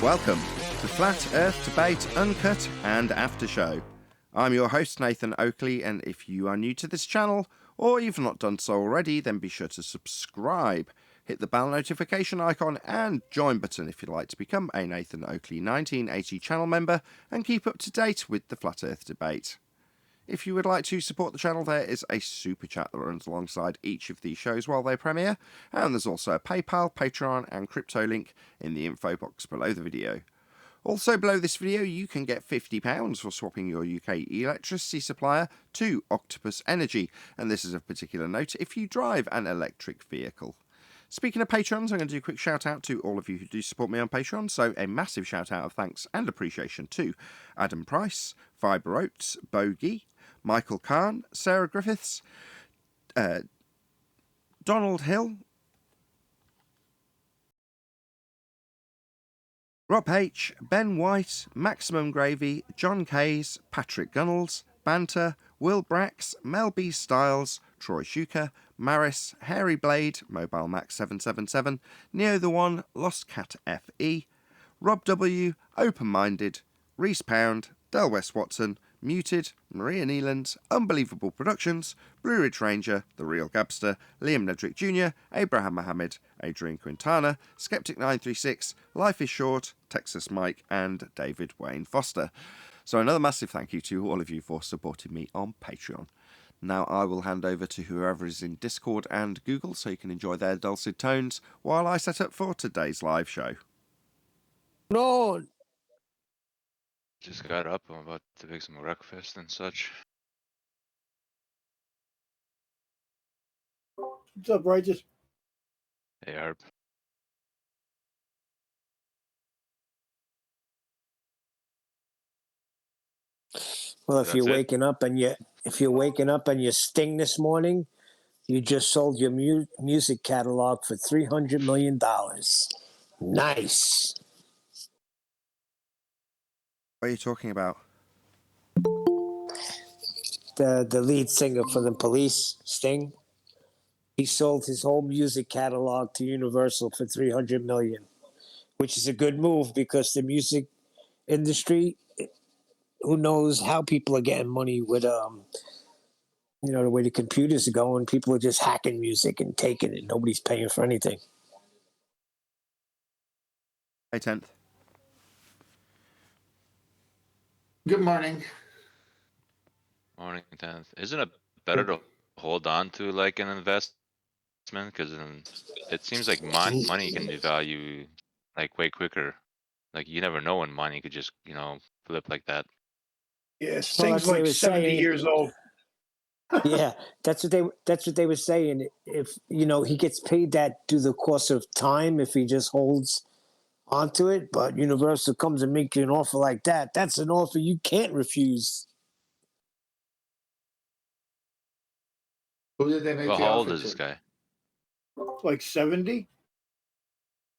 welcome to Flat Earth Debate Uncut and After Show. I'm your host Nathan Oakley, and if you are new to this channel, or you've not done so already, then be sure to subscribe. Hit the bell notification icon and join button if you'd like to become a Nathan Oakley 1980 channel member and keep up to date with the Flat Earth Debate. If you would like to support the channel, there is a super chat that runs alongside each of these shows while they premiere, and there's also a PayPal, Patreon and crypto link in the info box below the video. Also below this video you can get £50 for swapping your UK electricity supplier to Octopus Energy, and this is of particular note if you drive an electric vehicle. Speaking of patrons, I'm going to do a quick shout out to all of you who do support me on Patreon, so a massive shout out of thanks and appreciation to Adam Price, Fibre Oats, Bogey, Michael Kahn, Sarah Griffiths, Donald Hill, Rob H, Ben White, Maximum Gravy, John Kays, Patrick Gunnels, Banter, Will Brax, Mel B Styles, Troy Shuker, Maris, Hairy Blade, Mobile Max 777, Neo the One, Lost Cat FE, Rob W, Open Minded, Reese Pound, Del West Watson, Muted, Maria Nealand, Unbelievable Productions, Blue Ridge Ranger, The Real Gabster, Liam Nedrick Jr., Abraham Mohammed, Adrian Quintana, Skeptic936, Life is Short, Texas Mike, and David Wayne Foster. So another massive thank you to all of you for supporting me on Patreon. Now I will hand over to whoever is in Discord and Google so you can enjoy their dulcet tones while I set up for today's live show. No. Just got up. I'm about to make some breakfast and such. What's up, Righteous? Hey, Harp. Well, if That's you're it? waking up and you sting this morning, you just sold your music catalog for $300 million. Nice. What are you talking about? The lead singer for the Police, Sting, he sold his whole music catalog to Universal for $300 million, which is a good move because the music industry, who knows how people are getting money with the way the computers are going. People are just hacking music and taking it. Nobody's paying for anything. Hey, 10th. Good morning. Morning, 10th. Isn't it better to hold on to like an investment? Because then it seems like money can devalue like way quicker. Like you never know when money could just, flip like that. Yeah, Sting's like 70 years old. Yeah, that's what they were saying. If he gets paid that through the course of time, if he just holds onto it, but Universal comes and makes you an offer like that, that's an offer you can't refuse. Who did they make Well, the how old offer is this to? guy? Like 70?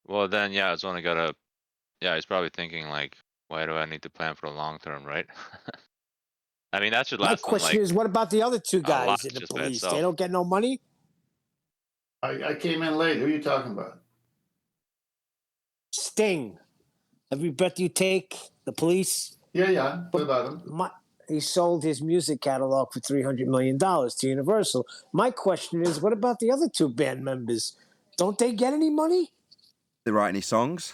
Well, then, yeah, it's only he's probably thinking like, why do I need to plan for the long term, right? I mean, that should My last them question like is, what about the other two a lot guys in the just by Police? itself. They don't get no money? I came in late. Who are you talking about? Sting. Every breath you take, the Police. Yeah. What about him? He sold his music catalog for $300 million to Universal. My question is, what about the other two band members? Don't they get any money? They write any songs?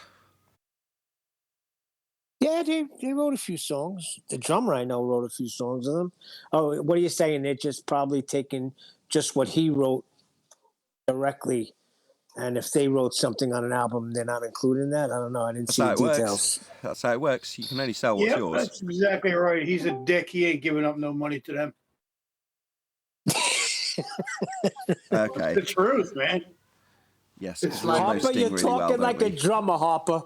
Yeah, they wrote a few songs. The drummer I know wrote a few songs of them. Oh, what are you saying? They're just probably taking just what he wrote directly, and if they wrote something on an album, they're not including that? I don't know. I didn't see the details. That's how it works. You can only sell what's Yep, yours. that's exactly right. He's a dick. He ain't giving up no money to them. Okay. The truth, man. Yes. It's we all like- know Harper, Sting you're really talking well, don't like we? a drummer, Harper.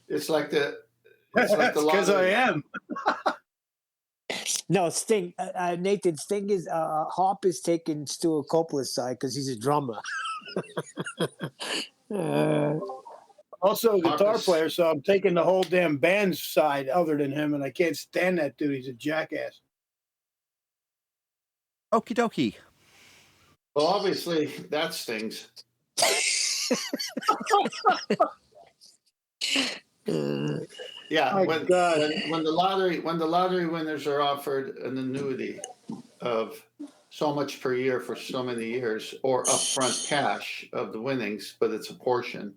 It's like the That's because I lottery. am. No, Sting. Nathan, Sting is Harper's taking Stuart Copeland's side because he's a drummer. Also a guitar Marcus. player, so I'm taking the whole damn band's side other than him, and I can't stand that dude. He's a jackass. Okie dokie. Well, obviously that stings. Yeah, My God. when the lottery winners are offered an annuity of so much per year for so many years, or upfront cash of the winnings, but it's a portion.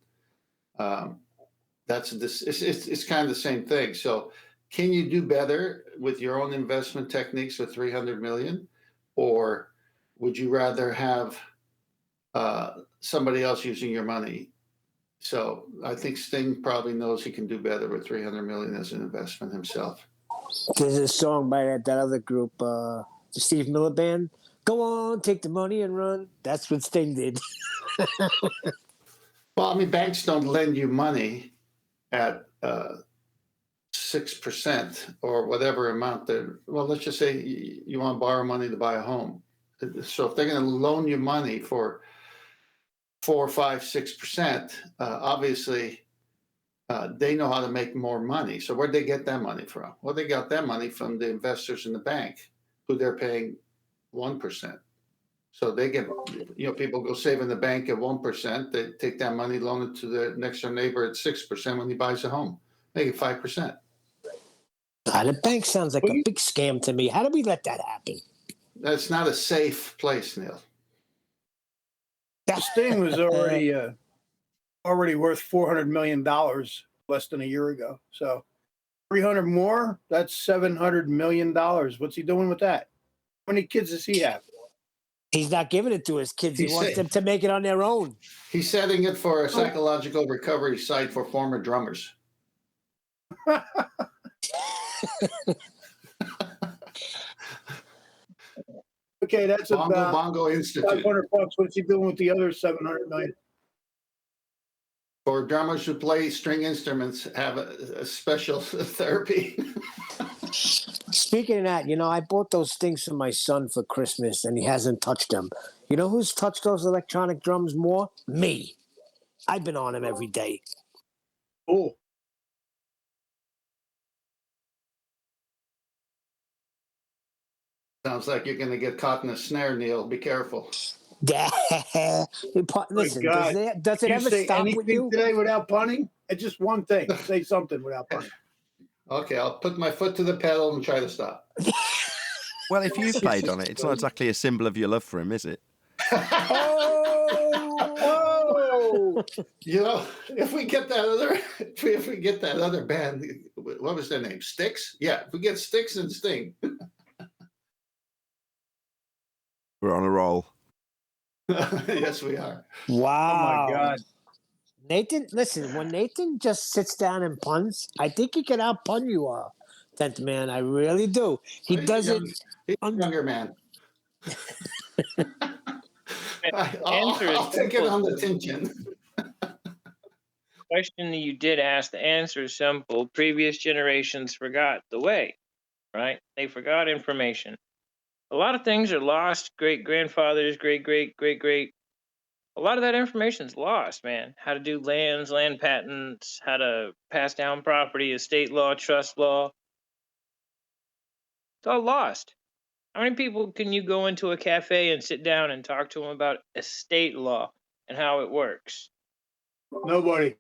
That's this. It's kind of the same thing. So, can you do better with your own investment techniques with 300 million, or would you rather have somebody else using your money? So, I think Sting probably knows he can do better with 300 million as an investment himself. There's a song by that other group, the Steve Miller Band. Go on, take the money and run. That's what Sting did. Well, I mean, banks don't lend you money at 6% or whatever amount they're. Well, let's just say you want to borrow money to buy a home. So if they're going to loan you money for 4, 5, 6%, obviously they know how to make more money. So where'd they get that money from? Well, they got that money from the investors in the bank, who they're paying 1%. So they get, people go save in the bank at 1%. They take that money, loan it to the next door neighbor at 6% when he buys a home, make it 5%. The bank sounds like a big scam to me. How do we let that happen? That's not a safe place, Neil. Sting was already worth $400 million less than a year ago. So 300 more, that's $700 million. What's he doing with that? How many kids does he have? He's not giving it to his kids. He He's wants safe. them to make it on their own. He's setting it for a psychological recovery site for former drummers. Okay, that's about Bongo Institute. $500. What's he doing with the other 700 million? For drummers who play string instruments, have a special therapy. Speaking of that, I bought those things for my son for Christmas, and he hasn't touched them. You know who's touched those electronic drums more? Me. I've been on them every day. Cool. Sounds like you're going to get caught in a snare, Neil. Be careful. Listen, God. does it You ever say stop anything with you? today without punning? It's just one thing. Say something without punning. Okay, I'll put my foot to the pedal and try to stop. Well, if you played on it, it's not exactly a symbol of your love for him, is it? Oh! If we get that other band, what was their name? Styx? Yeah, if we get Styx and Sting. We're on a roll. Yes, we are. Wow. Oh, my God. Nathan, listen, when Nathan just sits down and puns, I think he can out-pun you, 10th man. I really do. He does it. He's a younger man. I'll take it on the tension. Question that you did ask, the answer is simple. Previous generations forgot the way, right? They forgot information. A lot of things are lost. Great-grandfathers, great-great-great-great. A lot of that information's lost, man. How to do lands, land patents, how to pass down property, estate law, trust law. It's all lost. How many people can you go into a cafe and sit down and talk to them about estate law and how it works? Nobody.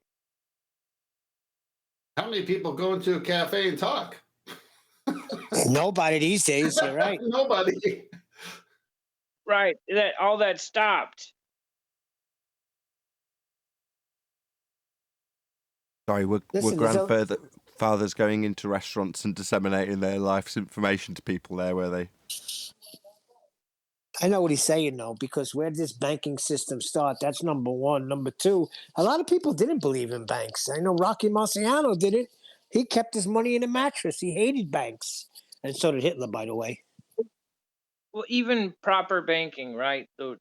How many people go into a cafe and talk? Nobody these days. You're right. Nobody. Right. All that stopped. Sorry, we're Listen, grandfathers going into restaurants and disseminating their life's information to people there, were they? I know what he's saying, though, because where did this banking system start? That's number one. Number two, a lot of people didn't believe in banks. I know Rocky Marciano didn't. He kept his money in a mattress. He hated banks. And so did Hitler, by the way. Well, even proper banking, right? The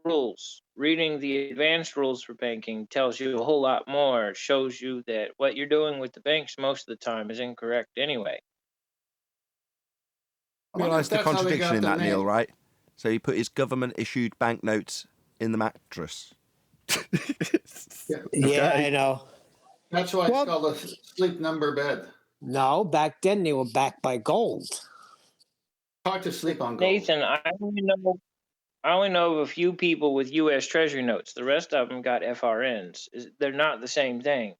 rules, reading the advanced rules for banking tells you a whole lot more. Shows you that what you're doing with the banks most of the time is incorrect anyway. Realise the contradiction in that, Neil, right? So he put his government-issued banknotes in the mattress. Yeah, I know. That's why it's called a sleep number bed. No, back then they were backed by gold. Hard to sleep on gold. Nathan, I only know of a few people with U.S. Treasury notes. The rest of them got FRNs. They're not the same thing.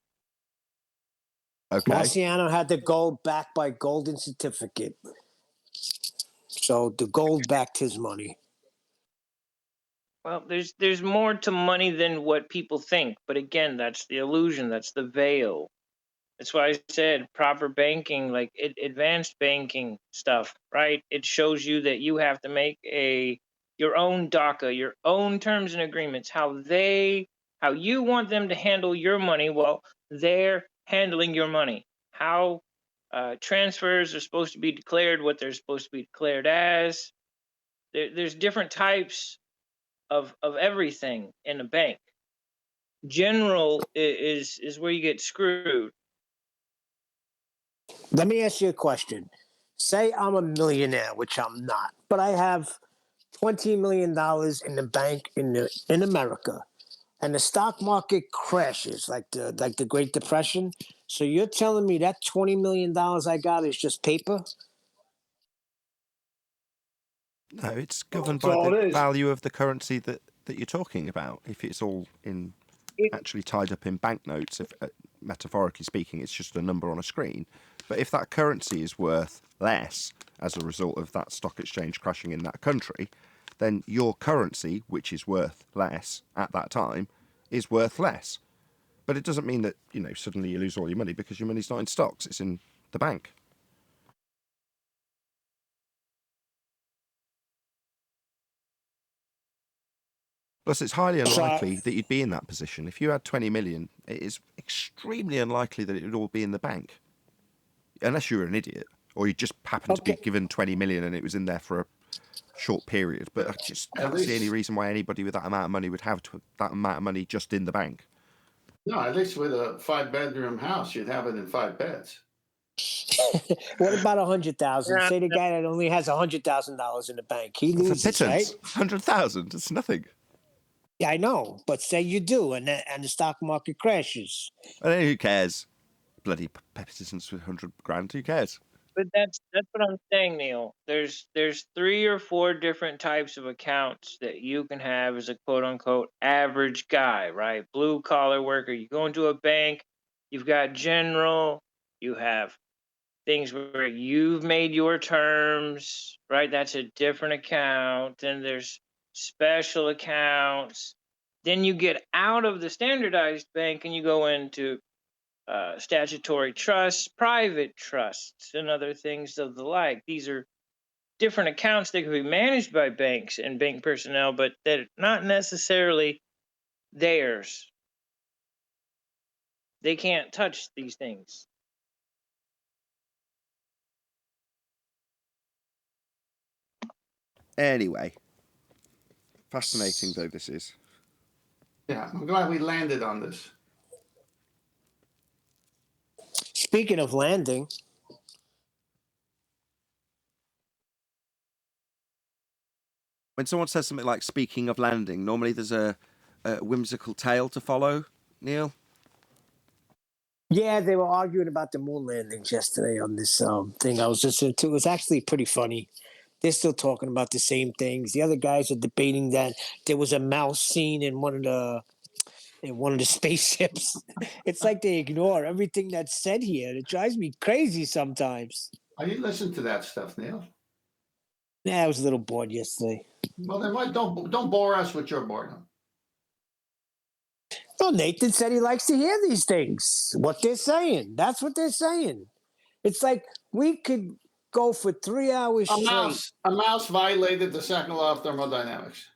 Okay. Marciano had the gold backed by golden certificate. So the gold backed his money. Well, there's more to money than what people think, but again, that's the illusion, that's the veil. That's why I said proper banking, like advanced banking stuff, right? It shows you that you have to make your own DACA, your own terms and agreements, how you want them to handle your money while they're handling your money. How transfers are supposed to be declared, what they're supposed to be declared as. There's different types of everything in a bank. General is where you get screwed. Let me ask you a question. Say I'm a millionaire, which I'm not, but I have $20 million in the bank in America, and the stock market crashes like the Great Depression. So you're telling me that $20 million I got is just paper? No, it's governed That's by all the it is. value of the currency that you're talking about. If it's all actually tied up in banknotes, if metaphorically speaking, it's just a number on a screen. But if that currency is worth less as a result of that stock exchange crashing in that country, then your currency, which is worth less at that time, is worth less. But it doesn't mean that, suddenly you lose all your money because your money's not in stocks, it's in the bank. Plus, it's highly unlikely that you'd be in that position. If you had 20 million, it is extremely unlikely that it would all be in the bank. Unless you were an idiot, or you just happened to be given 20 million and it was in there for a short period. But I just can't see any reason why anybody with that amount of money would have that amount of money just in the bank. No, at least with a 5-bedroom house, you'd have it in 5 beds. What about 100,000? Say the guy that only has $100,000 in the bank, he That's loses, a right? pittance. 100,000. It's nothing. Yeah, I know, but say you do, and the stock market crashes. And then who cares? Bloody peasants with 100 grand. Who cares? But that's what I'm saying, Neil. There's 3 or 4 different types of accounts that you can have as a quote unquote average guy, right? Blue collar worker. You go into a bank, you've got general, you have things where you've made your terms, right? That's a different account. Then there's special accounts. Then you get out of the standardized bank and you go into statutory trusts, private trusts, and other things of the like. These are different accounts that can be managed by banks and bank personnel, but they're not necessarily theirs. They can't touch these things. Anyway, fascinating though this is. Yeah, I'm glad we landed on this. Speaking of landing, When someone says something like "speaking of landing," normally there's a whimsical tale to follow. Neil? yeah, they were arguing about the moon landings yesterday on this thing I was listening to. It was actually pretty funny. They're still talking about the same things. The other guys are debating that there was a mouse seen in one of the spaceships. It's like they ignore everything that's said here. It drives me crazy sometimes. Are you listening to that stuff, Neil? Yeah, I was a little bored yesterday. Well, then why don't bore us with your boredom? Well, Nathan said he likes to hear these things. What they're saying. That's what they're saying. It's like we could go for 3 hours straight. A mouse violated the second law of thermodynamics.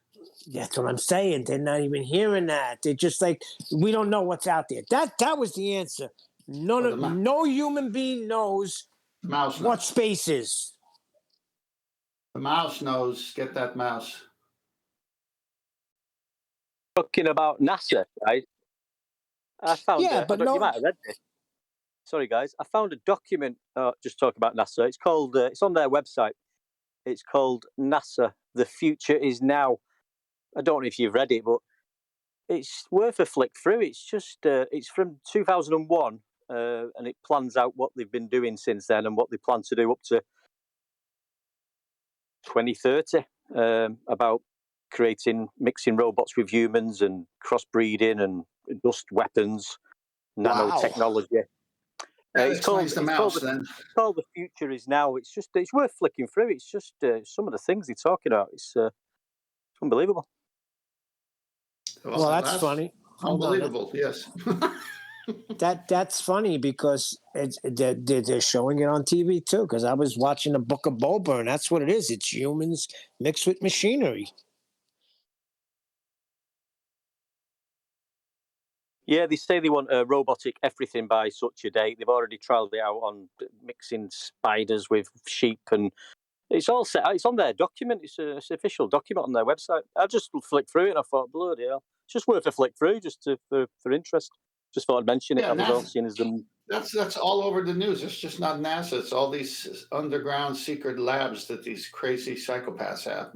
That's what I'm saying. They're not even hearing that. They're just like, we don't know what's out there. That was the answer. No human being knows what space is. The mouse knows. Get that mouse. Talking about NASA, right? I found. Yeah, but you might have read this. Sorry, guys. I found a document. Just talking about NASA. It's called. It's on their website. It's called NASA. The Future Is Now. I don't know if you've read it, but it's worth a flick through. It's just. It's from 2001, and it plans out what they've been doing since then and what they plan to do up to 2030. About mixing robots with humans and crossbreeding and dust weapons, nanotechnology. That It's called explains the mouse then. it's called The Future Is Now. It's worth flicking through. It's just some of the things they're talking about. It's unbelievable. Well, that's funny. Hold on. Unbelievable, yes. That's funny because they're showing it on TV too. Because I was watching the Book of Boba, and that's what it is. It's humans mixed with machinery. Yeah, they say they want robotic everything by such a date. They've already trialled it out on mixing spiders with sheep, and it's all set out. It's on their document. It's an official document on their website. I just flicked through it and I thought, bloody hell. It's just worth a flick through just for interest. Just thought I'd mention it. Yeah, I was all seeing as them. That's all over the news. It's just not NASA. It's all these underground secret labs that these crazy psychopaths have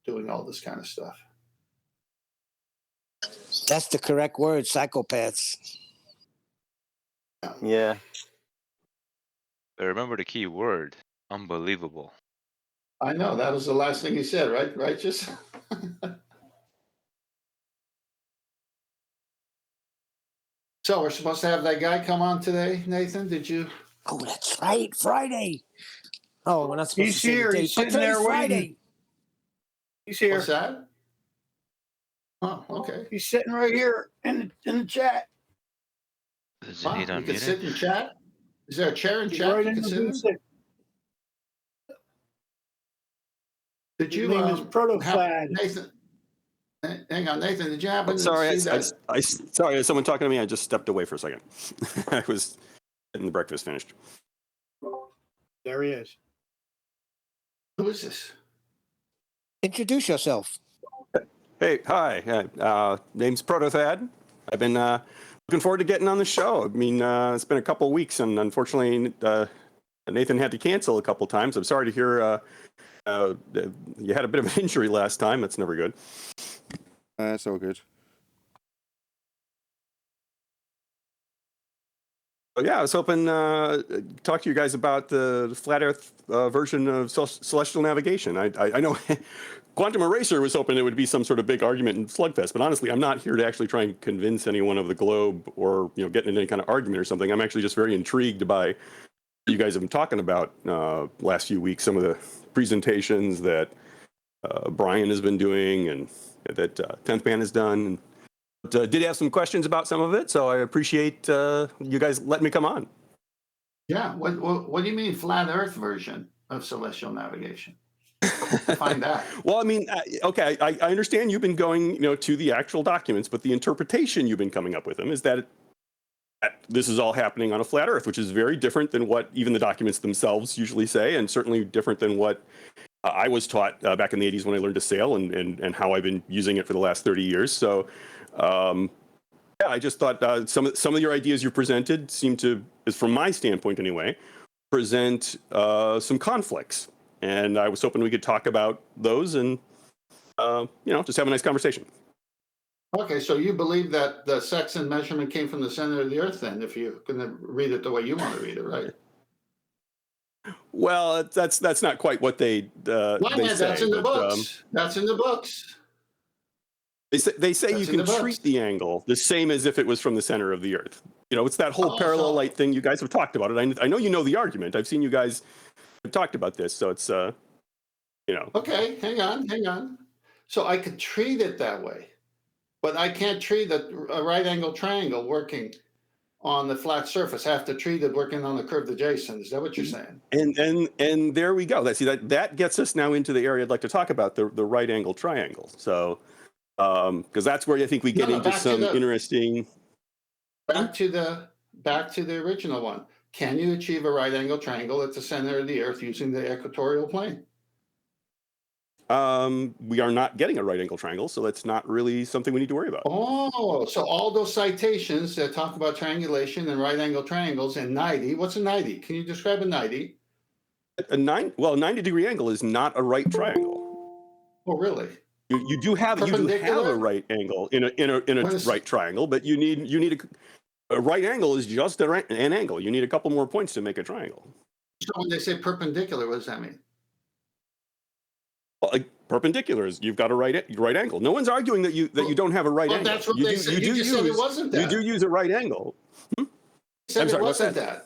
doing all this kind of stuff. That's the correct word, psychopaths. Yeah. But remember the key word: unbelievable. I know that was the last thing he said, right? Righteous. So we're supposed to have that guy come on today, Nathan. Did you? Oh, that's right, Friday. Oh, we're not supposed He's to say the here. date, He's but sitting there today's waiting. Friday. He's here. What's that? Oh, okay. He's sitting right here in the chat. Does Wow, he need you can unmuted? sit and chat. Is there a chair and He's chat right you in can the sit in? booth. Did His you? name is Protofad. Nathan. Hang on, Nathan. Did you happen to Sorry, see that? sorry, is someone talking to me? I just stepped away for a second. I was getting the breakfast finished. There he is. Who is this? Introduce yourself. Hey, hi. Name's Protothad. I've been looking forward to getting on the show. I mean, it's been a couple of weeks, and unfortunately, Nathan had to cancel a couple times. I'm sorry to hear you had a bit of an injury last time. That's never good. That's all good. Yeah, I was hoping to talk to you guys about the flat Earth version of celestial navigation. I know Quantum Eraser was hoping it would be some sort of big argument in Slugfest, but honestly, I'm not here to actually try and convince anyone of the globe or get into any kind of argument or something. I'm actually just very intrigued by what you guys have been talking about last few weeks. Some of the presentations that Brian has been doing and that 10th Man has done. But did have some questions about some of it, so I appreciate you guys letting me come on. Yeah. What do you mean flat Earth version of celestial navigation? Find that. Well, I mean, okay, I understand you've been going, to the actual documents, but the interpretation you've been coming up with them is that this is all happening on a flat Earth, which is very different than what even the documents themselves usually say, and certainly different than what I was taught back in the 80s when I learned to sail, and how I've been using it for the last 30 years. So, yeah, I just thought some of your ideas you presented seem to, from my standpoint anyway, present some conflicts. And I was hoping we could talk about those and, just have a nice conversation. Okay, so you believe that the sex and measurement came from the center of the Earth, then, if you're going to read it the way you want to read it, right? Well, that's not quite what they say. That's in the books. That's in the books. They say That's you in can the books. treat the angle the same as if it was from the center of the Earth. It's that whole parallel light thing. You guys have talked about it. I know you know the argument. I've seen you guys have talked about this, so it's Okay, hang on. So I could treat it that way, but I can't treat a right angle triangle working on the flat surface. I have to treat it working on the curved adjacent. Is that what you're saying? And there we go. That gets us now into the area I'd like to talk about, the right angle triangle. So because that's where I think we get into some interesting. Back to the original one. Can you achieve a right angle triangle at the center of the Earth using the equatorial plane? We are not getting a right angle triangle, so that's not really something we need to worry about. Oh, so all those citations that talk about triangulation and right angle triangles and 90. What's a 90? Can you describe a 90? A 90-degree angle is not a right triangle. Oh, really? You do have a right angle in a right triangle, but you need a right angle is just an angle. You need a couple more points to make a triangle. So when they say perpendicular, what does that mean? Well, perpendicular is you've got a right angle. No one's arguing that you don't have a right angle. That's what they said. You just said it wasn't that. You do use a right angle. said I'm it sorry, what's wasn't that? that.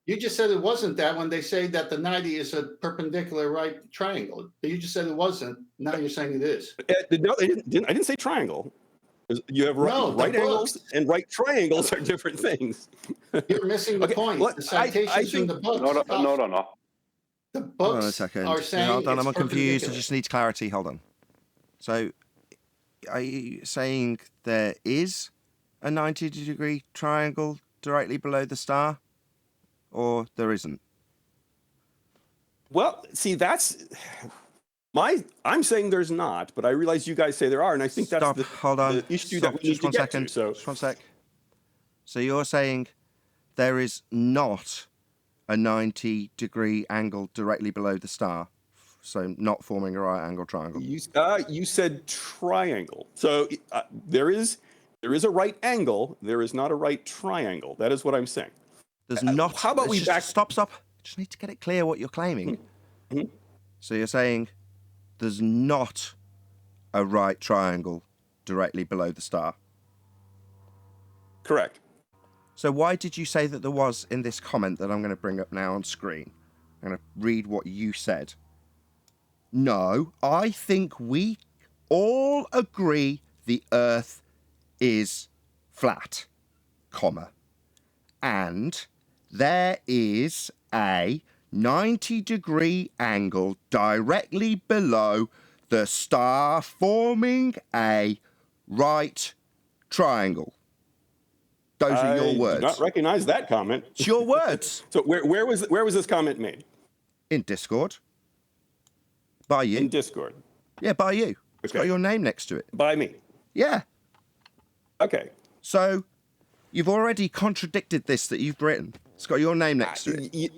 You just said it wasn't that when they say that the 90 is a perpendicular right triangle. You just said it wasn't. Now you're saying it is. No, I didn't say triangle. You have No, the right angles books. and right triangles are different things. You're missing the Okay, point. well, The I citations in think the books. No. The Hold books on a second. are saying Hold on, it's I'm confused. I perpendicular. just need clarity. Hold on. So, are you saying there is a 90-degree triangle directly below the star, or there isn't? Well, see, I'm saying there's not, but I realize you guys say there are, and I think that's Hold on. the issue Stop. that we need Just to one get second. to. So, Just one sec. So you're saying there is not a 90-degree angle directly below the star, so not forming a right angle triangle. you said triangle. So there is a right angle. There is not a right triangle. That is what I'm saying. There's not. How about we just back? Stop. Just need to get it clear what you're claiming. Mhm. So you're saying there's not a right triangle directly below the star. Correct. So why did you say that there was in this comment that I'm going to bring up now on screen? I'm going to read what you said. No, I think we all agree the Earth is flat, comma, and there is a 90-degree angle directly below the star forming a right triangle. Those are your words. I do not recognize that comment. It's your words. So where was this comment made? In Discord. By you. In Discord. Yeah, by you. It's got your name next to it. By me. Yeah. Okay. So you've already contradicted this that you've written. It's got your name next to it.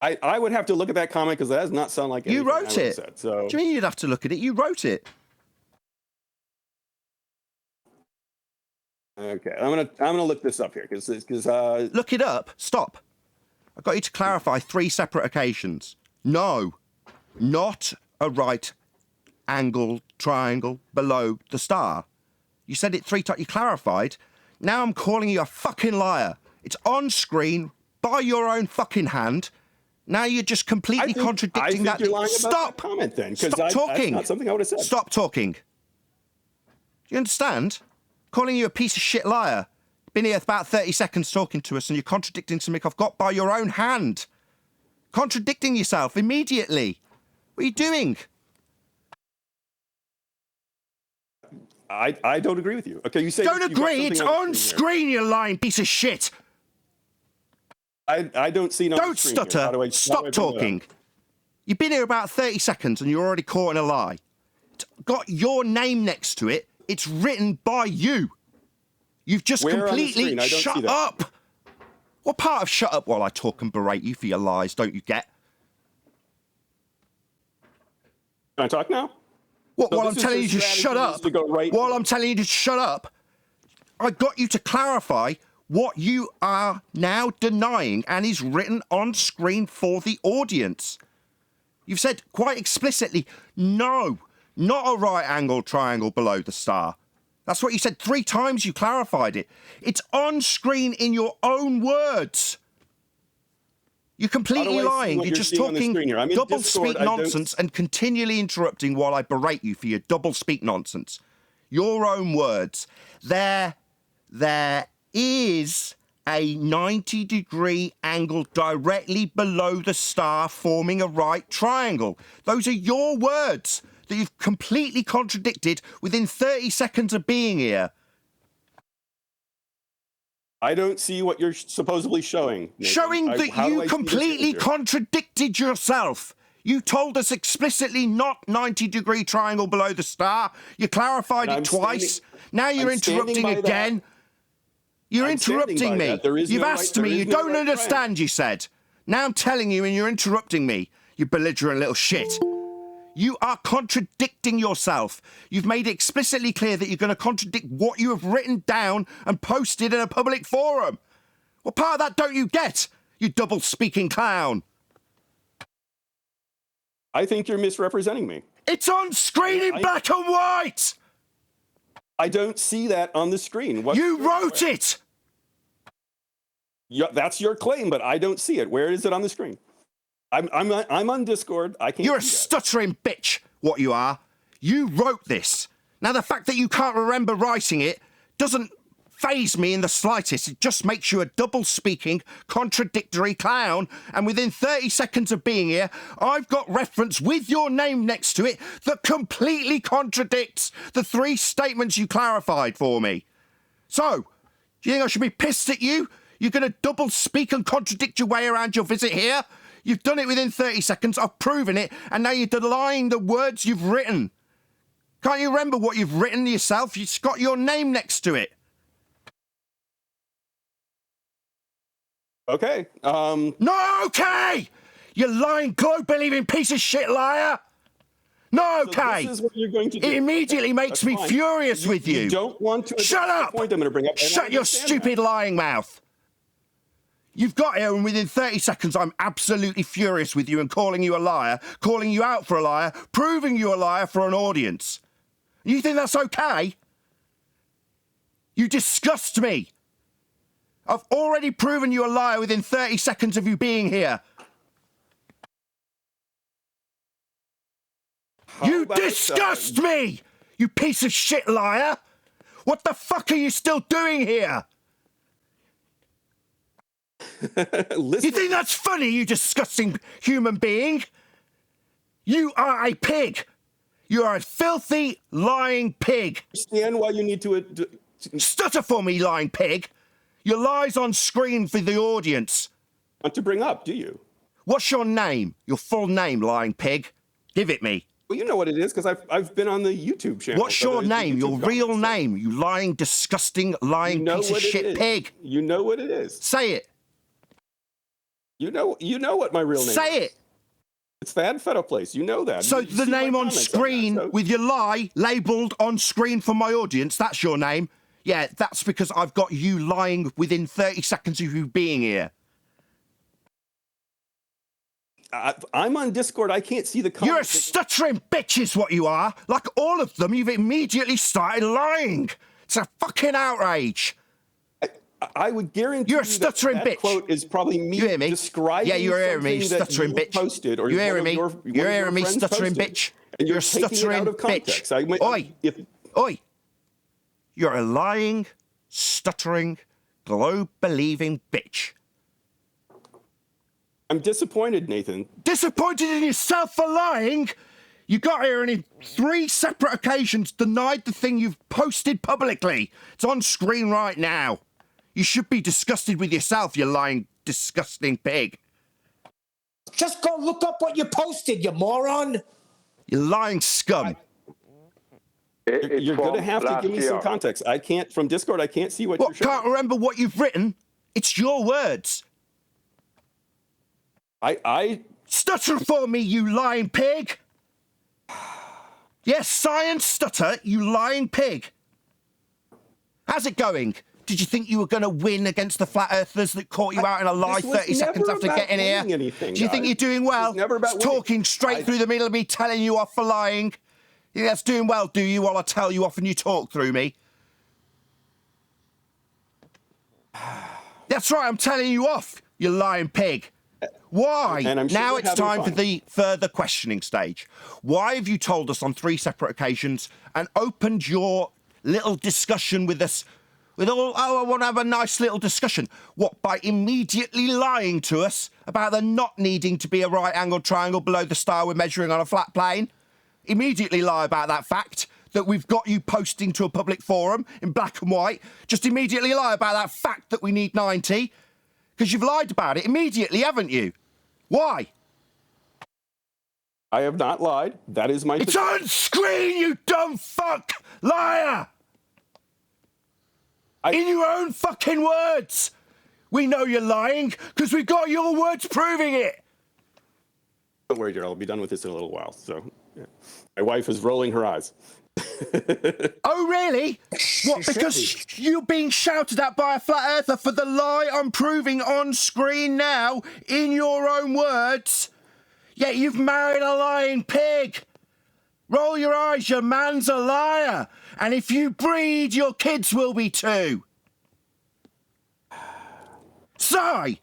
I would have to look at that comment because that does not sound like anything You wrote I it. said, so. What do you mean you'd have to look at it? You wrote it. Okay, I'm gonna look this up here because Look it up. Stop. I got you to clarify 3 separate occasions. No, not a right angle triangle below the star. You said it 3 times. You clarified. Now I'm calling you a fucking liar. It's on screen by your own fucking hand. Now you're just completely contradicting that. You're lying about Stop. that comment then. 'Cause Stop talking. That's not something I would have said. Stop talking. Do you understand? Calling you a piece of shit liar. Been here about 30 seconds talking to us and you're contradicting something I've got by your own hand. Contradicting yourself immediately. What are you doing? I don't agree with you. Okay, you say Don't you've got agree. It's something on screen screen, you lying piece of shit. here. I don't see no. Don't screen here. stutter. How do I Stop bring that up? talking. You've been here about 30 seconds and you're already caught in a lie. It's got your name next to it. It's written by you. You've just Where on the completely screen? I don't see shut that. up. What part of shut up while I talk and berate you for your lies don't you get? Can I talk now? What, So while I'm this is telling your you to strategy shut is up? to go right While to I'm telling you to shut up, I got you to clarify what you are now denying and is written on screen for the audience. You've said quite explicitly, no, not a right angle triangle below the star. That's what you said 3 times. You clarified it. It's on screen in your own words. You're completely How do I see lying. what You're you're just seeing on the talking screen here? I'm in double Discord. speak I don't- nonsense and continually interrupting while I berate you for your double speak nonsense. Your own words. There is a 90-degree angle directly below the star forming a right triangle. Those are your words that you've completely contradicted within 30 seconds of being here. I don't see what you're supposedly showing. Nathan. Showing that how do you I see the completely picture? contradicted yourself. You told us explicitly not 90-degree triangle below the star. You clarified And it twice. Now you're I'm standing interrupting by that. again. You're I'm standing interrupting by me. that. There is You've no asked right- me. there You is no don't right understand, triangle. you said. Now I'm telling you and you're interrupting me. You belligerent little shit. You are contradicting yourself. You've made it explicitly clear that you're going to contradict what you have written down and posted in a public forum. What part of that don't you get, you double-speaking clown? I think you're misrepresenting me. It's on screen in black and white! I don't see that on the screen. You wrote it! Yeah, that's your claim, but I don't see it. Where is it on the screen? I'm on Discord. I can't. You're a see that. stuttering bitch, what you are. You wrote this. Now, the fact that you can't remember writing it doesn't faze me in the slightest. It just makes you a double-speaking, contradictory clown. And within 30 seconds of being here, I've got reference with your name next to it that completely contradicts the 3 statements you clarified for me. So, do you think I should be pissed at you? You're going to double-speak and contradict your way around your visit here? You've done it within 30 seconds. I've proven it. And now you're denying the words you've written. Can't you remember what you've written yourself? It's got your name next to it. Okay. No, okay! You lying, globe-believing piece of shit liar! No, okay! So this is what you're going to do. It immediately makes That's me fine. furious with you. You don't want to. Shut up! The point I'm going to bring up. Shut your stupid lying mouth. You've got here, and within 30 seconds, I'm absolutely furious with you and calling you a liar, calling you out for a liar, proving you a liar for an audience. You think that's okay? You disgust me. I've already proven you a liar within 30 seconds of you being here. You disgust me, you piece of shit liar. What the fuck are you still doing here? You think that's funny, you disgusting human being? You are a pig. You are a filthy, lying pig. Understand why you need to. Stutter for me, lying pig. Your lies on screen for the audience. Want to bring up, do you? What's your name? Your full name, lying pig. Give it me. Well, you know what it is because I've been on the YouTube channel. What's your name? Your real name? You lying, disgusting, lying piece of shit pig. You know what it is. Say it. You know what my real name is. Say it. It's Thad Fettoplace. You know that. So the name on screen with your lie labelled on screen for my audience, that's your name. Yeah, that's because I've got you lying within 30 seconds of you being here. I'm on Discord. I can't see the comments. You're a stuttering bitch is what you are. Like all of them, you've immediately started lying. It's a fucking outrage. I would guarantee you're a stuttering that bitch. Quote is probably me, you hear me? Describing yeah, you're hearing me, stuttering bitch. Posted, or you hearing me? You're hearing me, stuttering posted, bitch. And you're a stuttering bitch. Oi! You're a lying, stuttering, globe-believing bitch. I'm disappointed, Nathan. Disappointed in yourself for lying? You got here and in 3 separate occasions denied the thing you've posted publicly. It's on screen right now. You should be disgusted with yourself, you lying, disgusting pig. Just go look up what you posted, you moron. You lying scum. You're going to have to give me some context. I can't, from Discord, I can't see what you're showing. Can't remember what you've written? It's your words. Stutter for me, you lying pig. Yes, science stutter, you lying pig. How's it going? Did you think you were going to win against the flat earthers that caught you out in a lie 30 seconds after getting here? Do you think you're doing well? It's talking straight through the middle of me, telling you off for lying. You think that's doing well, do you, while I tell you off and you talk through me? That's right, I'm telling you off, you lying pig. Why? Now it's time for the further questioning stage. Why have you told us on 3 separate occasions and opened your little discussion with us with all, I want to have a nice little discussion. What, by immediately lying to us about there not needing to be a right-angled triangle below the star we're measuring on a flat plane? Immediately lie about that fact that we've got you posting to a public forum in black and white. Just immediately lie about that fact that we need 90. Because you've lied about it immediately, haven't you? Why? I have not lied. That is my... It's on screen, you dumb fuck! Liar! In your own fucking words! We know you're lying, because we've got your words proving it! Don't worry, dear. I'll be done with this in a little while. So, yeah. My wife is rolling her eyes. Oh, really? What, because you're being shouted at by a flat earther for the lie I'm proving on screen now, in your own words? Yet you've married a lying pig. Roll your eyes, your man's a liar. And if you breed, your kids will be too. say,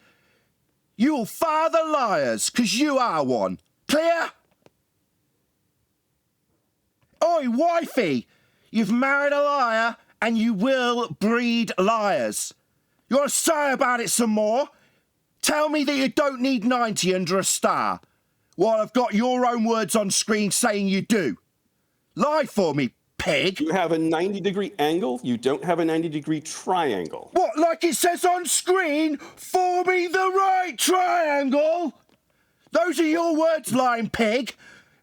you'll father liars, 'cause you are one. Clear? Oi, wifey, you've married a liar and you will breed liars. You want to say about it some more? Tell me that you don't need 90 under a star, while I've got your own words on screen saying you do. Lie for me, pig. You have a 90-degree angle. You don't have a 90-degree triangle. What, like it says on screen? For me the right triangle? Those are your words, lying pig.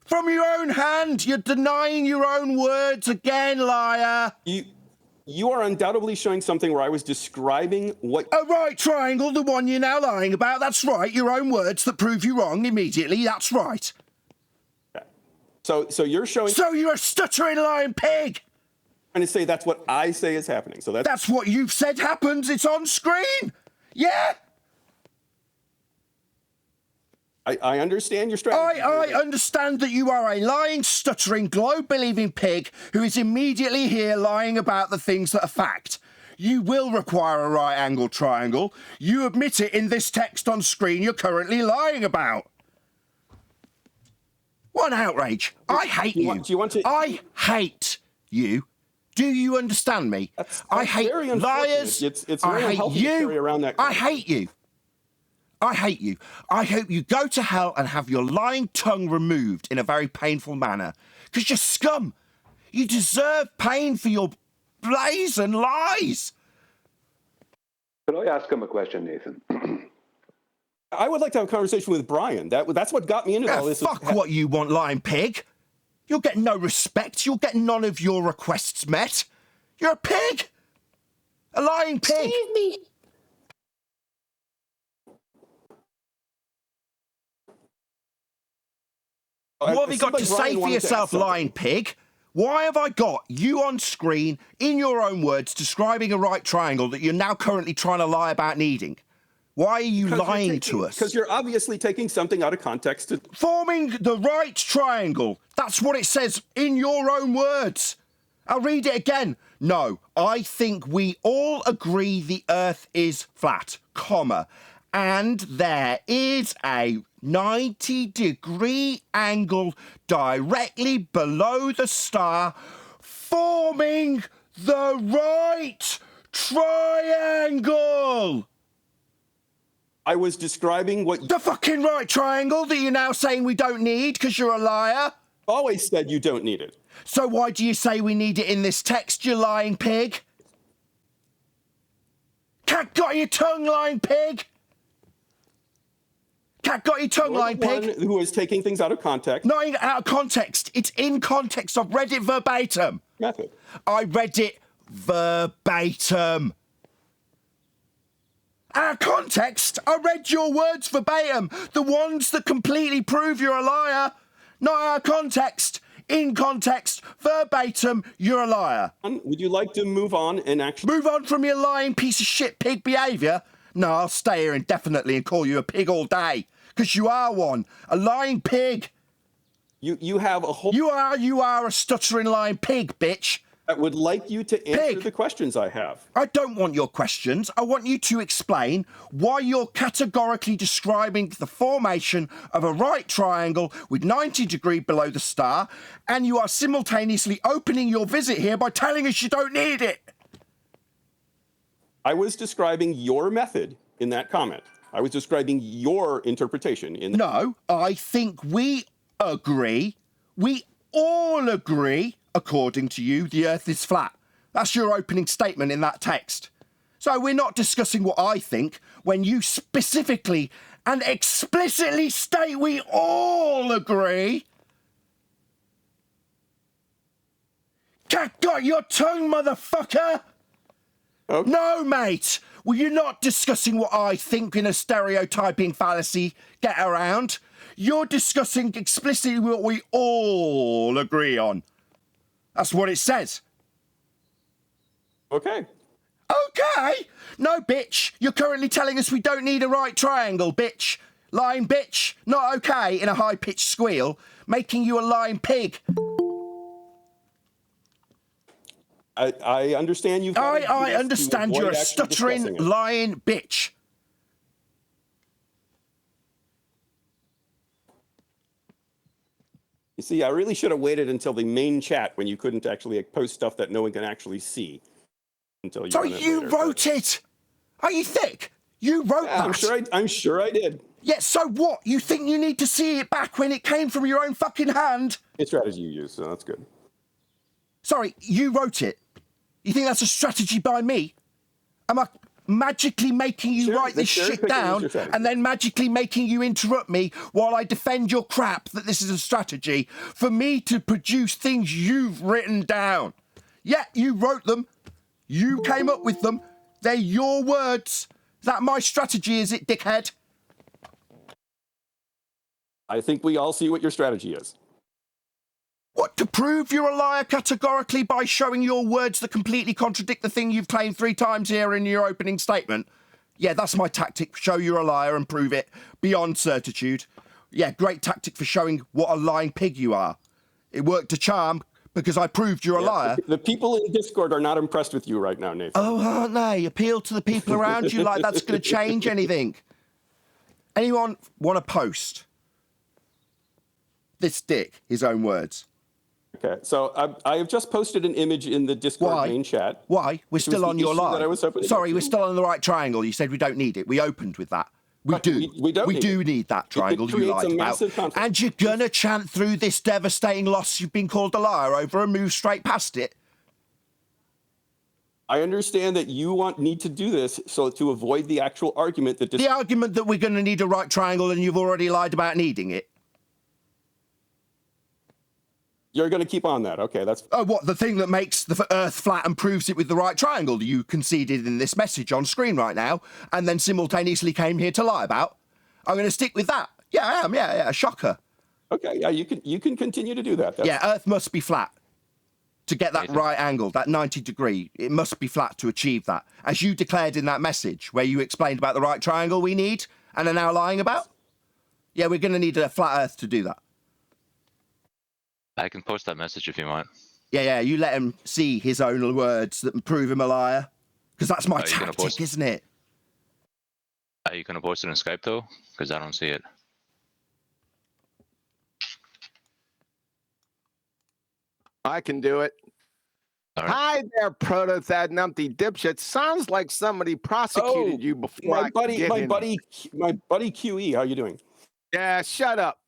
From your own hand, you're denying your own words again, liar. You are undoubtedly showing something where I was describing what... A right triangle, the one you're now lying about. That's right, your own words that prove you wrong immediately. That's right. So you're showing... So you're a stuttering lying pig. I'm trying to say that's what I say is happening. So that's what you've said happens. It's on screen. Yeah. I understand your strategy. I understand that you are a lying, stuttering, globe-believing pig who is immediately here lying about the things that are fact. You will require a right-angle triangle. You admit it in this text on screen you're currently lying about. What an outrage. I hate you. Do you want to... I hate you. Do you understand me? I hate liars. It's very unhealthy to carry around that. I hate you. I hate you. I hope you go to hell and have your lying tongue removed in a very painful manner. Because you're scum. You deserve pain for your brazen lies. Could I ask him a question, Nathan? I would like to have a conversation with Brian. That's what got me into all this. Fuck what you want, lying pig. You'll get no respect. You'll get none of your requests met. You're a pig. A lying pig. Save me. What have you got to say for yourself, lying pig? Why have I got you on screen, in your own words, describing a right triangle that you're now currently trying to lie about needing? Why are you lying to us? Because you're obviously taking something out of context. Forming the right triangle. That's what it says in your own words. I'll read it again. No, I think we all agree the Earth is flat, comma, and there is a 90-degree angle directly below the star, forming the right triangle. I was describing what... The fucking right triangle that you're now saying we don't need because you're a liar? Always said you don't need it. So why do you say we need it in this text, you lying pig? Cat got your tongue, lying pig? Cat got your tongue, lying pig? One who is taking things out of context. Not out of context. It's in context. I've read it verbatim. Method. I read it verbatim. Out of context? I read your words verbatim. The ones that completely prove you're a liar. Not out of context. In context, verbatim, you're a liar. Would you like to move on and actually... Move on from your lying piece of shit pig behaviour? No, I'll stay here indefinitely and call you a pig all day. Because you are one. A lying pig. You have a whole... You are a stuttering lying pig, bitch. I would like you to answer the questions I have. I don't want your questions. I want you to explain why you're categorically describing the formation of a right triangle with 90 degrees below the star, and you are simultaneously opening your visit here by telling us you don't need it. I was describing your method in that comment. I was describing your interpretation in that. No, I think we agree. We all agree. According to you, the Earth is flat. That's your opening statement in that text. So we're not discussing what I think when you specifically and explicitly state we all agree. Cat got your tongue, motherfucker! Okay. No, mate! Well, you're not discussing what I think in a stereotyping fallacy get around. You're discussing explicitly what we all agree on. That's what it says. Okay. Okay? No, bitch. You're currently telling us we don't need a right triangle, bitch. Lying bitch. Not okay in a high-pitched squeal, making you a lying pig. I understand you've... I understand you're a stuttering, lying bitch. You see, I really should have waited until the main chat when you couldn't actually post stuff that no one can actually see. Until you So run it you later, wrote it. Are you thick? You wrote Yeah, that. I'm sure I did. Yeah, so what? You think you need to see it back when it came from your own fucking hand? It's strategy you use, so that's good. Sorry, you wrote it. You think that's a strategy by me? Am I magically making you write this shit down and then magically making you interrupt me while I defend your crap that this is a strategy for me to produce things you've written down? Yeah, you wrote them. You came up with them. They're your words. Is that my strategy, is it, dickhead? I think we all see what your strategy is. What, to prove you're a liar categorically by showing your words that completely contradict the thing you've claimed 3 times here in your opening statement? Yeah, that's my tactic. Show you're a liar and prove it beyond certitude. Yeah, great tactic for showing what a lying pig you are. It worked a charm because I proved you're a liar. The people in Discord are not impressed with you right now, Nathan. Oh, aren't they? Appeal to the people around you like that's going to change anything. Anyone want to post this dick, his own words? Okay, so I have just posted an image in the Discord main chat. Why? We're still on your lie. Sorry, we're still on the right triangle. You said we don't need it. We opened with that. We do. We do need that triangle you lied about. And you're going to chant through this devastating loss you've been called a liar over and move straight past it? I understand that you need to do this so to avoid the actual argument that... The argument that we're going to need a right triangle and you've already lied about needing it? You're going to keep on that. Okay, that's... Oh, what, the thing that makes the Earth flat and proves it with the right triangle you conceded in this message on screen right now and then simultaneously came here to lie about? I'm going to stick with that. Yeah, I am. Yeah, shocker. Okay, yeah, you can continue to do that. Yeah, Earth must be flat to get that right angle, that 90 degree. It must be flat to achieve that. As you declared in that message where you explained about the right triangle we need and are now lying about? Yeah, we're going to need a flat Earth to do that. I can post that message if you want. Yeah, you let him see his own words that prove him a liar. Because that's my tactic, isn't it? Are you going to post it in Skype, though? Because I don't see it. I can do it. All right. Hi there, proto-thad numpty dipshit. Sounds like somebody prosecuted you before. My buddy QE, how you doing? Yeah, shut up.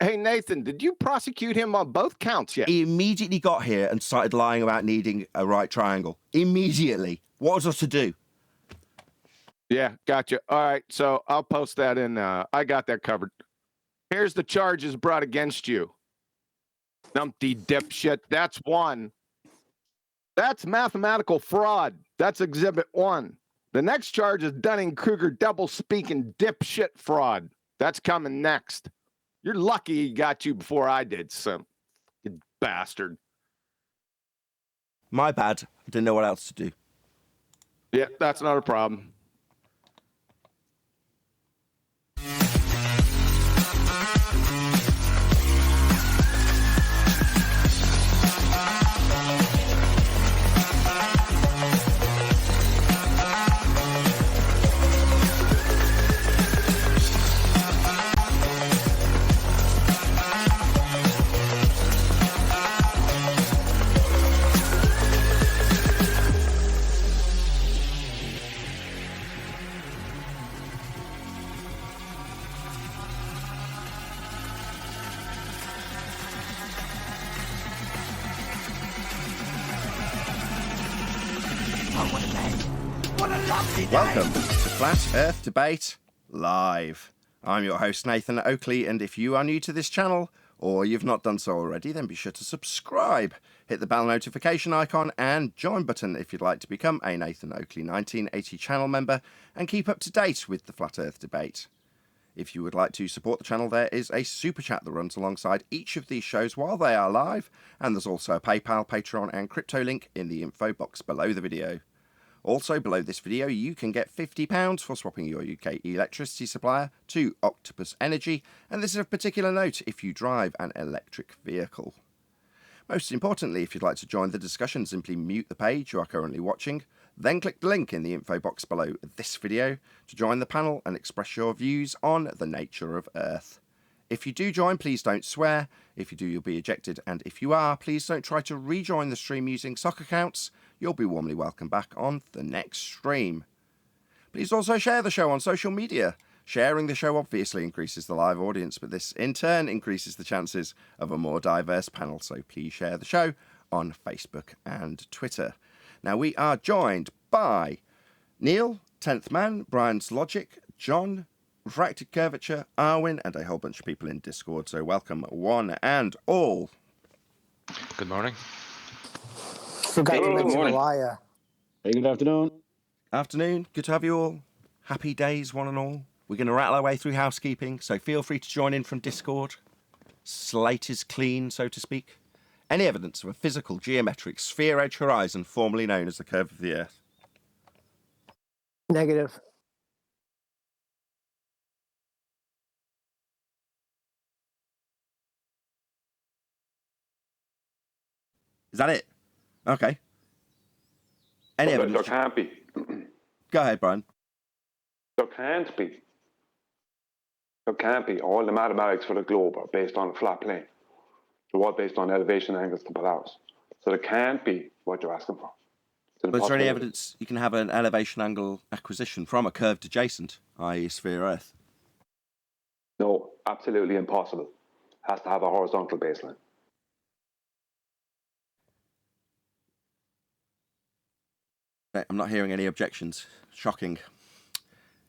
Hey, Nathan, did you prosecute him on both counts yet? He immediately got here and started lying about needing a right triangle. Immediately. What was us to do? Yeah, gotcha. All right, so I'll post that in. I got that covered. Here's the charges brought against you. Numpty dipshit. That's 1. That's mathematical fraud. That's exhibit 1. The next charge is Dunning-Kruger double-speaking dipshit fraud. That's coming next. You're lucky he got you before I did, son. You bastard. My bad. I didn't know what else to do. Yeah, that's not a problem. Welcome to Flat Earth Debate Live. I'm your host, Nathan Oakley, and if you are new to this channel, or you've not done so already, then be sure to subscribe. Hit the bell notification icon and join button if you'd like to become a Nathan Oakley 1980 channel member and keep up to date with the Flat Earth Debate. If you would like to support the channel, there is a super chat that runs alongside each of these shows while they are live, and there's also a PayPal, Patreon, and crypto link in the info box below the video. Also, below this video, you can get £50 for swapping your UK electricity supplier to Octopus Energy, and this is of particular note if you drive an electric vehicle. Most importantly, if you'd like to join the discussion, simply mute the page you are currently watching, then click the link in the info box below this video to join the panel and express your views on the nature of Earth. If you do join, please don't swear. If you do, you'll be ejected. And if you are, please don't try to rejoin the stream using sock accounts. You'll be warmly welcome back on the next stream. Please also share the show on social media. Sharing the show obviously increases the live audience, but this in turn increases the chances of a more diverse panel. So please share the show on Facebook and Twitter. Now we are joined by Neil, 10th Man, Brian's Logic, John, Refracted Curvature, Arwin, and a whole bunch of people in Discord. So welcome one and all. Good morning. Forgot to mention a liar. Hey, good afternoon. Afternoon. Good to have you all. Happy days, one and all. We're going to rattle our way through housekeeping, so feel free to join in from Discord. Slate is clean, so to speak. Any evidence of a physical geometric sphere edge horizon formerly known as the curve of the Earth? Negative. Is that it? Okay. Any Well, evidence? there can't be. Go ahead, Brian. There can't be. There can't be. All the mathematics for the globe are based on a flat plane. They're all based on elevation angles to Polaris. So there can't be what you're asking for. But is there any evidence you can have an elevation angle acquisition from a curved adjacent, i.e. sphere Earth? No, absolutely impossible. Has to have a horizontal baseline. I'm not hearing any objections. Shocking.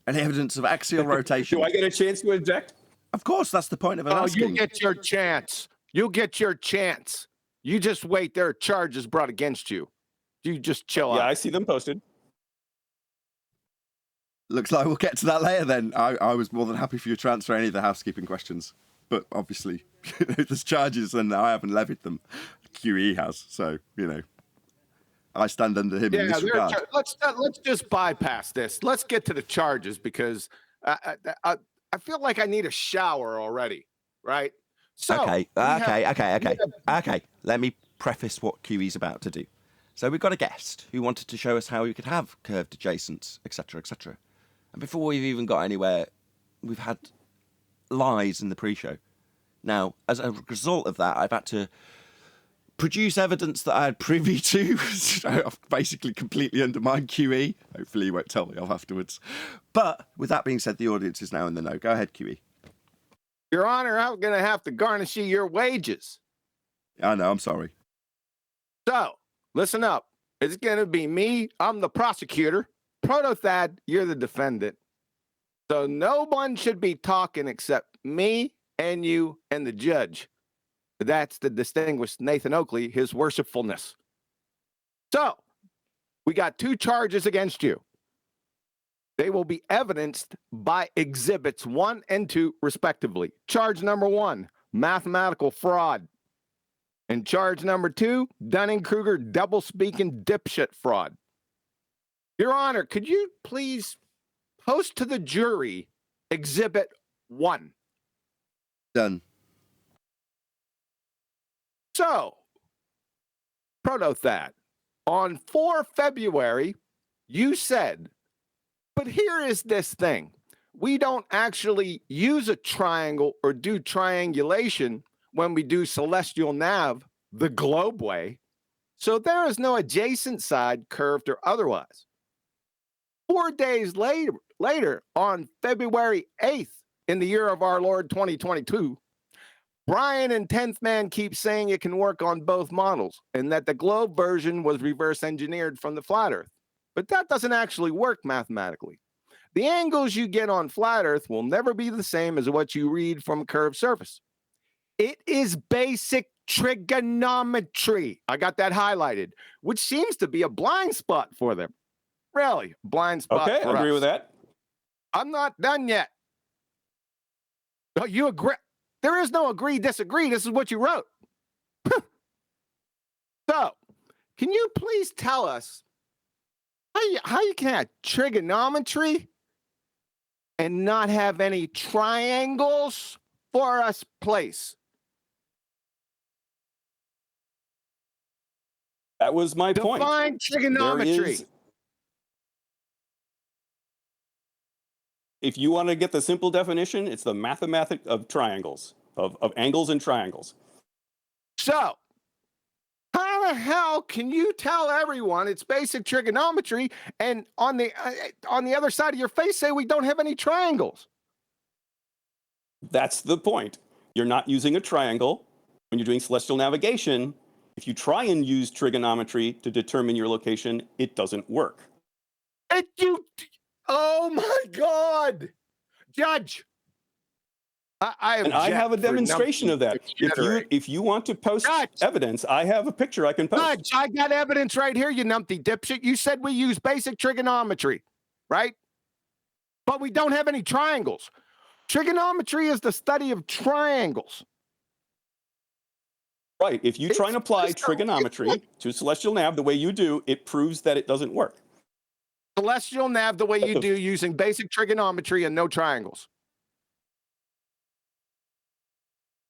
Any evidence of axial rotation? Do I get a chance to object? Of course, that's the point of it. Oh, you get your chance. You get your chance. You just wait. There are charges brought against you. You just chill Yeah, out. I see them posted. Looks like we'll get to that later then. I was more than happy for you to answer any of the housekeeping questions. But obviously, there's charges and I haven't levied them. QE has. So, I stand under him in this regard. Let's just bypass this. Let's get to the charges because I feel like I need a shower already, right? So Okay. Let me preface what QE's about to do. So we've got a guest who wanted to show us how we could have curved adjacents, etc., etc. And before we've even got anywhere, we've had lies in the pre-show. Now, as a result of that, I've had to produce evidence that I had privy to. So I've basically completely undermined QE. Hopefully you won't tell me off afterwards. But with that being said, the audience is now in the know. Go ahead, QE. Your Honor, I'm going to have to garnish you your wages. I know, I'm sorry. So, listen up. It's going to be me. I'm the prosecutor. Protothad, you're the defendant. So no one should be talking except me and you and the judge. That's the distinguished Nathan Oakley, his worshipfulness. So, we got 2 charges against you. They will be evidenced by exhibits 1 and 2, respectively. Charge number 1, mathematical fraud. And charge number 2, Dunning-Kruger double-speaking dipshit fraud. Your Honor, could you please post to the jury exhibit 1? Done. So, Protothad, on 4 February, you said, but here is this thing. We don't actually use a triangle or do triangulation when we do celestial nav the globe way. So there is no adjacent side, curved or otherwise. 4 days later, on February 8th, in the year of our Lord 2022, Brian and 10th Man keep saying it can work on both models and that the globe version was reverse engineered from the flat Earth. But that doesn't actually work mathematically. The angles you get on flat Earth will never be the same as what you read from a curved surface. It is basic trigonometry. I got that highlighted, which seems to be a blind spot for them. Really, blind spot. Okay, I agree with that. I'm not done yet. Oh, you agree? There is no agree, disagree. This is what you wrote. So, can you please tell us how you can have trigonometry and not have any triangles for us, please? That was my point. Define trigonometry. If you want to get the simple definition, it's the mathematic of triangles, of angles and triangles. So, how the hell can you tell everyone it's basic trigonometry, and on the other side of your face say we don't have any triangles? That's the point. You're not using a triangle when you're doing celestial navigation. If you try and use trigonometry to determine your location, it doesn't work. Oh my God, Judge! I have a demonstration of that. If you want to post evidence, I have a picture I can post. Judge, I got evidence right here, you numpty dipshit. You said we use basic trigonometry, right? But we don't have any triangles. Trigonometry is the study of triangles. Right. If you try and apply trigonometry to celestial nav the way you do, it proves that it doesn't work. Celestial nav the way you do using basic trigonometry and no triangles.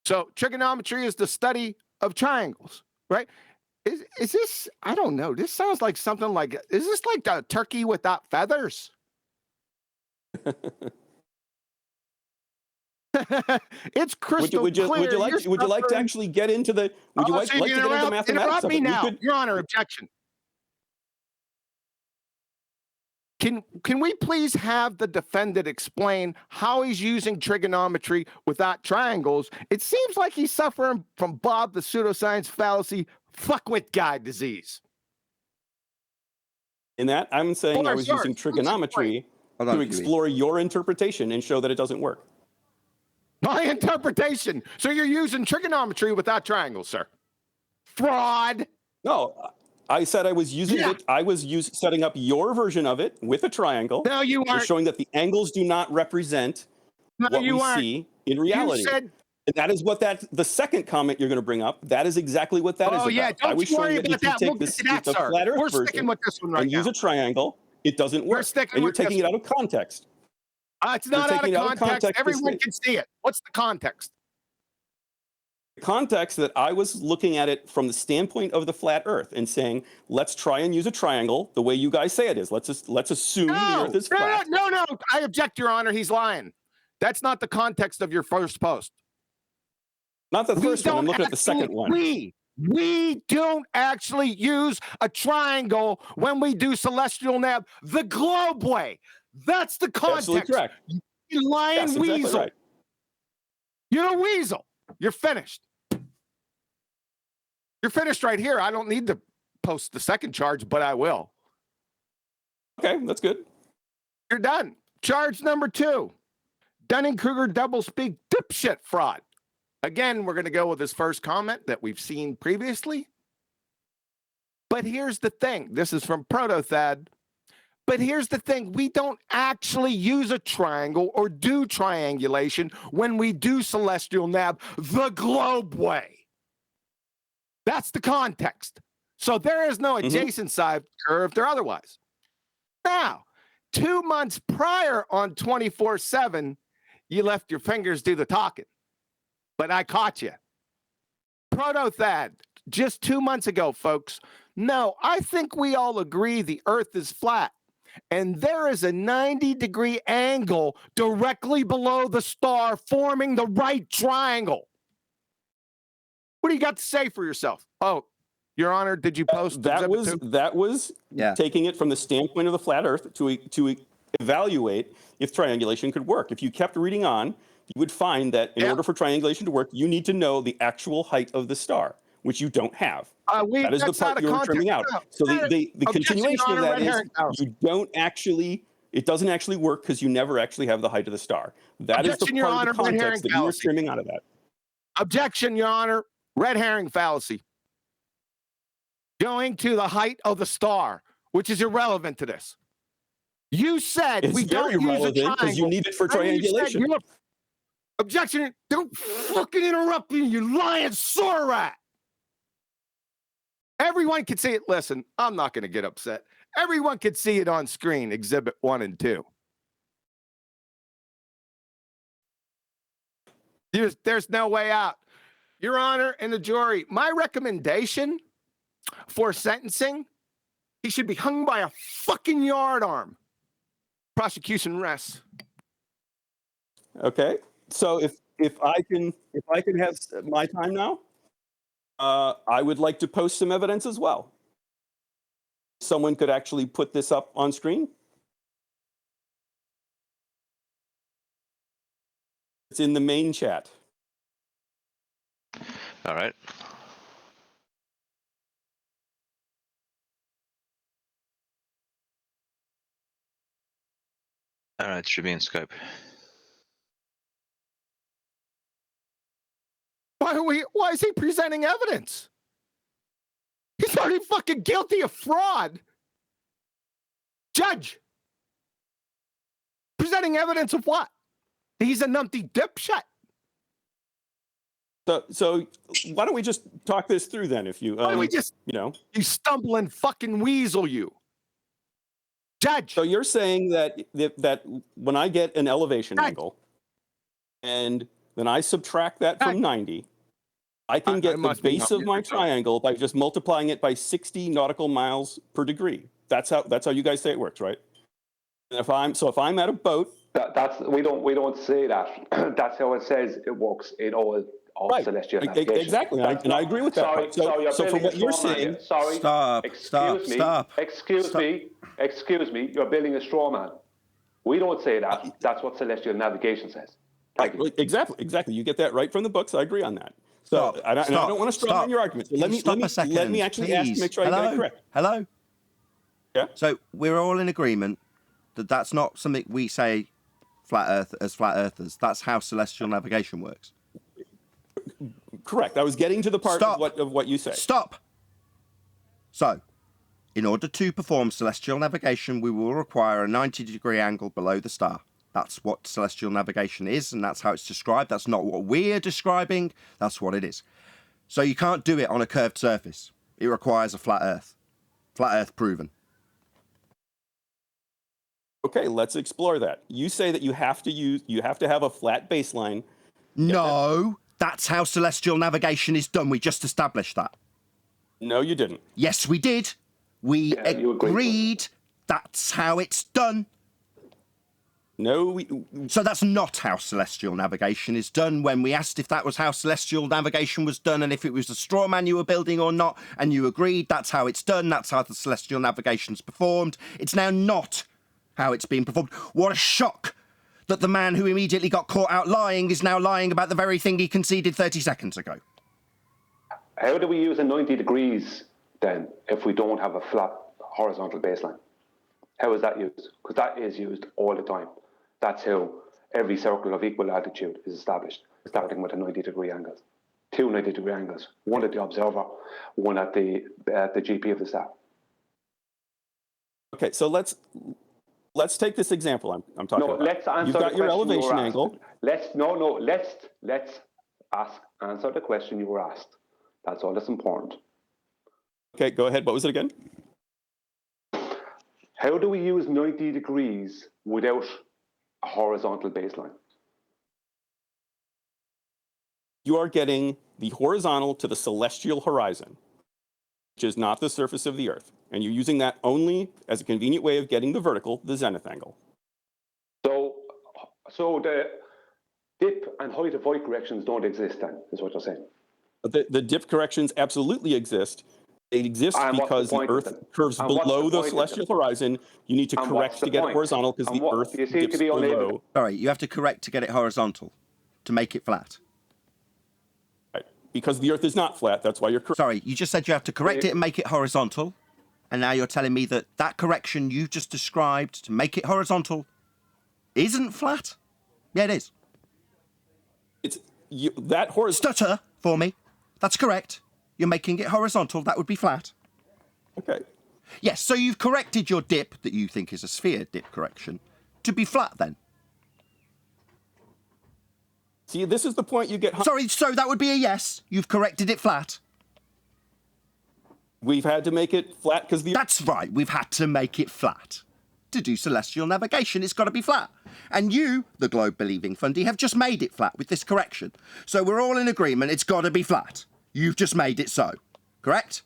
So trigonometry is the study of triangles, right? Is this, I don't know, this sounds like something like, is this like a turkey without feathers? It's crystal clear. Would you like to actually get into the, would you like to get into the mathematics interrupt of me it? now. Your Honor, objection. Can we please have the defendant explain how he's using trigonometry without triangles? It seems like he's suffering from Bob the pseudoscience fallacy fuckwit guy disease. In that, I'm saying I was using trigonometry to explore your interpretation and show that it doesn't work. My interpretation. So you're using trigonometry without triangles, sir. Fraud. No, I said I was using it. I was setting up your version of it with a triangle. No, you aren't. Showing that the angles do not represent what we see in reality. You said, and that is what the second comment you're going to bring up. That is exactly what that is about. Yeah, don't I was worry showing about that if you that. take the flat Earth We're version sticking with this one right and now. use a triangle, it doesn't work. And you're taking it out of context. It's not out of context. Everyone can see it. What's the context? The context that I was looking at it from the standpoint of the flat Earth and saying, let's try and use a triangle the way you guys say it is. Let's assume the Earth is flat. No. I object, Your Honor. He's lying. That's not the context of your first post. Not the first one. I'm looking at the second one. We don't actually use a triangle when we do celestial nav the globe way. That's the context. Absolutely correct. You lying weasel. Exactly right. You're a weasel. You're finished. You're finished right here. I don't need to post the second charge, but I will. Okay, that's good. You're done. Charge number 2. Dunning-Kruger doublespeak dipshit fraud. Again, we're going to go with his first comment that we've seen previously. But here's the thing. This is from Protothad. But here's the thing. We don't actually use a triangle or do triangulation when we do celestial nav the globe way. That's the context. So there is no adjacent side curved or otherwise. Now, 2 months prior on 24/7, you left your fingers do the talking. But I caught you. Protothad, just 2 months ago, folks. No, I think we all agree the Earth is flat. And there is a 90-degree angle directly below the star forming the right triangle. What do you got to say for yourself? Oh, Your Honor, did you post that was taking it from the standpoint of the flat Earth to evaluate if triangulation could work. If you kept reading on, you would find that in order for triangulation to work, you need to know the actual height of the star, which you don't have. That is the part you're trimming out. So the continuation of that is you don't actually, it doesn't actually work because you never actually have the height of the star. That is the part of the context that you were trimming out of that. Objection, Your Honor. Red herring fallacy. Going to the height of the star, which is irrelevant to this. You said we don't use a triangle because you need it for triangulation. Objection! Don't fucking interrupt me, you lying sore rat! Everyone can see it. Listen, I'm not going to get upset. Everyone can see it on screen, Exhibit 1 and 2. There's no way out. Your Honor and the jury, my recommendation for sentencing, he should be hung by a fucking yard arm. Prosecution rests. Okay. So if I can have my time now, I would like to post some evidence as well. Someone could actually put this up on screen. It's in the main chat. All right. All right, should be in Skype. Why is he presenting evidence? He's already fucking guilty of fraud. Judge. Presenting evidence of what? He's a numpty dipshit. So why don't we just talk this through then? If you, Why don't we just, you stumbling fucking weasel, you. Judge. So you're saying that when I get an elevation angle, and then I subtract that from 90, I can get the base of my triangle by just multiplying it by 60 nautical miles per degree. That's how you guys say it works, right? And if I'm at a boat, we don't say that. That's how it says it works in all celestial navigation. Exactly, and I agree with that. So from what you're saying, Excuse me, you're building a straw man. We don't say that. That's what celestial navigation says. Exactly. You get that right from the books. I agree on that. So I don't want to straw man your argument. So let me actually ask to make sure I get it correct. Hello. Yeah. So we're all in agreement that that's not something we say flat earthers. That's how celestial navigation works. Correct. I was getting to the part of what you say. Stop. So, in order to perform celestial navigation, we will require a 90-degree angle below the star. That's what celestial navigation is, and that's how it's described. That's not what we're describing. That's what it is. So you can't do it on a curved surface. It requires a flat Earth. Flat Earth proven. Okay, let's explore that. You say that you have to have a flat baseline. No, that's how celestial navigation is done. We just established that. No, you didn't. Yes, we did. We agreed that's how it's done. No, So that's not how celestial navigation is done. When we asked if that was how celestial navigation was done and if it was a straw man you were building or not, and you agreed that's how it's done, that's how the celestial navigation's performed. It's now not how it's been performed. What a shock that the man who immediately got caught out lying is now lying about the very thing he conceded 30 seconds ago. How do we use a 90 degrees then if we don't have a flat horizontal baseline? How is that used? Because that is used all the time. That's how every circle of equal latitude is established, starting with a 90-degree angle. 2 90-degree angles, one at the observer, one at the GP of the star. Okay, so let's take this example I'm talking about. Let's answer You've got your elevation angle. Let's answer the question you were asked. That's all that's important. Okay, go ahead. What was it again? How do we use 90 degrees without a horizontal baseline? You are getting the horizontal to the celestial horizon, which is not the surface of the Earth. And you're using that only as a convenient way of getting the vertical, the zenith angle. So the dip and height of void corrections don't exist then, is what you're saying? The dip corrections absolutely exist. They exist because the Earth curves below the celestial horizon. You need to correct to get it horizontal because the Earth dips below. Sorry, you have to correct to get it horizontal, to make it flat. Right. Because the Earth is not flat, that's why you're correct. Sorry, you just said you have to correct it and make it horizontal, and now you're telling me that that correction you just described to make it horizontal isn't flat? Yeah, it is. Stutter for me. That's correct. You're making it horizontal. That would be flat. Okay. Yes, so you've corrected your dip, that you think is a sphere dip correction, to be flat then. See, this is the point you get... Sorry, so that would be a yes. You've corrected it flat. We've had to make it flat because the... That's right, we've had to make it flat. To do celestial navigation, it's got to be flat. And you, the globe-believing Fundy, have just made it flat with this correction. So we're all in agreement it's got to be flat. You've just made it so, correct?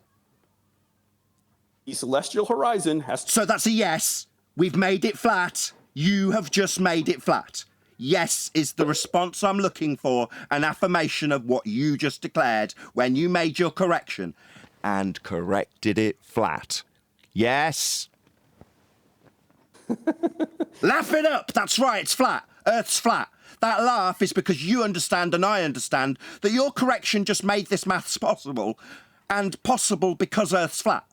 The celestial horizon has to... So that's a yes. We've made it flat. You have just made it flat. Yes is the response I'm looking for, an affirmation of what you just declared when you made your correction and corrected it flat. Yes? Laugh it up. That's right, it's flat. Earth's flat. That laugh is because you understand and I understand that your correction just made this maths possible, and possible because Earth's flat.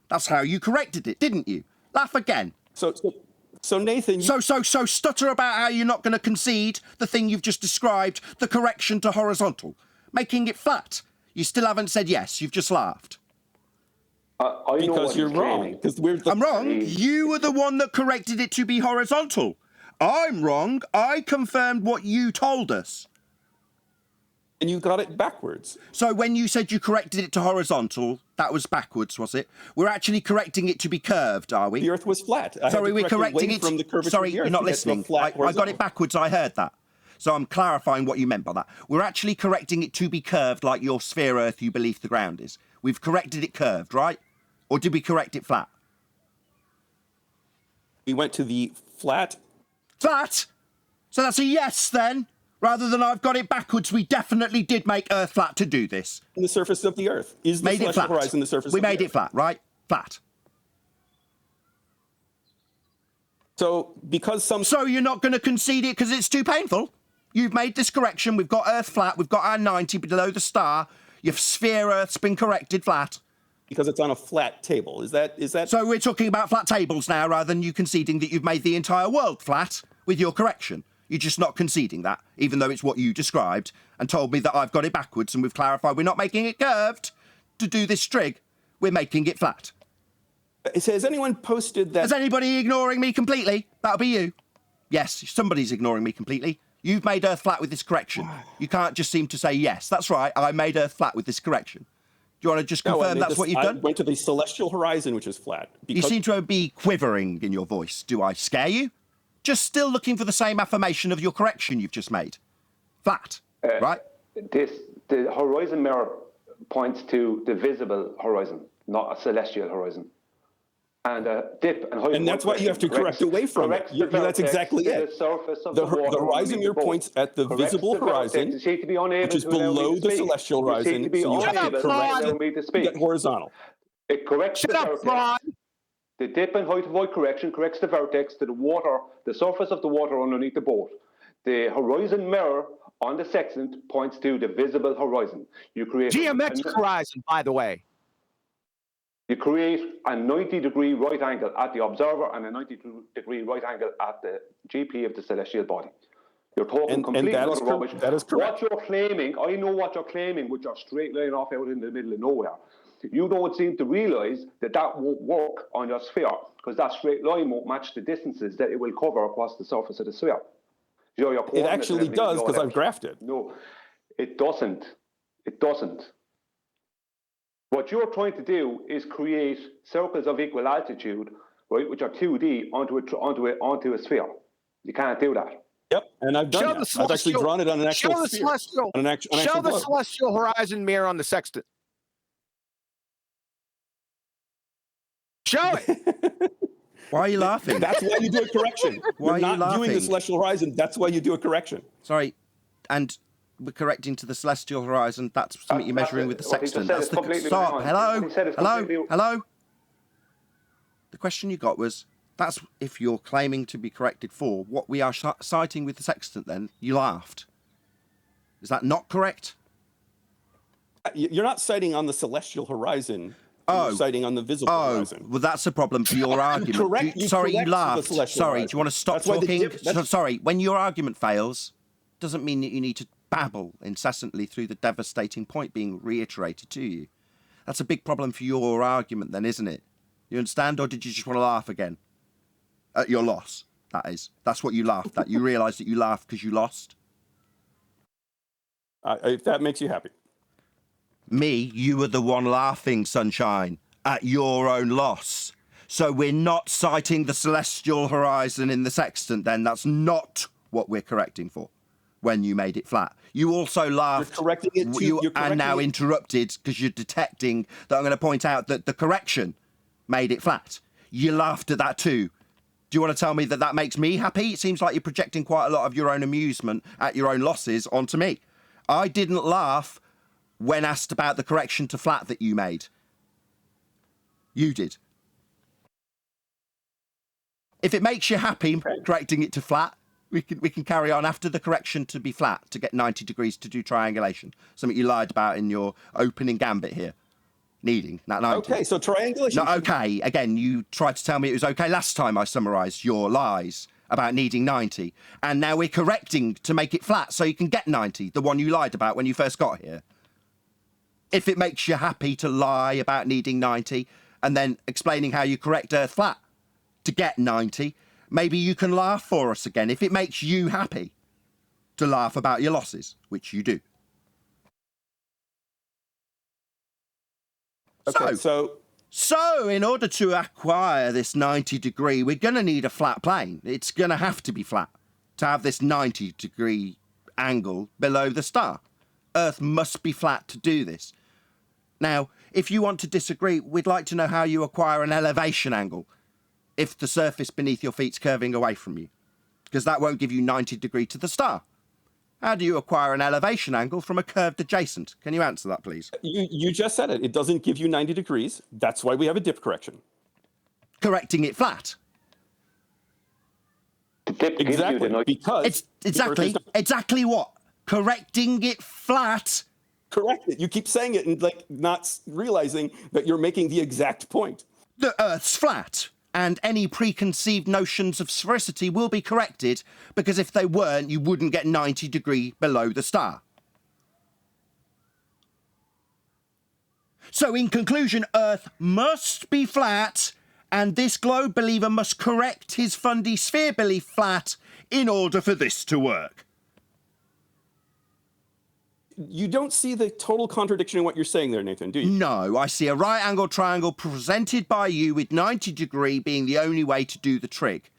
That's how you corrected it, didn't you? Laugh again. So Nathan... So stutter about how you're not going to concede the thing you've just described, the correction to horizontal, making it flat. You still haven't said yes, you've just laughed. Because you're wrong. I'm wrong. You were the one that corrected it to be horizontal. I'm wrong. I confirmed what you told us. And you got it backwards. So when you said you corrected it to horizontal, that was backwards, was it? We're actually correcting it to be curved, are we? The Earth was flat. Sorry, we're correcting it from the curvature Sorry, of the you're Earth not to get to a listening. flat I got it backwards. I heard that. So I'm clarifying what you meant by that. We're actually correcting it to be curved like your sphere Earth you believe the ground is. We've corrected it curved, right? Or did we correct it flat? We went to the flat. Flat? So that's a yes then? Rather than I've got it backwards, we definitely did make Earth flat to do this. The surface of the Earth. Is the celestial horizon the surface of the Earth? We made it flat, right? Flat. So you're not going to concede it because it's too painful? You've made this correction. We've got Earth flat. We've got our 90 below the star. Your sphere Earth's been corrected flat. Because it's on a flat table. Is that? So we're talking about flat tables now rather than you conceding that you've made the entire world flat with your correction. You're just not conceding that, even though it's what you described and told me that I've got it backwards and we've clarified we're not making it curved to do this trig. We're making it flat. Has anyone posted that? Is anybody ignoring me completely? That'll be you. Yes, somebody's ignoring me completely. You've made Earth flat with this correction. You can't just seem to say, yes, that's right, I made Earth flat with this correction. Do you want to just confirm that's what you've done? I went to the celestial horizon, which is flat. You seem to be quivering in your voice. Do I scare you? Just still looking for the same affirmation of your correction you've just made. Flat, right? The horizon mirror points to the visible horizon, not a celestial horizon. And a dip and height. And that's what you have to correct away from it. That's exactly it. The horizon mirror points at the visible horizon, which is below the celestial horizon. So you have to correct it horizontal. It corrects the vertex. The dip and height of void correction corrects the vertex to the water, the surface of the water underneath the boat. The horizon mirror on the sextant points to the visible horizon. You create geometric horizon, by the way. You create a 90-degree right angle at the observer and a 90-degree right angle at the GP of the celestial body. You're talking completely rubbish. That is correct. What you're claiming, I know what you're claiming with your straight line off out in the middle of nowhere. You don't seem to realise that won't work on your sphere because that straight line won't match the distances that it will cover across the surface of the sphere. It actually does because I've graphed it. No, it doesn't. It doesn't. What you're trying to do is create circles of equal altitude, right, which are 2D onto a sphere. You can't do that. Yep, and I've done that. I've actually drawn it on an actual sphere. Show the celestial horizon mirror on the sextant. Show it. Why are you laughing? That's why you do a correction. Why You're are you not doing laughing? the celestial horizon. That's why you do a correction. Sorry, and we're correcting to the celestial horizon. That's something you're measuring with the sextant. That's the stop. Hello. The question you got was, that's if you're claiming to be corrected for what we are citing with the sextant. Then you laughed. Is that not correct? You're not citing on the celestial horizon. You're citing on the visible horizon. Well, that's a problem for your argument. You laughed. Sorry, do you want to stop talking? Sorry, when your argument fails, doesn't mean that you need to babble incessantly through the devastating point being reiterated to you. That's a big problem for your argument then, isn't it? You understand, or did you just want to laugh again? At your loss, that is. That's what you laughed at. You realised that you laughed because you lost? If that makes you happy. Me, you were the one laughing, Sunshine, at your own loss. So we're not citing the celestial horizon in the sextant then. That's not what we're correcting for when you made it flat. You also laughed. You're correcting it and now interrupted because you're detecting that I'm going to point out that the correction made it flat. You laughed at that too. Do you want to tell me that that makes me happy? It seems like you're projecting quite a lot of your own amusement at your own losses onto me. I didn't laugh when asked about the correction to flat that you made. You did. If it makes you happy correcting it to flat, we can carry on after the correction to be flat, to get 90 degrees to do triangulation. Something you lied about in your opening gambit here. Needing that 90. Okay, so triangulation. No, okay. Again, you tried to tell me it was okay last time I summarised your lies about needing 90. And now we're correcting to make it flat so you can get 90, the one you lied about when you first got here. If it makes you happy to lie about needing 90 and then explaining how you correct Earth flat to get 90, maybe you can laugh for us again. If it makes you happy to laugh about your losses, which you do. Okay, So in order to acquire this 90 degree, we're going to need a flat plane. It's going to have to be flat to have this 90 degree angle below the star. Earth must be flat to do this. Now, if you want to disagree, we'd like to know how you acquire an elevation angle if the surface beneath your feet's curving away from you, because that won't give you 90 degree to the star. How do you acquire an elevation angle from a curved adjacent? Can you answer that, please? You just said it. It doesn't give you 90 degrees. That's why we have a dip correction. Correcting it flat. The dip gives you the 90. Because It's exactly what? Correcting it flat. Correct it. You keep saying it and like not realizing that you're making the exact point. The Earth's flat, and any preconceived notions of sphericity will be corrected, because if they weren't, you wouldn't get 90 degree below the star. So in conclusion, Earth must be flat, and this globe believer must correct his Fundy sphere belief flat in order for this to work. You don't see the total contradiction in what you're saying there, Nathan, do you? No, I see a right angle triangle presented by you with 90 degree being the only way to do the trig.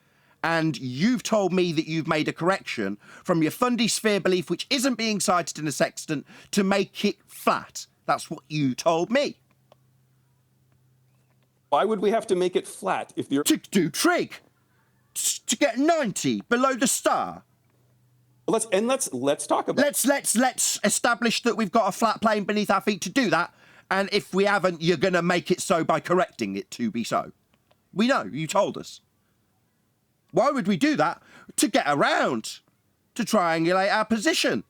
And you've told me that you've made a correction from your Fundy sphere belief, which isn't being cited in a sextant, to make it flat. That's what you told me. Why would we have to make it flat if you're... To do trig. To get 90 below the star. Let's talk about... Let's establish that we've got a flat plane beneath our feet to do that. And if we haven't, you're going to make it so by correcting it to be so. We know, you told us. Why would we do that? To get around. To triangulate our position.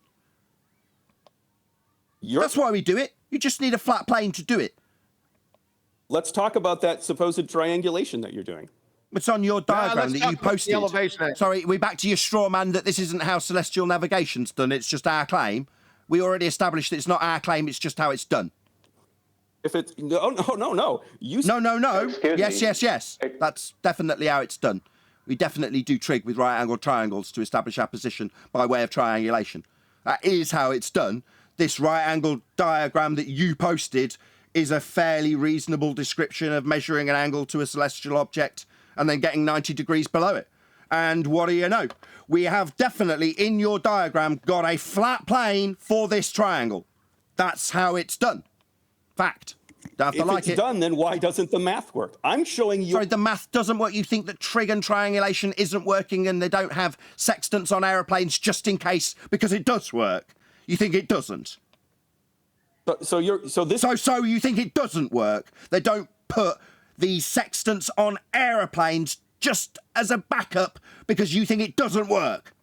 That's why we do it. You just need a flat plane to do it. Let's talk about that supposed triangulation that you're doing. It's on your diagram that you posted. Elevation. Sorry, we're back to your straw man that this isn't how celestial navigation's done. It's just our claim. We already established it's not our claim. It's just how it's done. If it's no. No. Yes. That's definitely how it's done. We definitely do trig with right-angled triangles to establish our position by way of triangulation. That is how it's done. This right-angled diagram that you posted is a fairly reasonable description of measuring an angle to a celestial object and then getting 90 degrees below it. And what do you know? We have definitely in your diagram got a flat plane for this triangle. That's how it's done. Fact. Don't have to if like it's it. done, then why doesn't the math work? I'm showing you... Sorry, the math doesn't work. You think that trig and triangulation isn't working and they don't have sextants on aeroplanes just in case because it does work. You think it doesn't. So you think it doesn't work. They don't put these sextants on aeroplanes just as a backup because you think it doesn't work.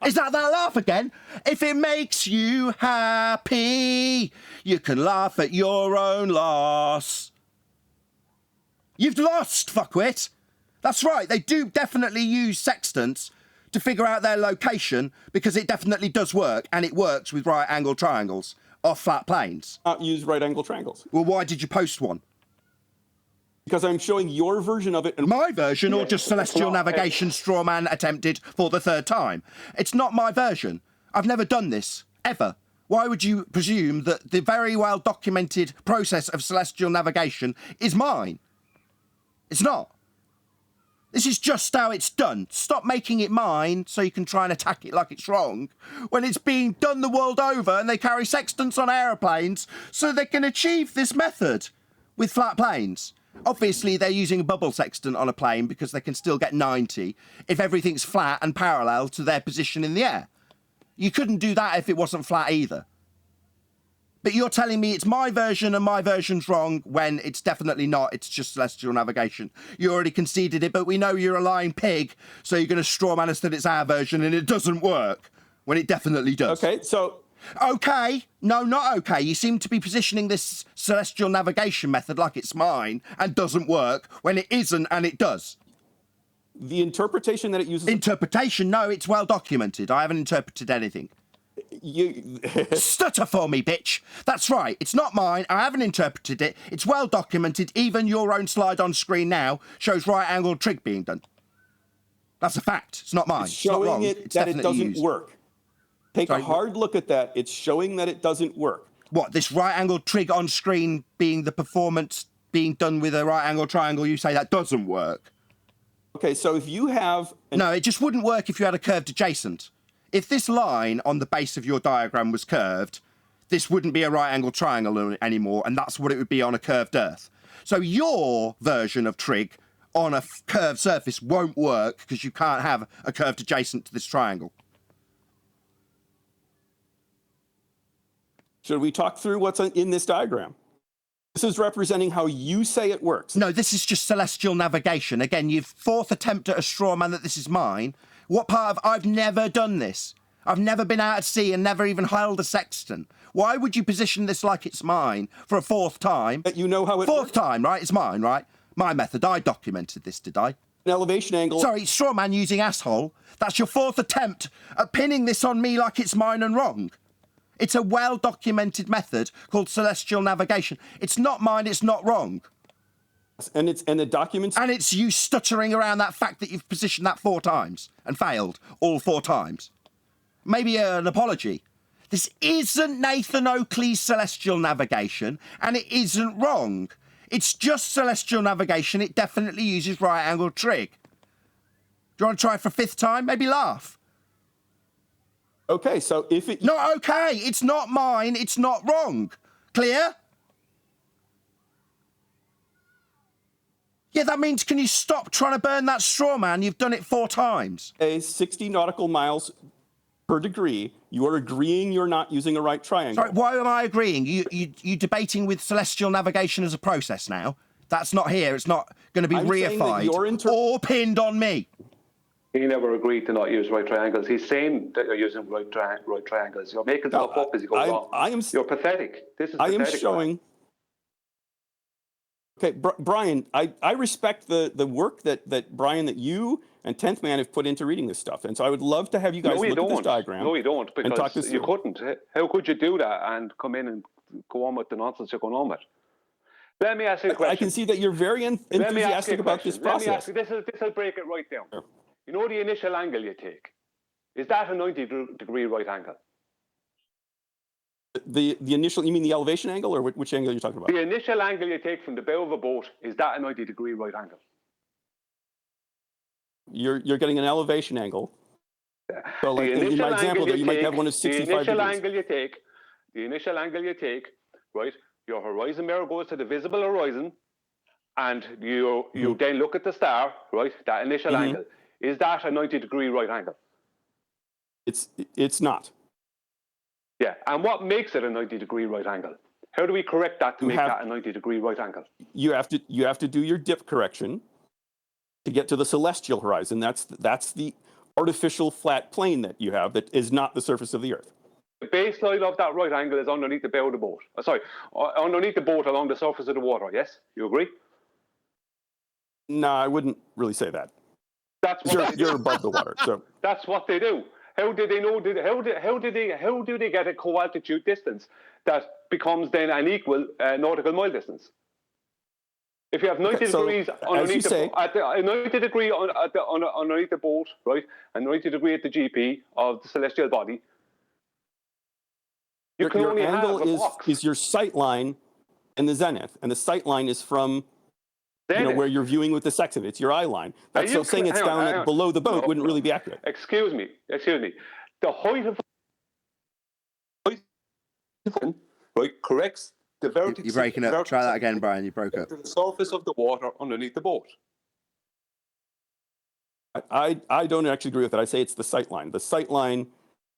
Is that laugh again? If it makes you happy, you can laugh at your own loss. You've lost, fuckwit. That's right, they do definitely use sextants to figure out their location because it definitely does work, and it works with right-angled triangles off flat planes. Not use right-angled triangles. Well, why did you post one? Because I'm showing your version of it. And my version, or just celestial navigation straw man attempted for the third time? It's not my version. I've never done this, ever. Why would you presume that the very well documented process of celestial navigation is mine? It's not. This is just how it's done. Stop making it mine so you can try and attack it like it's wrong when it's being done the world over and they carry sextants on aeroplanes so they can achieve this method with flat planes. Obviously, they're using a bubble sextant on a plane because they can still get 90 if everything's flat and parallel to their position in the air. You couldn't do that if it wasn't flat either. But you're telling me it's my version and my version's wrong when it's definitely not. It's just celestial navigation. You already conceded it, but we know you're a lying pig, so you're going to straw man us that it's our version and it doesn't work when it definitely does. Okay, so... Okay. No, not okay. You seem to be positioning this celestial navigation method like it's mine and doesn't work when it isn't and it does. The interpretation that it uses... Interpretation? No, it's well documented. I haven't interpreted anything. You... Stutter for me, bitch. That's right. It's not mine. I haven't interpreted it. It's well documented. Even your own slide on screen now shows right-angled trig being done. That's a fact. It's not mine. It's showing not wrong. it that it doesn't used. work. Take a hard look at that. It's showing that it doesn't work. What, this right-angled trig on screen being the performance being done with a right-angled triangle, you say that doesn't work? Okay, so if you have... No, it just wouldn't work if you had a curved adjacent. If this line on the base of your diagram was curved, this wouldn't be a right-angled triangle anymore, and that's what it would be on a curved Earth. So your version of trig on a curved surface won't work because you can't have a curved adjacent to this triangle. Should we talk through what's in this diagram? This is representing how you say it works. No, this is just celestial navigation. Again, you've fourth attempt at a straw man that this is mine. What part of... I've never done this. I've never been out at sea and never even held a sextant. Why would you position this like it's mine for a fourth time? But you know how it Fourth time, right? It's mine, right? My method. I documented this, did I? An elevation angle... Sorry, straw man using asshole. That's your fourth attempt at pinning this on me like it's mine and wrong. It's a well-documented method called celestial navigation. It's not mine, it's not wrong. And the documents... And it's you stuttering around that fact that you've positioned that 4 times and failed all 4 times. Maybe an apology. This isn't Nathan Oakley's celestial navigation, and it isn't wrong. It's just celestial navigation. It definitely uses right-angled trig. Do you want to try it for a 5th time? Maybe laugh. Okay, so if it... Not okay. It's not mine. It's not wrong. Clear? Yeah, that means can you stop trying to burn that straw man? You've done it 4 times. 60 nautical miles per degree, you are agreeing you're not using a right triangle. Sorry, why am I agreeing? You debating with celestial navigation as a process now? That's not here. It's not going to be reified or pinned on me. He never agreed to not use right triangles. He's saying that you're using right triangles. You're making stuff up as you go along. You're pathetic. This is pathetic. I am showing... Okay, Brian, I respect the work that Brian, that you and 10th Man have put into reading this stuff. And so I would love to have you guys look at this diagram. No, you don't, because you couldn't. How could you do that and come in and go on with the nonsense you're going on with? Let me ask you a question. I can see that you're very enthusiastic about this process. Let me ask you, this will break it right down. Sure. You know the initial angle you take? Is that a 90-degree right angle? The initial, you mean the elevation angle, or which angle are you talking about? The initial angle you take from the bow of a boat, is that a 90-degree right angle? You're getting an elevation angle. So like in my example there, you might have one of 65 degrees. The initial angle you take, right? Your horizon mirror goes to the visible horizon, and you then look at the star, right? That initial angle. Is that a 90-degree right angle? It's not. Yeah, and what makes it a 90-degree right angle? How do we correct that to make that a 90-degree right angle? You have to do your dip correction to get to the celestial horizon. That's the artificial flat plane that you have that is not the surface of the Earth. The baseline of that right angle is underneath the bow of the boat. Underneath the boat along the surface of the water. Yes, you agree? No, I wouldn't really say that. That's what you're above the water. So that's what they do. How do they know? How do they get a co-altitude distance that becomes then an equal nautical mile distance? If you have 90 degrees underneath 90 degree underneath the boat, right, and 90 degree at the GP of the celestial body, you can only have a box. Is your sight line in the zenith, and the sight line is from where you're viewing with the sextant. It's your eye line. That's so saying it's down below the boat wouldn't really be accurate. Excuse me. The height of right corrects the vertex. You're breaking up. Try that again, Brian. You broke up. To the surface of the water underneath the boat. I don't actually agree with that. I say it's the sight line. The sight line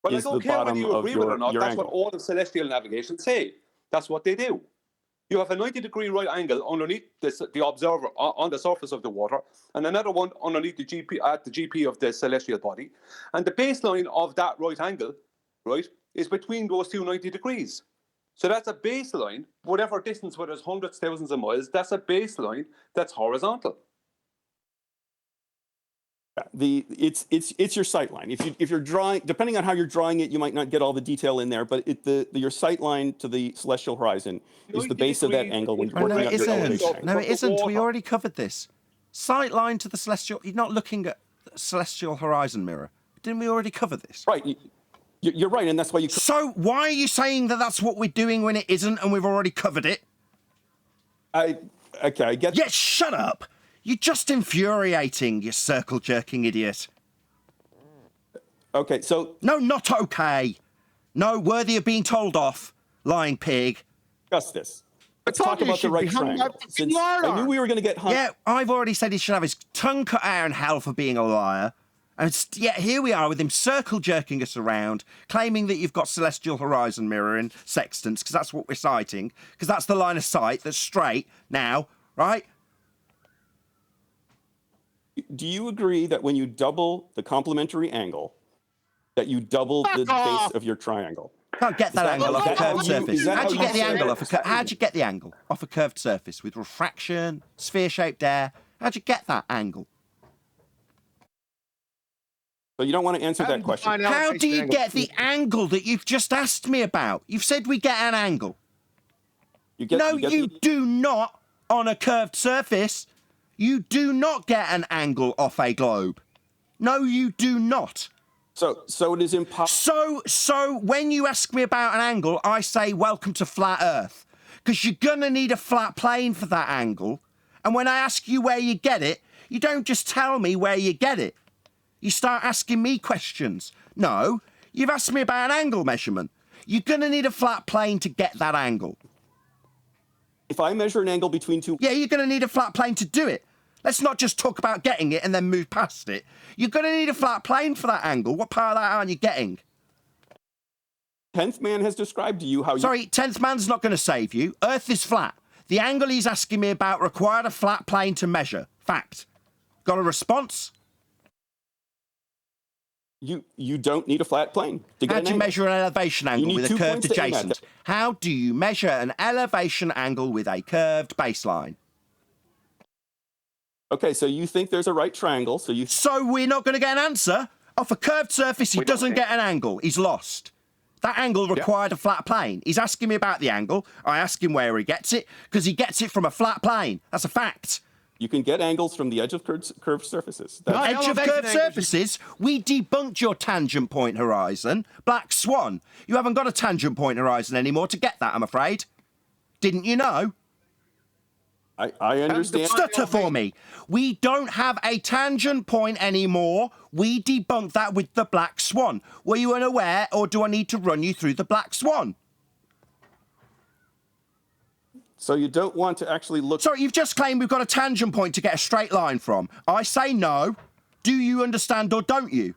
Well, I is don't the care whether bottom you of agree with it or your not. That's angle. what all of celestial navigation say. That's what they do. You have a 90-degree right angle underneath the observer on the surface of the water, and another one underneath the GP at the GP of the celestial body. And the baseline of that right angle, right, is between those two 90 degrees. So that's a baseline, whatever distance, whether it's hundreds, thousands of miles, that's a baseline that's horizontal. It's your sight line. If you're drawing, depending on how you're drawing it, you might not get all the detail in there. But your sight line to the celestial horizon is the base of that angle when you're No, working it out your elevation isn't. angle. No, it isn't. We already covered this. Sight line to the celestial. You're not looking at the celestial horizon mirror. Didn't we already cover this? Right. You're right, and that's why you. So why are you saying that that's what we're doing when it isn't, and we've already covered it? I get. Yeah, shut up. You're just infuriating, you circle-jerking idiot. Okay, so... No, not okay. No, worthy of being told off, lying pig. Justice. Let's talk about the right triangle. Since I knew we were going to get hung... Yeah, I've already said he should have his tongue cut out in hell for being a liar. And yet here we are with him circle-jerking us around, claiming that you've got celestial horizon mirror and sextants, because that's what we're citing, because that's the line of sight that's straight now, right? Do you agree that when you double the complementary angle, that you double the base of your triangle? Can't get that angle off a curved surface. How'd you get the angle off a how'd you get the angle off a curved surface with refraction, sphere-shaped air? How'd you get that angle? So you don't want to answer that question. How do you get the angle that you've just asked me about? You've said we get an angle. You do not on a curved surface. You do not get an angle off a globe. No, you do not. So it is impossible. So when you ask me about an angle, I say welcome to flat Earth, because you're gonna need a flat plane for that angle. And when I ask you where you get it, you don't just tell me where you get it. You start asking me questions. No, you've asked me about an angle measurement. You're gonna need a flat plane to get that angle. If I measure an angle between two... Yeah, you're gonna need a flat plane to do it. Let's not just talk about getting it and then move past it. You're going to need a flat plane for that angle. What part of that aren't you getting? 10th man has described to you how... Sorry, 10th man's not going to save you. Earth is flat. The angle he's asking me about required a flat plane to measure. Fact. Got a response? You don't need a flat plane to get How do you measure an elevation angle with a curved adjacent? How do you measure an elevation angle with a curved baseline? Okay, so you think there's a right triangle, so we're not going to get an answer? Off a curved surface, he doesn't get an angle. He's lost. That angle required a flat plane. He's asking me about the angle. I ask him where he gets it, because he gets it from a flat plane. That's a fact. You can get angles from the edge of curved surfaces. Edge of curved surfaces? We debunked your tangent point horizon. Black Swan. You haven't got a tangent point horizon anymore to get that, I'm afraid. Didn't you know? I understand. Stutter for me. We don't have a tangent point anymore. We debunked that with the Black Swan. Were you unaware, or do I need to run you through the Black Swan? So you don't want to actually look... Sorry, you've just claimed we've got a tangent point to get a straight line from. I say no. Do you understand or don't you?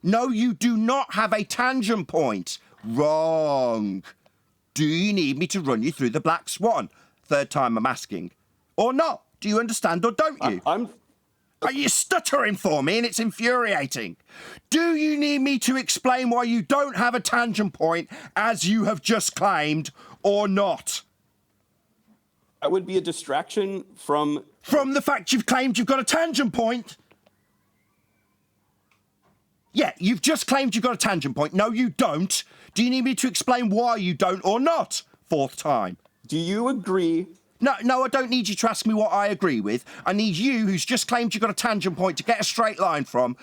No, you do not have a tangent point. Wrong. Do you need me to run you through the Black Swan? Third time I'm asking. Or not? Do you understand or don't you? Are you stuttering for me and it's infuriating? Do you need me to explain why you don't have a tangent point as you have just claimed or not? That would be a distraction from... From the fact you've claimed you've got a tangent point? Yeah, you've just claimed you've got a tangent point. No, you don't. Do you need me to explain why you don't or not? Fourth time. Do you agree? No, I don't need you to ask me what I agree with. I need you, who's just claimed you've got a tangent point to get a straight line from,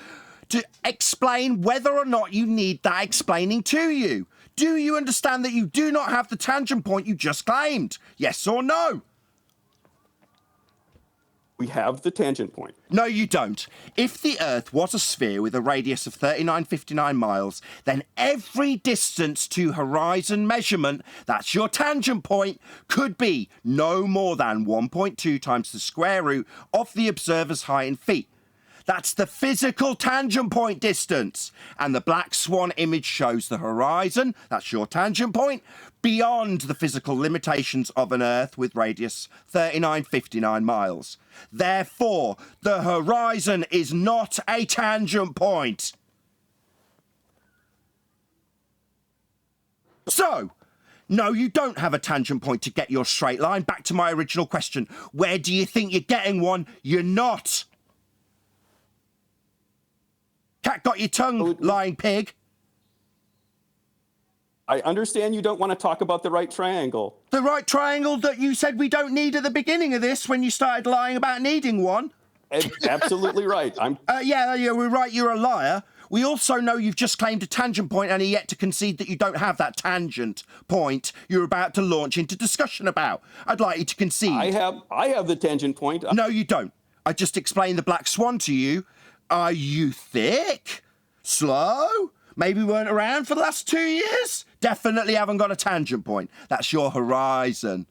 to explain whether or not you need that explaining to you. Do you understand that you do not have the tangent point you just claimed? Yes or no? We have the tangent point. No, you don't. If the Earth was a sphere with a radius of 3959 miles, then every distance to horizon measurement, that's your tangent point, could be no more than 1.2 times the square root of the observer's height in feet. That's the physical tangent point distance. And the black swan image shows the horizon, that's your tangent point, beyond the physical limitations of an Earth with radius 3959 miles. Therefore, the horizon is not a tangent point. So, no, you don't have a tangent point to get your straight line. Back to my original question. Where do you think you're getting one? You're not. Cat got your tongue, lying pig. I understand you don't want to talk about the right triangle. The right triangle that you said we don't need at the beginning of this when you started lying about needing one. Absolutely right. Yeah, we're right, you're a liar. We also know you've just claimed a tangent point and are yet to concede that you don't have that tangent point you're about to launch into discussion about. I'd like you to concede. I have the tangent point. No, you don't. I just explained the black swan to you. Are you thick? Slow? Maybe weren't around for the last 2 years? Definitely haven't got a tangent point. That's your horizon.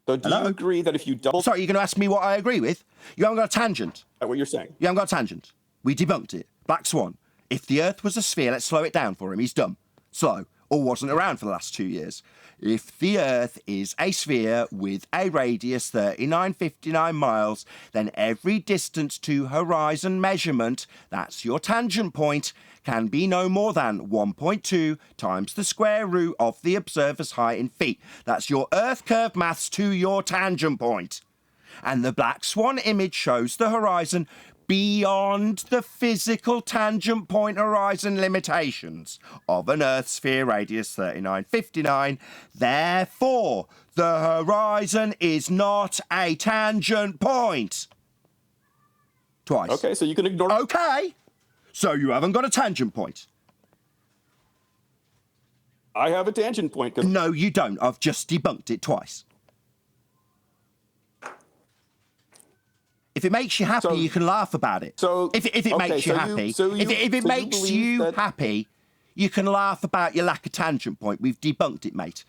So do you agree that if you double... Sorry, you're going to ask me what I agree with? You haven't got a tangent. That's what you're saying. You haven't got a tangent. We debunked it. Black swan. If the Earth was a sphere, let's slow it down for him. He's dumb. Slow. Or wasn't around for the last 2 years. If the Earth is a sphere with a radius 3959 miles, then every distance to horizon measurement, that's your tangent point, can be no more than 1.2 times the square root of the observer's height in feet. That's your Earth curve maths to your tangent point. And the black swan image shows the horizon beyond the physical tangent point horizon limitations of an Earth sphere radius 3959. Therefore, the horizon is not a tangent point. Twice. Okay, so you can ignore... Okay, so you haven't got a tangent point. I have a tangent point. No, you don't. I've just debunked it twice. If it makes you happy, you can laugh about it. So if it makes you happy, if it makes you happy, you can laugh about your lack of tangent point. We've debunked it, mate.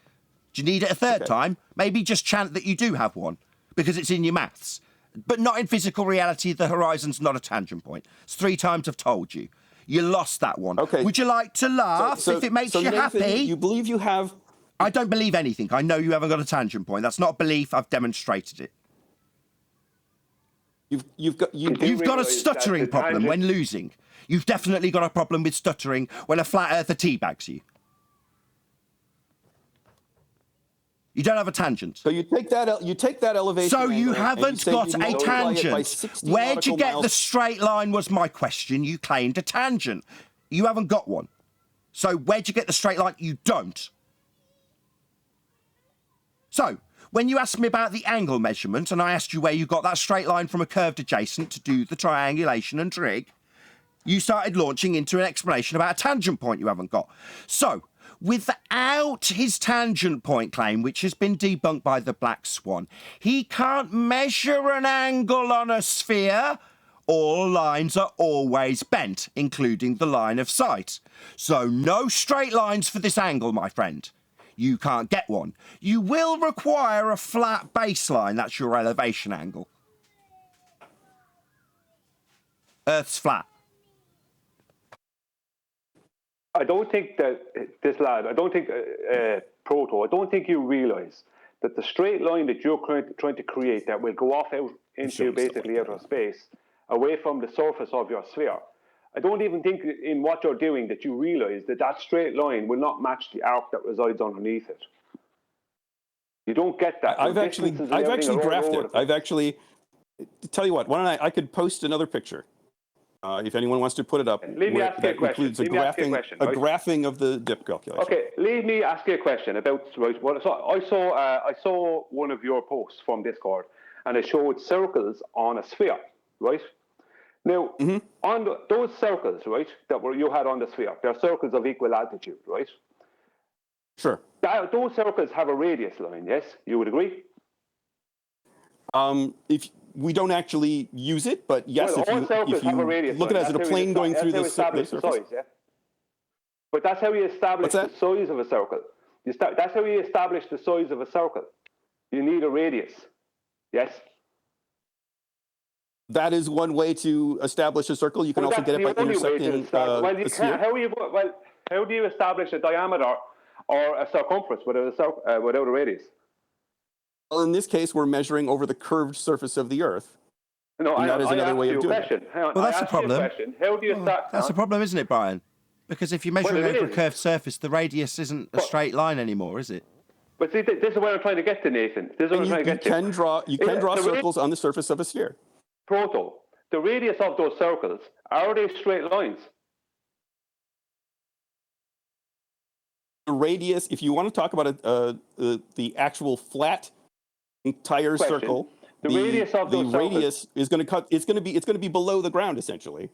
Do you need it a third time? Maybe just chant that you do have one, because it's in your maths. But not in physical reality, the horizon's not a tangent point. It's 3 times I've told you. You lost that one. Okay. Would you like to laugh if it makes you Nathan, happy? You believe you have... I don't believe anything. I know you haven't got a tangent point. That's not a belief. I've demonstrated it. You've got a stuttering problem when losing. You've definitely got a problem with stuttering when a flat earther teabags you. You don't have a tangent. So you take that elevation. So you haven't got a tangent. Where'd you get the straight line was my question. You claimed a tangent. You haven't got one. So where'd you get the straight line? You don't. So when you asked me about the angle measurement and I asked you where you got that straight line from a curved adjacent to do the triangulation and trig, you started launching into an explanation about a tangent point you haven't got. So, without his tangent point claim, which has been debunked by the black swan, he can't measure an angle on a sphere. All lines are always bent, including the line of sight. So no straight lines for this angle, my friend. You can't get one. You will require a flat baseline. That's your elevation angle. Earth's flat. I don't think that this lad, Proto, I don't think you realise that the straight line that you're trying to create that will go off out into basically outer space, away from the surface of your sphere, I don't even think in what you're doing that you realise that that straight line will not match the arc that resides underneath it. You don't get that. I've actually graphed it. I've actually, tell you what, why don't I could post another picture. If anyone wants to put it up, Let me ask you a question. includes a graphing of the dip calculation. Okay, let me ask you a question about what I saw one of your posts from Discord, and it showed circles on a sphere, right? Now, on those circles, right, you had on the sphere, they're circles of equal altitude, right? Sure. Those circles have a radius line, yes? You would agree? If we don't actually use it, but yes, Well, all circles if you have a radius. look at it as a plane going through the surface. Size, yeah? But that's how you establish the size of a circle. That's how you establish the size of a circle. You need a radius. Yes? That is one way to establish a circle. You can also get it by intersecting well, you a sphere. Can't. How do you establish a diameter or a circumference without a radius? Well, in this case, we're measuring over the curved surface of the Earth. No, and that is another way of doing it. Well, that's the problem. How do you start? That's the problem, isn't it, Brian? Because if you're measuring over a curved surface, the radius isn't a straight line anymore, is it? But see, this is what I'm trying to get to, Nathan. This is what I'm trying to get to. You can draw circles on the surface of a sphere. Proto, the radius of those circles, are they straight lines? The radius, if you want to talk about the actual flat entire circle, the radius of those radius is going to cut. It's going to be below the ground essentially.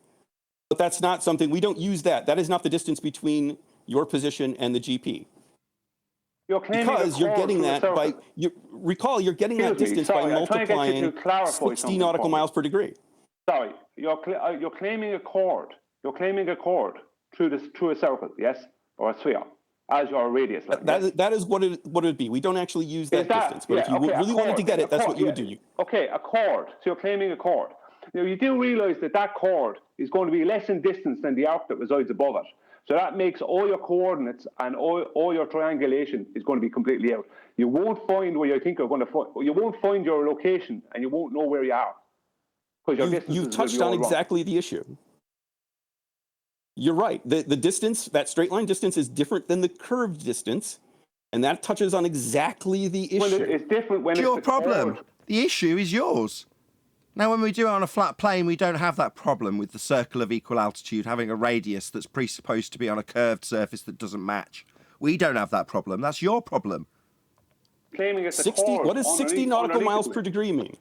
But that's not something we don't use. That is not the distance between your position and the GP. Because you're getting that by you're getting that distance by multiplying 60 nautical miles per degree. Sorry, you're claiming a chord. You're claiming a chord through a circle, yes, or a sphere, as your radius. That is what it would be. We don't actually use that distance, but if you really wanted to get it, that's what you would do. Okay, a chord. So you're claiming a chord. Now you do realise that chord is going to be less in distance than the arc that resides above it. So that makes all your coordinates and all your triangulation is going to be completely out. You won't find where you think you're going to find. You won't find your location, and you won't know where you are. Because you've touched on exactly the issue. You're right. The distance, that straight line distance, is different than the curved distance, and that touches on exactly the issue. Well, it's different when it's your problem. The issue is yours. Now, when we do it on a flat plane, we don't have that problem with the circle of equal altitude having a radius that's presupposed to be on a curved surface that doesn't match. We don't have that problem. That's your problem. Claiming it's 60. What does 60 nautical miles per degree mean?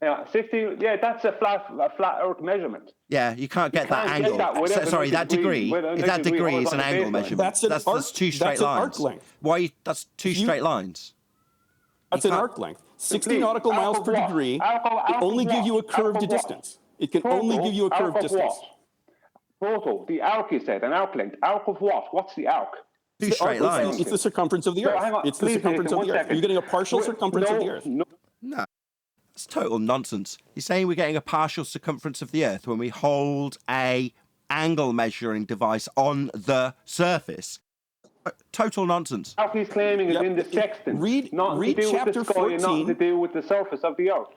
Yeah, 60. Yeah, that's a flat Earth measurement. Yeah, you can't get that angle. That degree. If that degree is an angle measurement, that's two straight lines. An arc length. Why? That's two straight lines. That's an arc length. 60 nautical miles per degree can only give you a curved distance. It can only give you a curved distance. Proto, the arc you said, an arc length. Arc of what? What's the arc? Two straight lines. It's the circumference of the Earth. It's the circumference of the Earth. You're getting a partial circumference of the Earth. No. It's total nonsense. You're saying we're getting a partial circumference of the Earth when we hold a angle measuring device on the surface. Total nonsense. Arc he's claiming is in the sextant. Read chapter 14. Nothing to do with the surface of the Earth.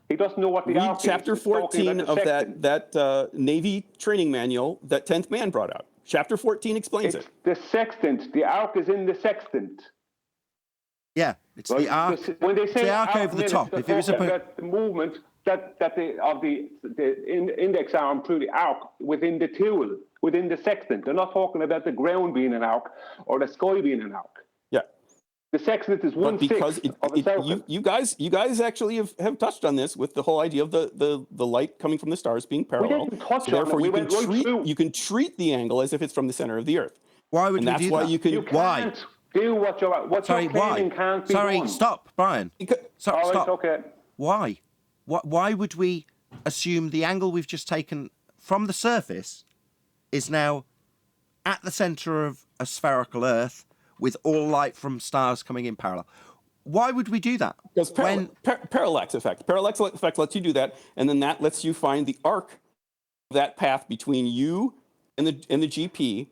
He doesn't know what the arc is. Read chapter 14 of that Navy training manual that 10th Man brought out. Chapter 14 explains it. The sextant. The arc is in the sextant. Yeah, it's the arc. When they say the arc over the top. If it was the movement of the index arm through the arc within the tool, within the sextant. They're not talking about the ground being an arc or the sky being an arc. Yeah. The sextant is 1/6 of a circle. You guys actually have touched on this with the whole idea of the light coming from the stars being parallel. We didn't touch so therefore, on it. you can treat the angle as if it's from the center of the Earth. Why would and we that's do why that? you can. Why? Do what you're claiming can't be done. Stop, Brian. Stop. Okay. Why? Why would we assume the angle we've just taken from the surface is now at the center of a spherical Earth with all light from stars coming in parallel? Why would we do that? Because parallax effect. Parallax effect lets you do that, and then that lets you find the arc of that path between you and the GP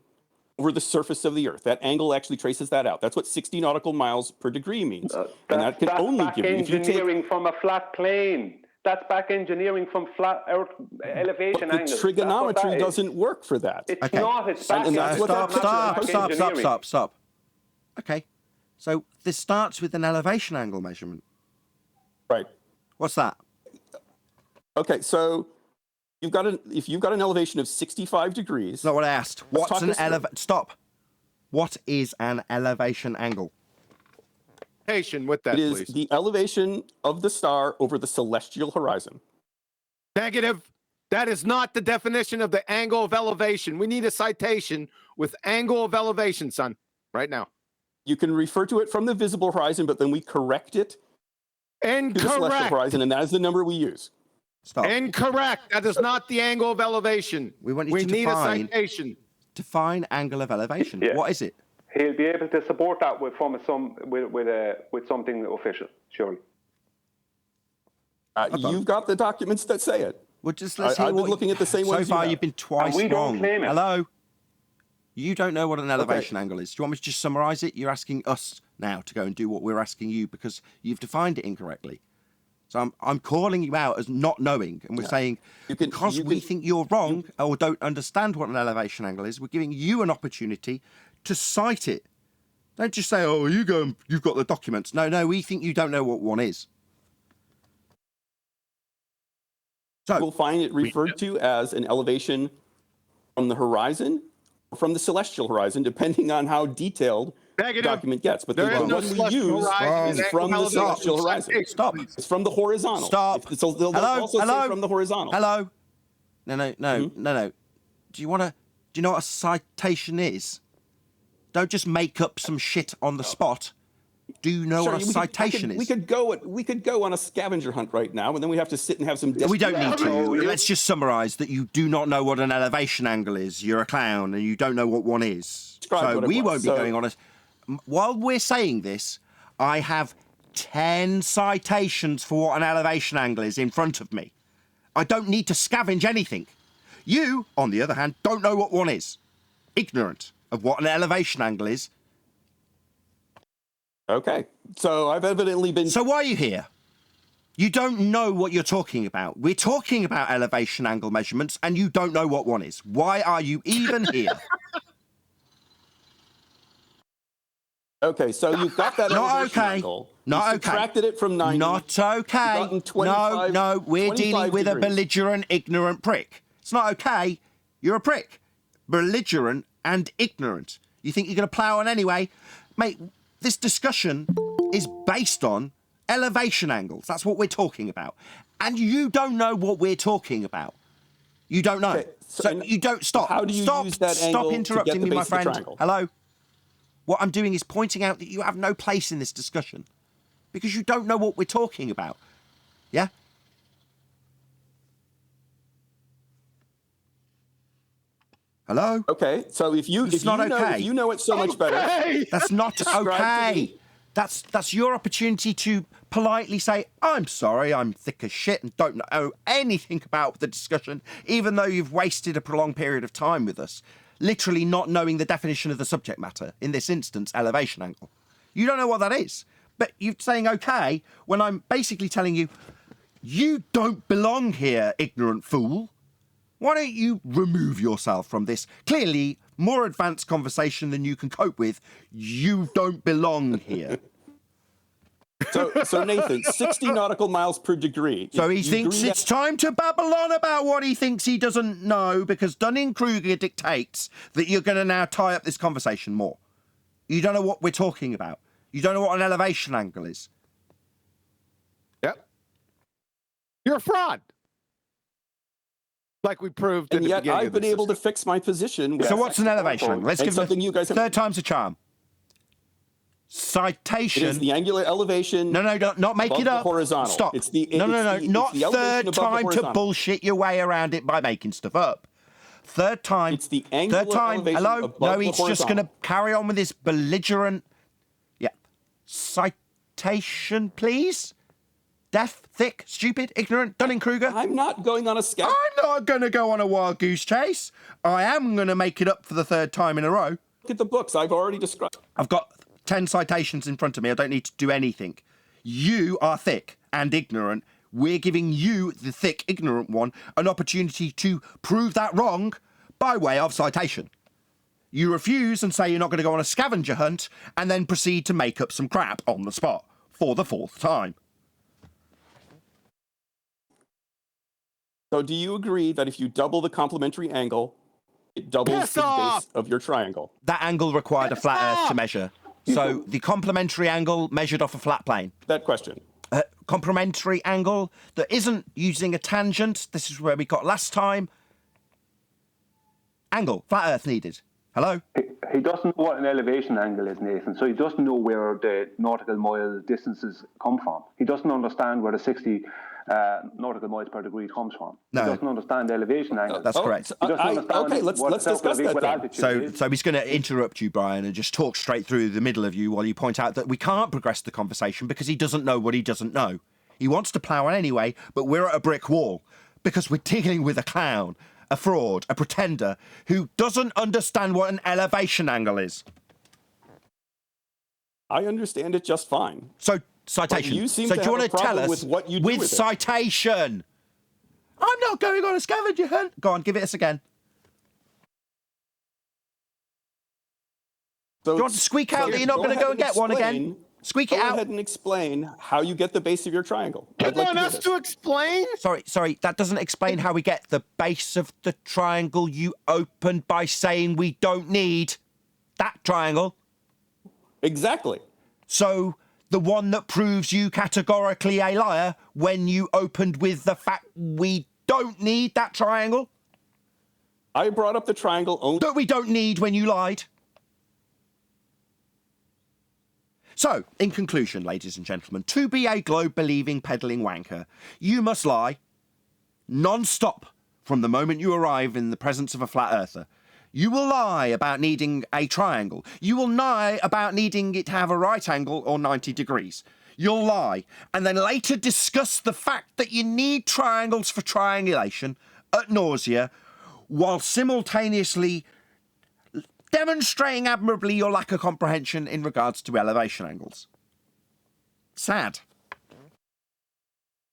over the surface of the Earth. That angle actually traces that out. That's what 60 nautical miles per degree means. And that can only give you... That's back engineering from a flat plane. That's back engineering from flat Earth elevation angles. The trigonometry doesn't work for that. It's not. It's back engineering. Stop. Okay. So this starts with an elevation angle measurement. Right. What's that? Okay, so... if you've got an elevation of 65 degrees... That's not what I asked. Stop. What is an elevation angle? With that, please. It is the elevation of the star over the celestial horizon. Negative. That is not the definition of the angle of elevation. We need a citation with angle of elevation, son, right now. You can refer to it from the visible horizon, but then we correct it to the celestial Incorrect. horizon, and that is the number we use. Stop. Incorrect. That is not the angle of elevation. We want you to need a define- citation. Define angle of elevation. Yeah. What is it? He'll be able to support that with something official, surely. You've got the documents that say it. Well, just let's hear I've been what looking at the same so ones you far, have. you've been twice And we don't wrong. claim it. Hello? You don't know what an elevation angle is. Do you want me to just summarize it? You're asking us now to go and do what we're asking you because you've defined it incorrectly. So I'm calling you out as not knowing, and we're saying because we think you're wrong or don't understand what an elevation angle is, we're giving you an opportunity to cite it. Don't just say, "Oh, you've got the documents." No, we think you don't know what one is. So We'll find it referred to as an elevation from the horizon or from the celestial horizon, depending on how detailed the document gets. But the There is no one we celestial use horizon. is from the celestial horizon. Stop. It's from the horizontal. Stop. They'll also say from the horizontal. Hello. No. Do you know what a citation is? Don't just make up some shit on the spot. Do you know what a citation is? We could go on a scavenger hunt right now, and then we have to sit and have some. We don't need to. desperate- Let's just summarise that you do not know what an elevation angle is. You're a clown, and you don't know what one is. Describe So what it we was. won't be going on a. While we're saying this, I have 10 citations for what an elevation angle is in front of me. I don't need to scavenge anything. You, on the other hand, don't know what one is. Ignorant of what an elevation angle is. Okay, so I've evidently been. So why are you here? You don't know what you're talking about. We're talking about elevation angle measurements, and you don't know what one is. Why are you even here? Okay, so you've got that Not elevation okay. angle. Not you okay. subtracted it from 90. Not okay. You've gotten 25 No, we're dealing 25 with a degrees. belligerent, ignorant prick. It's not okay. You're a prick. Belligerent and ignorant. You think you're going to plough on anyway? Mate, this discussion is based on elevation angles. That's what we're talking about. And you don't know what we're talking about. You don't know. Okay, so and you don't stop. how do you stop, use that angle Stop to interrupting get the me, my base of the friend. triangle? Hello? What I'm doing is pointing out that you have no place in this discussion because you don't know what we're talking about. Yeah? Hello? Okay, so if you know it so much better, That's not Describe to okay. me. That's your opportunity to politely say, I'm sorry, I'm thick as shit and don't know anything about the discussion, even though you've wasted a prolonged period of time with us, literally not knowing the definition of the subject matter, in this instance, elevation angle. You don't know what that is, but you're saying okay when I'm basically telling you, you don't belong here, ignorant fool. Why don't you remove yourself from this clearly more advanced conversation than you can cope with? You don't belong here. so Nathan, 60 nautical miles per degree. So he You thinks agree it's time to babble on about what he thinks he doesn't know because Dunning-Kruger dictates that you're going to now tie up this conversation more. You don't know what we're talking about. You don't know what an elevation angle is. Yep. You're a fraud. Like we proved And at the yet beginning I've of been this able to system. fix my position. So what's an elevation angle? Let's And give something you guys have. third time's a charm. It Citation. is the angular elevation. No, not make above it the up. horizontal. Stop. It's the- no, it's the- not it's the elevation third above the time to horizontal. bullshit your way around it by making stuff up. Third time. It's the angular Third time. elevation Hello. above No, the he's just going to horizontal. carry on with this belligerent. Yeah. Citation, please. Deaf, thick, stupid, ignorant, Dunning-Kruger. I'm not going on a scout. I'm not going to go on a wild goose chase. I am going to make it up for the third time in a row. Look at the books I've already described. I've got 10 citations in front of me. I don't need to do anything. You are thick and ignorant. We're giving you, the thick, ignorant one, an opportunity to prove that wrong by way of citation. You refuse and say you're not going to go on a scavenger hunt and then proceed to make up some crap on the spot for the fourth time. So do you agree that if you double the complementary angle, it doubles Piss the off! base of your triangle? That angle required a flat Earth to measure. So the complementary angle measured off a flat plane. That question. Complementary angle that isn't using a tangent. This is where we got last time. Angle, flat Earth needed. Hello? He doesn't know what an elevation angle is, Nathan, so he doesn't know where the nautical mile distances come from. He doesn't understand where the 60 nautical miles per degree comes from. No. He doesn't understand the elevation angle. That's correct. He doesn't understand okay, let's what the circle discuss of that equal then. altitude is. So he's going to interrupt you, Brian, and just talk straight through the middle of you while you point out that we can't progress the conversation because he doesn't know what he doesn't know. He wants to plough on anyway, but we're at a brick wall because we're dealing with a clown, a fraud, a pretender who doesn't understand what an elevation angle is. I understand it just fine. So, citation. But you seem so to do you have want a to tell problem us with what you do with it. citation? I'm not going on a scavenger hunt. Go on, give it us again. So Do you want to squeak out that you're not going to go and get one again? Squeak it Go out. ahead and explain how you get the base of your triangle. I'd like to hear this. explain? Sorry, that doesn't explain how we get the base of the triangle you opened by saying we don't need that triangle. Exactly. So the one that proves you categorically a liar when you opened with the fact we don't need that triangle? I brought up the triangle only. That we don't need when you lied? So, in conclusion, ladies and gentlemen, to be a globe-believing, peddling wanker, you must lie non-stop from the moment you arrive in the presence of a flat earther. You will lie about needing a triangle. You will lie about needing it to have a right angle or 90 degrees. You'll lie and then later discuss the fact that you need triangles for triangulation ad nausea while simultaneously demonstrating admirably your lack of comprehension in regards to elevation angles. Sad.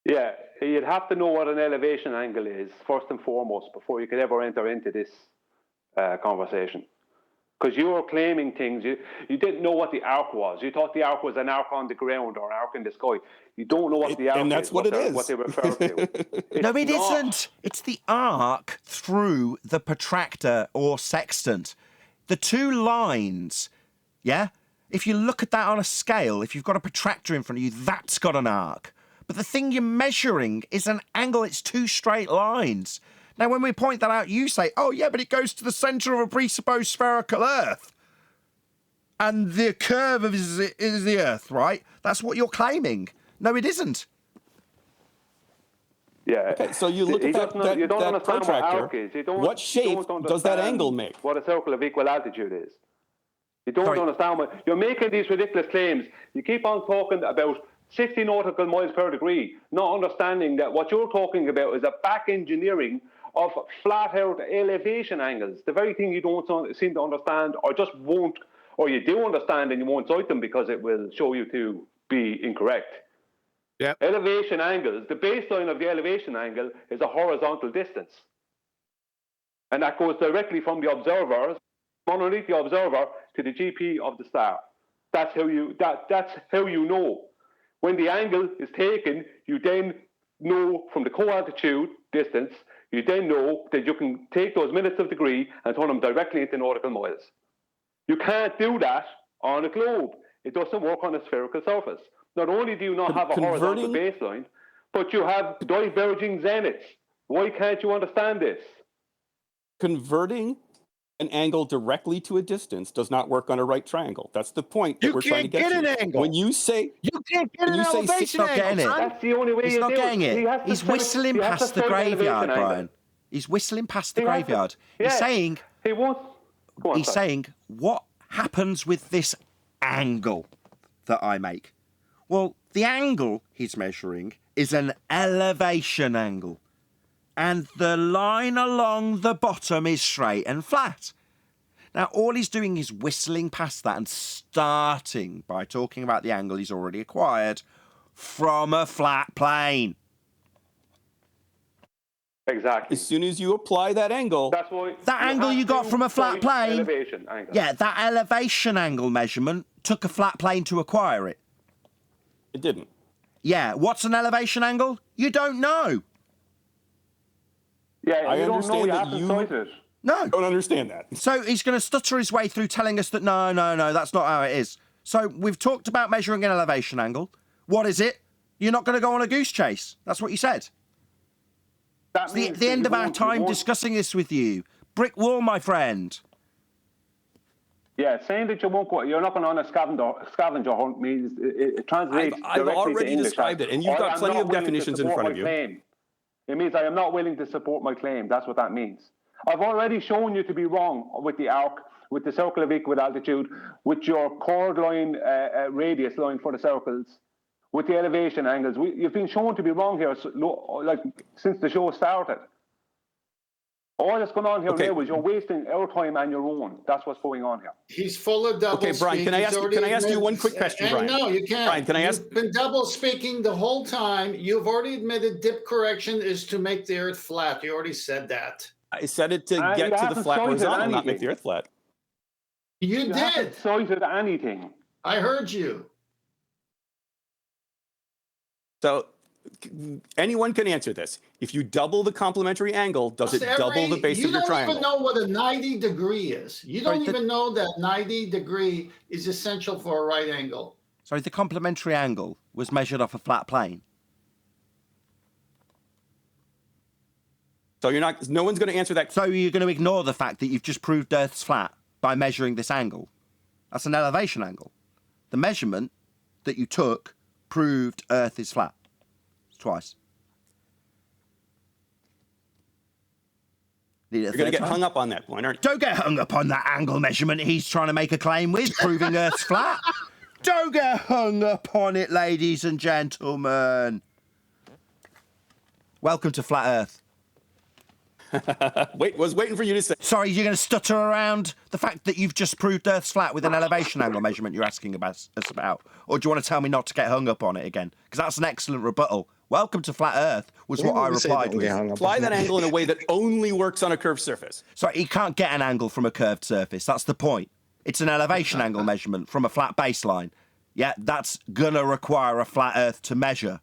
Yeah, you'd have to know what an elevation angle is, first and foremost, before you could ever enter into this conversation. Because you were claiming things, you didn't know what the arc was. You thought the arc was an arc on the ground or an arc in the sky. You don't know what the arc is. And that's what it is. What they refer to. No, it not. isn't. It's the arc through the protractor or sextant. The two lines, yeah? If you look at that on a scale, if you've got a protractor in front of you, that's got an arc. But the thing you're measuring is an angle. It's two straight lines. Now, when we point that out, you say, oh, yeah, but it goes to the centre of a presupposed spherical Earth. And the curve is the Earth, right? That's what you're claiming. No, it isn't. Yeah. Okay, so you look at that, you don't that understand protractor. what arc is. What shape does that angle make? What a circle of equal altitude is. You don't Sorry. understand what you're making these ridiculous claims. You keep on talking about 60 nautical miles per degree, not understanding that what you're talking about is a back engineering of flat out elevation angles. The very thing you don't seem to understand, or just won't, or you do understand and you won't cite them because it will show you to be incorrect. Yep. Elevation angles, the baseline of the elevation angle is a horizontal distance. And that goes directly from the observer, underneath the observer, to the GP of the star. That's how you know. When the angle is taken, you then know from the co-altitude distance, you then know that you can take those minutes of degree and turn them directly into nautical miles. You can't do that on a globe. It doesn't work on a spherical surface. Not only do you not have a horizontal baseline, but you have diverging zeniths. Why can't you understand this? Converting an angle directly to a distance does not work on a right triangle. That's the point that You we're trying to can't get get to. an angle. When you say You can't get When an you say elevation six- not getting angle, it. son. That's the only way He's you not do getting it. it. He's whistling past the graveyard, Brian. He's whistling past the graveyard. He's saying, he won't. Go on, he's sir. saying, what happens with this angle that I make? Well, the angle he's measuring is an elevation angle. And the line along the bottom is straight and flat. Now, all he's doing is whistling past that and starting by talking about the angle he's already acquired from a flat plane. Exactly. as soon as you apply that angle, That's why That angle have you got to from a flat cite plane. Elevation angle. Yeah, that elevation angle measurement took a flat plane to acquire it. it didn't. Yeah, what's an elevation angle? You don't know. Yeah, I you don't know. understand You that haven't you- cited it. No. Don't understand that. So he's going to stutter his way through telling us that no, that's not how it is. So we've talked about measuring an elevation angle. What is it? You're not going to go on a goose chase. That's what you said. That It's means the that end you of our won't- you time won't- discussing this with you. Brick wall, my friend. Yeah, saying that you won't go, you're not going on a scavenger hunt means it translates I've directly already to English. described it, and you've I got am plenty not of willing to definitions in support front my of you. claim. It means I am not willing to support my claim. That's what that means. I've already shown you to be wrong with the arc, with the circle of equal altitude, with your chord line, radius line for the circles, with the elevation angles. You've been shown to be wrong here, like since the show started. All that's going on here now is you're wasting our time and your own. That's what's going on here. He's full of double Okay, Brian, speak. can I ask you one quick question, Brian? No, you can't. Brian, can I ask? You've been double speaking the whole time. You've already admitted dip correction is to make the earth flat. You already said that. I said it to get to the flat horizontal, not make the earth flat. You did. Haven't cited anything. I heard you. So anyone can answer this. If you double the complementary angle, does it double the base of your triangle? You don't even know what a 90 degree is. You don't even know that 90 degree is essential for a right angle. Sorry, the complementary angle was measured off a flat plane. So no one's going to answer that. So you're going to ignore the fact that you've just proved Earth's flat by measuring this angle. That's an elevation angle. The measurement that you took proved Earth is flat. Twice. You're going to get hung up on that point, aren't you? Don't get hung up on that angle measurement he's trying to make a claim with, proving Earth's flat. Don't get hung up on it, ladies and gentlemen. Welcome to Flat Earth. Was waiting for you to say. Sorry, you're going to stutter around the fact that you've just proved Earth's flat with an elevation angle measurement you're asking us about? Or do you want to tell me not to get hung up on it again? Because that's an excellent rebuttal. Welcome to Flat Earth was what I replied with. Fly that angle in a way that only works on a curved surface. Sorry, you can't get an angle from a curved surface. That's the point. It's an elevation angle measurement from a flat baseline. Yeah, that's going to require a flat Earth to measure.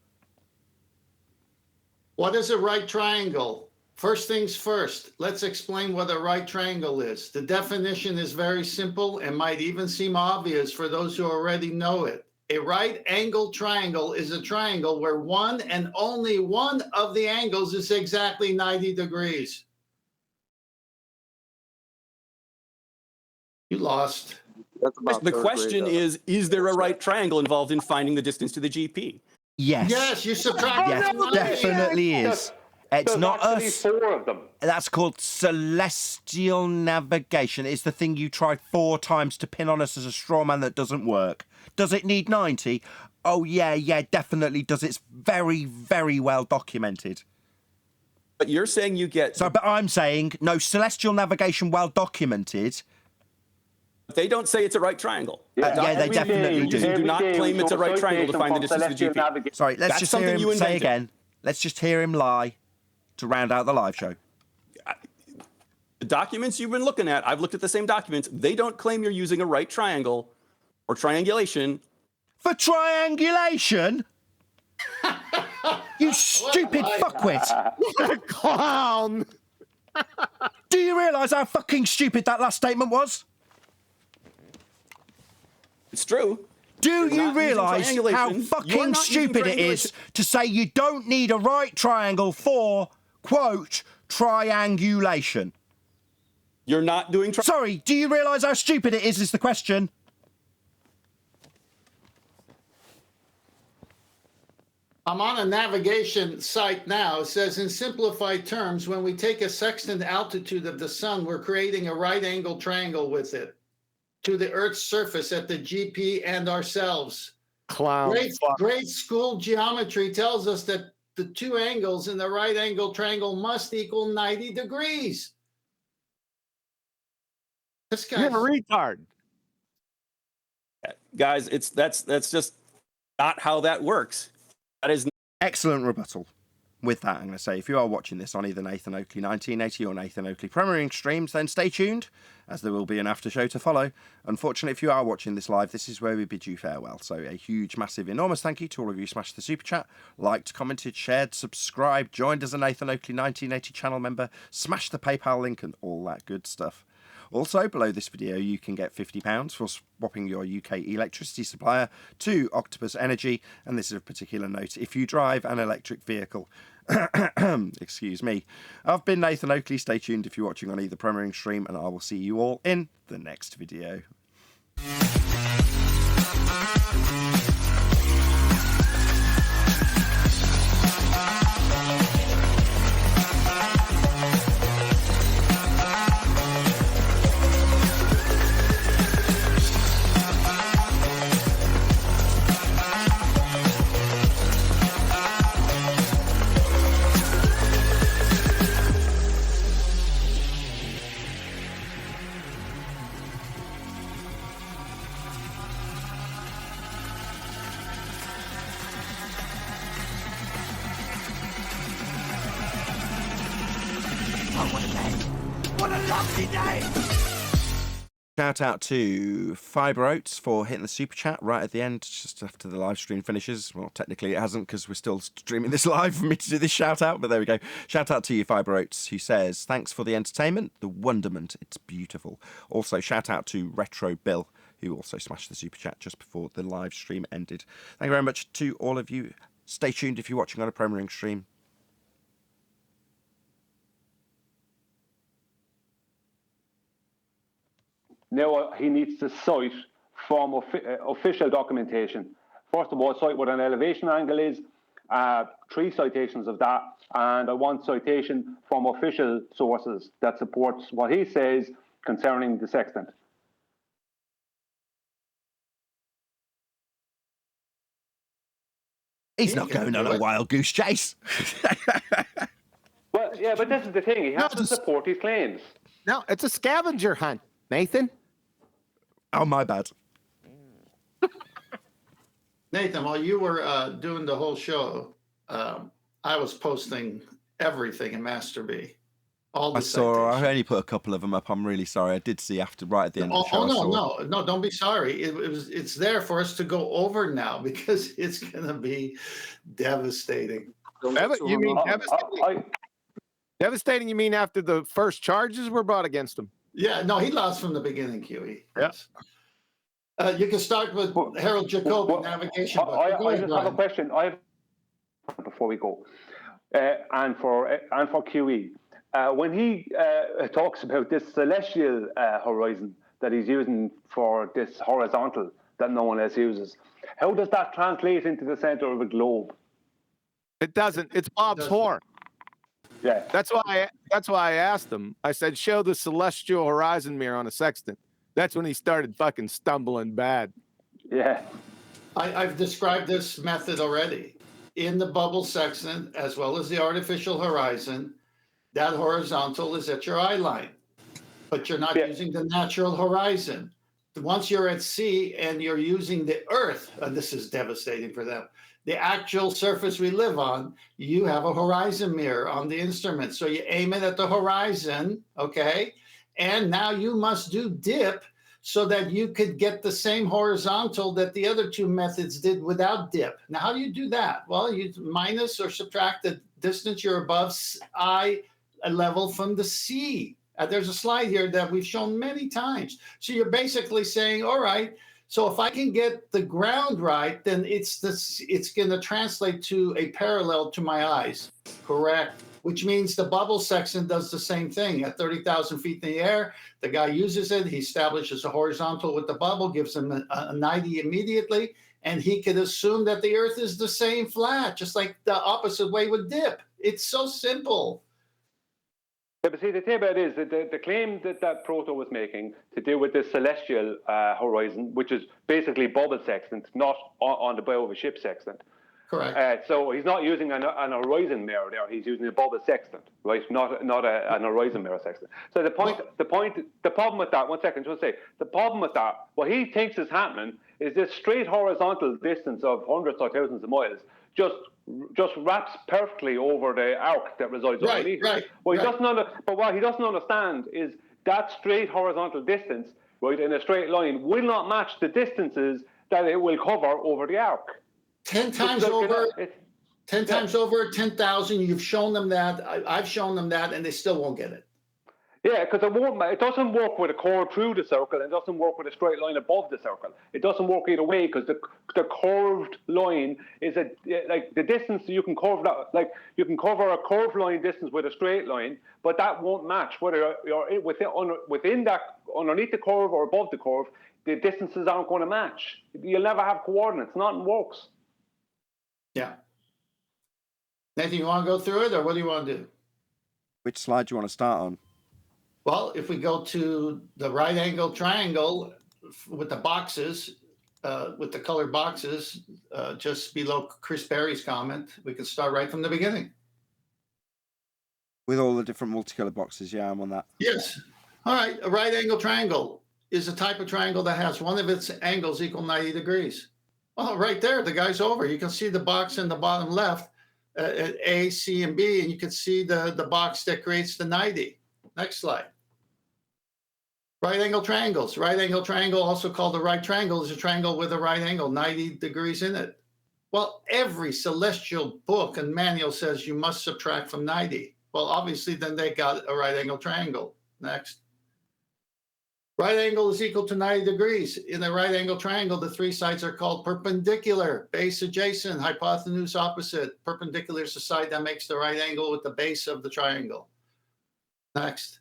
What is a right triangle? First things first, let's explain what a right triangle is. The definition is very simple and might even seem obvious for those who already know it. A right angle triangle is a triangle where one and only one of the angles is exactly 90 degrees. You lost. The question is there a right triangle involved in finding the distance to the GP? Yes. Yes, you subtract. Yes, definitely is. It's not us. 4 of them. That's called celestial navigation. It's the thing you tried 4 times to pin on us as a straw man that doesn't work. Does it need 90? Oh, yeah, definitely does. It's very, very well documented. But you're saying you get... So, but I'm saying, no, celestial navigation well documented. They don't say it's a right triangle. Yeah, they definitely do. You do not claim it's a right triangle to find the distance to the GP. Sorry, let's just hear him say again. Let's just hear him lie to round out the live show. The documents you've been looking at, I've looked at the same documents. They don't claim you're using a right triangle or triangulation. For triangulation? You stupid fuckwit. Clown. Do you realise how fucking stupid that last statement was? It's true. Do you realise how fucking stupid it is to say you don't need a right triangle for, quote, triangulation? You're not doing... Sorry, do you realise how stupid it is the question? I'm on a navigation site now. It says, in simplified terms, when we take a sextant altitude of the sun, we're creating a right angle triangle with it to the Earth's surface at the GP and ourselves. Clown. Grade school geometry tells us that the 2 angles in the right angle triangle must equal 90 degrees. This guy's... You're a retard. Guys, that's just not how that works. That is... Excellent rebuttal. With that, I'm going to say, if you are watching this on either Nathan Oakley 1980 or Nathan Oakley Premiering streams, then stay tuned, as there will be an after show to follow. Unfortunately, if you are watching this live, this is where we bid you farewell. So a huge, massive, enormous thank you to all of you who smashed the super chat, liked, commented, shared, subscribed, joined as a Nathan Oakley 1980 channel member, smashed the PayPal link and all that good stuff. Also, below this video, you can get £50 for swapping your UK electricity supplier to Octopus Energy. And this is of particular note if you drive an electric vehicle. Excuse me. I've been Nathan Oakley. Stay tuned if you're watching on either Premiering stream, and I will see you all in the next video. Shout out to Fiber Oats for hitting the super chat right at the end, just after the live stream finishes. Well, technically it hasn't because we're still streaming this live for me to do this shout out, but there we go. Shout out to you, Fiber Oats, who says, thanks for the entertainment, the wonderment, it's beautiful. Also, shout out to Retro Bill, who also smashed the super chat just before the live stream ended. Thank you very much to all of you. Stay tuned if you're watching on a Premiering stream. Now he needs to cite from official documentation. First of all, cite what an elevation angle is, 3 citations of that, and I want citation from official sources that supports what he says concerning the sextant. He's not going on a wild goose chase. Well, yeah, but this is the thing. He has to support his claims. No, it's a scavenger hunt, Nathan. Oh, my bad. Nathan, while you were doing the whole show, I was posting everything in Master B. All the I only put a couple of them up. I'm really sorry. I did see right at the end of the show. No, don't be sorry. It's there for us to go over now because it's going to be devastating. You mean devastating? Devastating, you mean after the first charges were brought against him? Yeah, no, he lost from the beginning, QE. Yes. You can start with Harold Jacobi, navigation. I just have a question. Before we go, and for QE, when he talks about this celestial horizon that he's using for this horizontal that no one else uses, how does that translate into the center of a globe? It doesn't. It's Bob's horn. Yeah, that's why I asked him. I said, "Show the celestial horizon mirror on a sextant." That's when he started fucking stumbling bad. Yeah, I've described this method already in the bubble sextant as well as the artificial horizon. That horizontal is at your eye line, but you're not using the natural horizon. Once you're at sea and you're using the Earth, and this is devastating for them, the actual surface we live on, you have a horizon mirror on the instrument. So you aim it at the horizon, okay? And now you must do dip so that you could get the same horizontal that the other two methods did without dip. Now, how do you do that? Well, you minus or subtract the distance you're above eye level from the sea. There's a slide here that we've shown many times. So you're basically saying, all right, so if I can get the ground right, then it's going to translate to a parallel to my eyes, correct? Which means the bubble section does the same thing. At 30,000 feet in the air, the guy uses it. He establishes a horizontal with the bubble, gives him a 90 immediately, and he could assume that the Earth is the same flat, just like the opposite way with dip. It's so simple. Yeah, but see, the thing about it is that the claim that Proto was making to do with the celestial horizon, which is basically bubble sextant, not on the bow of a ship sextant. Correct. So he's not using an horizon mirror there. He's using a bubble sextant, right? Not an horizon mirror sextant. So the problem with that, 1 second, just say, the problem with that, what he thinks is happening is this straight horizontal distance of hundreds or thousands of miles just wraps perfectly over the arc that resides underneath. Right. What he doesn't understand is that straight horizontal distance, right, in a straight line, will not match the distances that it will cover over the arc. 10 times over, 10,000. You've shown them that. I've shown them that, and they still won't get it. Yeah, because it doesn't work with a curve through the circle. It doesn't work with a straight line above the circle. It doesn't work either way because the curved line is like the distance you can curve that. Like you can cover a curved line distance with a straight line, but that won't match whether you're within that underneath the curve or above the curve. the distances aren't going to match. You'll never have coordinates. Nothing works. Yeah. Nathan, you want to go through it, or what do you want to do? Which slide do you want to start on? Well, if we go to the right angle triangle with the boxes, with the colored boxes, just below Chris Berry's comment, we can start right from the beginning. With all the different multicolored boxes, yeah, I'm on that. Yes. All right. A right angle triangle is a type of triangle that has one of its angles equal 90 degrees. Well, right there, the guy's over. You can see the box in the bottom left at A, C, and B, and you can see the box that creates the 90. Next slide. Right angle triangles. Right angle triangle, also called a right triangle, is a triangle with a right angle, 90 degrees in it. Well, every celestial book and manual says you must subtract from 90. Well, obviously, then they got a right angle triangle. Next. Right angle is equal to 90 degrees. In a right angle triangle, the three sides are called perpendicular, base adjacent, hypotenuse opposite. Perpendicular is the side that makes the right angle with the base of the triangle. Next.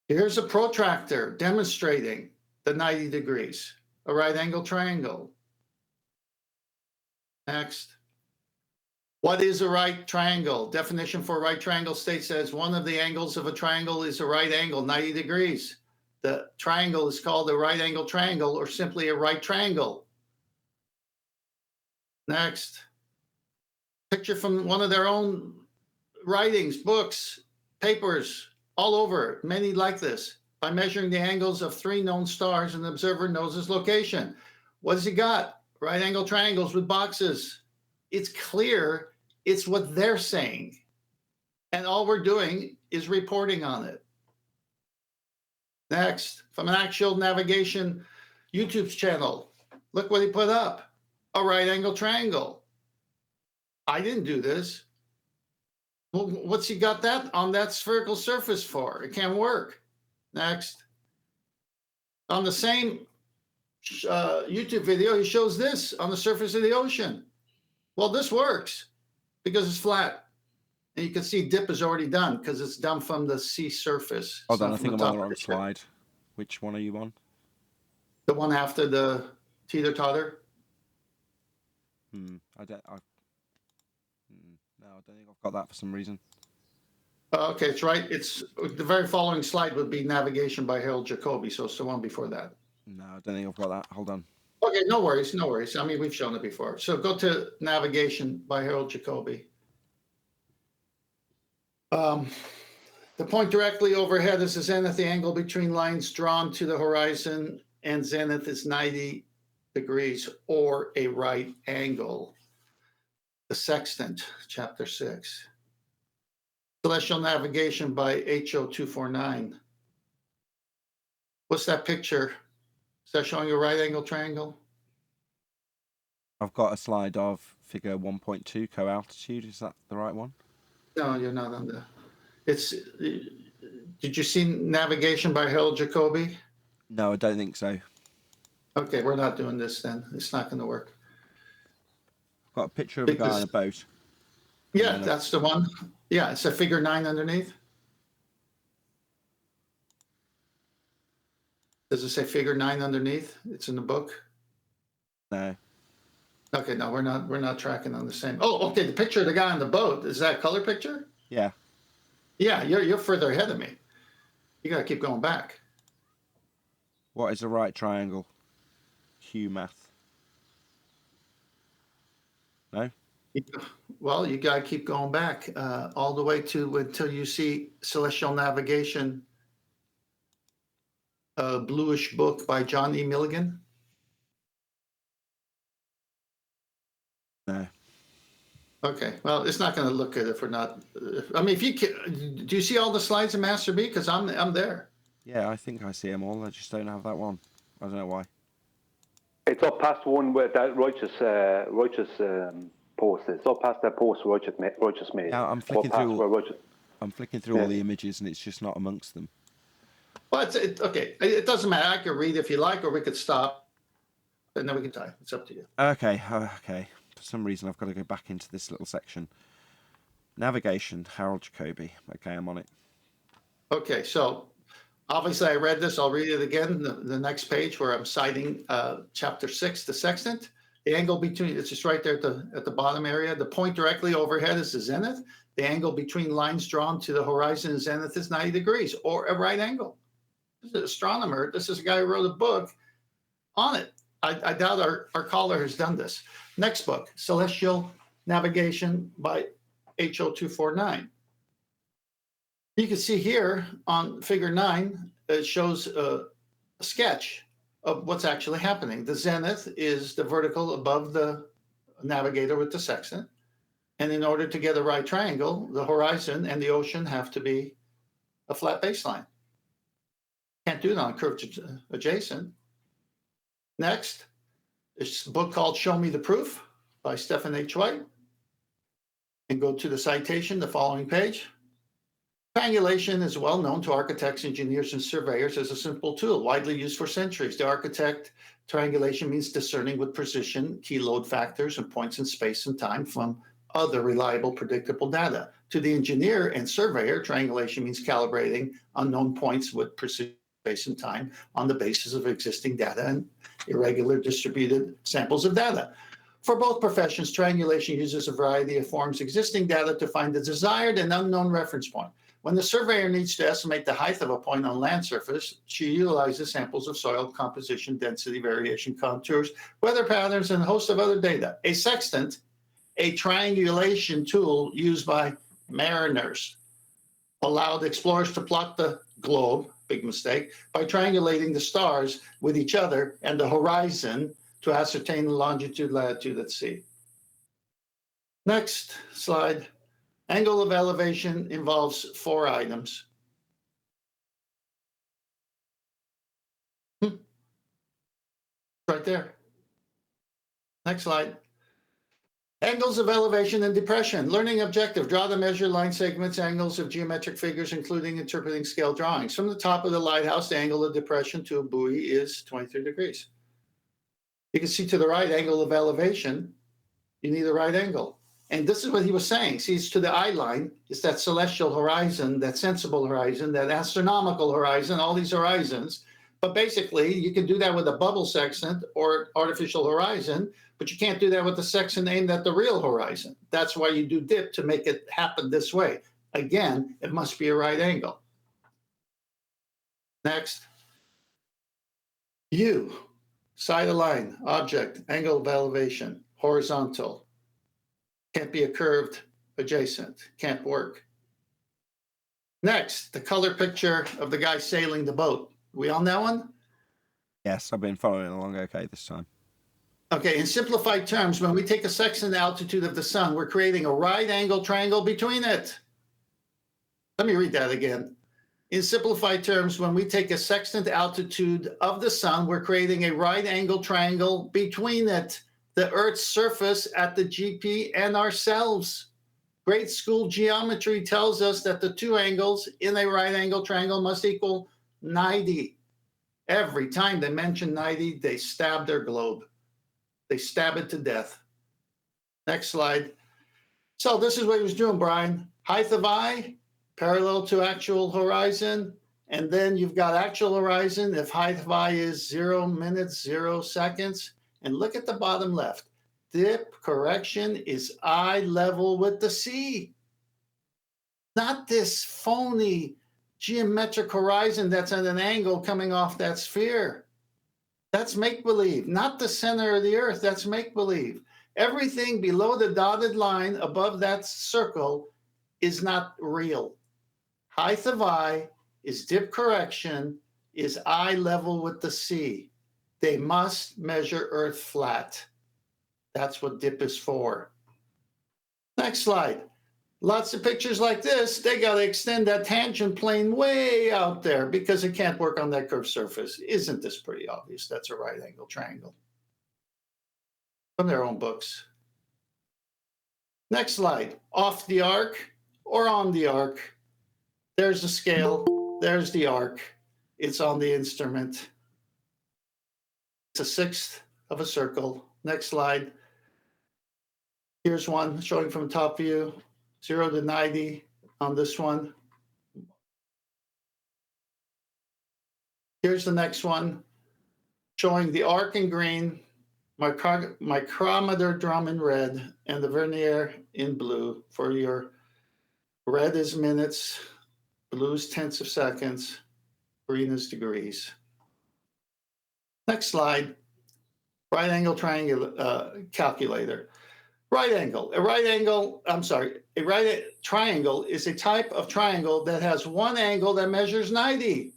Here's a protractor demonstrating the 90 degrees, a right angle triangle. Next. What is a right triangle? Definition for a right triangle states as one of the angles of a triangle is a right angle, 90 degrees. The triangle is called a right angle triangle or simply a right triangle. Next. Picture from one of their own writings, books, papers, all over, many like this. By measuring the angles of three known stars, an observer knows its location. What has he got? Right angle triangles with boxes. It's clear. It's what they're saying. And all we're doing is reporting on it. Next, from an actual navigation YouTube channel, look what he put up. A right angle triangle. I didn't do this. Well, what's he got that on that spherical surface for? It can't work. Next. On the same YouTube video, he shows this on the surface of the ocean. Well, this works because it's flat. And you can see dip is already done because it's done from the sea surface. Hold on, I think I'm on the wrong slide. Which one are you on? The one after the teeter-totter? No, I don't think I've got that for some reason. Okay, it's right. It's the very following slide would be navigation by Harold Jacoby, so it's the one before that. No, I don't think I've got that. Hold on. Okay, no worries, no worries. I mean, we've shown it before. So go to navigation by Harold Jacoby. The point directly overhead is the zenith, the angle between lines drawn to the horizon, and zenith is 90 degrees or a right angle. The Sextant, chapter 6. Celestial navigation by HO249. What's that picture? Is that showing a right angle triangle? I've got a slide of figure 1.2 co-altitude. Is that the right one? No, you're not on the. It's. Did you see navigation by Harold Jacoby? No, I don't think so. Okay, we're not doing this then. It's not going to work. I've got a picture of a guy on a boat. Yeah, that's the one. Yeah, it's a figure 9 underneath. Does it say figure 9 underneath? It's in the book. No. Okay, no, we're not tracking on the same. Oh, okay. The picture of the guy on the boat, is that a color picture? Yeah. Yeah, you're further ahead of me. You gotta keep going back. What is a right triangle? Q math. No? Well, you gotta keep going back all the way to until you see Celestial Navigation, a bluish book by John E. Milligan. No. Okay, well, it's not going to look good if we're not. I mean, if you can, do you see all the slides in Master B? Because I'm there. Yeah, I think I see them all. I just don't have that one. I don't know why. It's up past one where that righteous post is. It's up past that post righteous made. Yeah, I'm flicking through all the images and it's just not amongst them. Well, okay. It doesn't matter. I could read if you like, or we could stop, and then we can tie. It's up to you. Okay. For some reason, I've got to go back into this little section. Navigation, Harold Jacoby. Okay, I'm on it. Okay, so Obviously, I read this. I'll read it again. The next page where I'm citing chapter 6, the sextant. The angle between, it's just right there at the bottom area. The point directly overhead is the zenith. The angle between lines drawn to the horizon and zenith is 90 degrees, or a right angle. This is an astronomer. This is a guy who wrote a book on it. I doubt our caller has done this. Next book, Celestial Navigation by H0249. You can see here on figure 9, it shows a sketch of what's actually happening. The zenith is the vertical above the navigator with the sextant. And in order to get a right triangle, the horizon and the ocean have to be a flat baseline. Can't do it on curved adjacent. Next, there's a book called Show Me the Proof by Stephen H. White. And go to the citation, the following page. Triangulation is well known to architects, engineers, and surveyors as a simple tool, widely used for centuries. The architect, triangulation means discerning with precision key load factors and points in space and time from other reliable, predictable data. To the engineer and surveyor, triangulation means calibrating unknown points with precision, space, and time on the basis of existing data and irregular distributed samples of data. For both professions, triangulation uses a variety of forms existing data to find the desired and unknown reference point. When the surveyor needs to estimate the height of a point on land surface, she utilizes samples of soil composition, density, variation, contours, weather patterns, and a host of other data. A sextant, a triangulation tool used by mariners, allowed explorers to plot the globe, big mistake, by triangulating the stars with each other and the horizon to ascertain the longitude, latitude at sea. Next slide. Angle of elevation involves 4 items. Right there. Next slide. Angles of elevation and depression. Learning objective. Draw the measure line segments, angles of geometric figures, including interpreting scale drawings. From the top of the lighthouse, the angle of depression to a buoy is 23 degrees. You can see to the right angle of elevation, you need a right angle. And this is what he was saying. See, it's to the eye line. It's that celestial horizon, that sensible horizon, that astronomical horizon, all these horizons. But basically, you can do that with a bubble sextant or artificial horizon, but you can't do that with the sextant aimed at the real horizon. That's why you do dip, to make it happen this way. Again, it must be a right angle. Next. U, side of line, object, angle of elevation, horizontal. Can't be a curved adjacent. Can't work. Next, the color picture of the guy sailing the boat. We on that one? Yes, I've been following along okay this time. Okay, in simplified terms, when we take a sextant altitude of the sun, we're creating a right angle triangle between it. Let me read that again. In simplified terms, when we take a sextant altitude of the sun, we're creating a right angle triangle between it, the Earth's surface at the GP, and ourselves. Grade school geometry tells us that the 2 angles in a right angle triangle must equal 90. Every time they mention 90, they stab their globe. They stab it to death. Next slide. So this is what he was doing, Brian. Height of eye, parallel to actual horizon. And then you've got actual horizon if height of eye is 0 minutes, 0 seconds. And look at the bottom left. Dip correction is eye level with the sea. Not this phony geometric horizon that's at an angle coming off that sphere. That's make-believe. Not the center of the Earth. That's make-believe. Everything below the dotted line above that circle is not real. Height of eye is dip correction, is eye level with the sea. They must measure Earth flat. That's what dip is for. Next slide. Lots of pictures like this. They got to extend that tangent plane way out there because it can't work on that curved surface. Isn't this pretty obvious? That's a right angle triangle. From their own books. Next slide. Off the arc or on the arc. There's the scale. There's the arc. It's on the instrument. It's a sixth of a circle. Next slide. Here's one showing from top view, 0 to 90 on this one. Here's the next one, showing the arc in green, micrometer drum in red, and the vernier in blue. For your red is minutes, blue is tenths of seconds, green is degrees. Next slide, right angle triangle calculator. A right triangle is a type of triangle that has one angle that measures 90.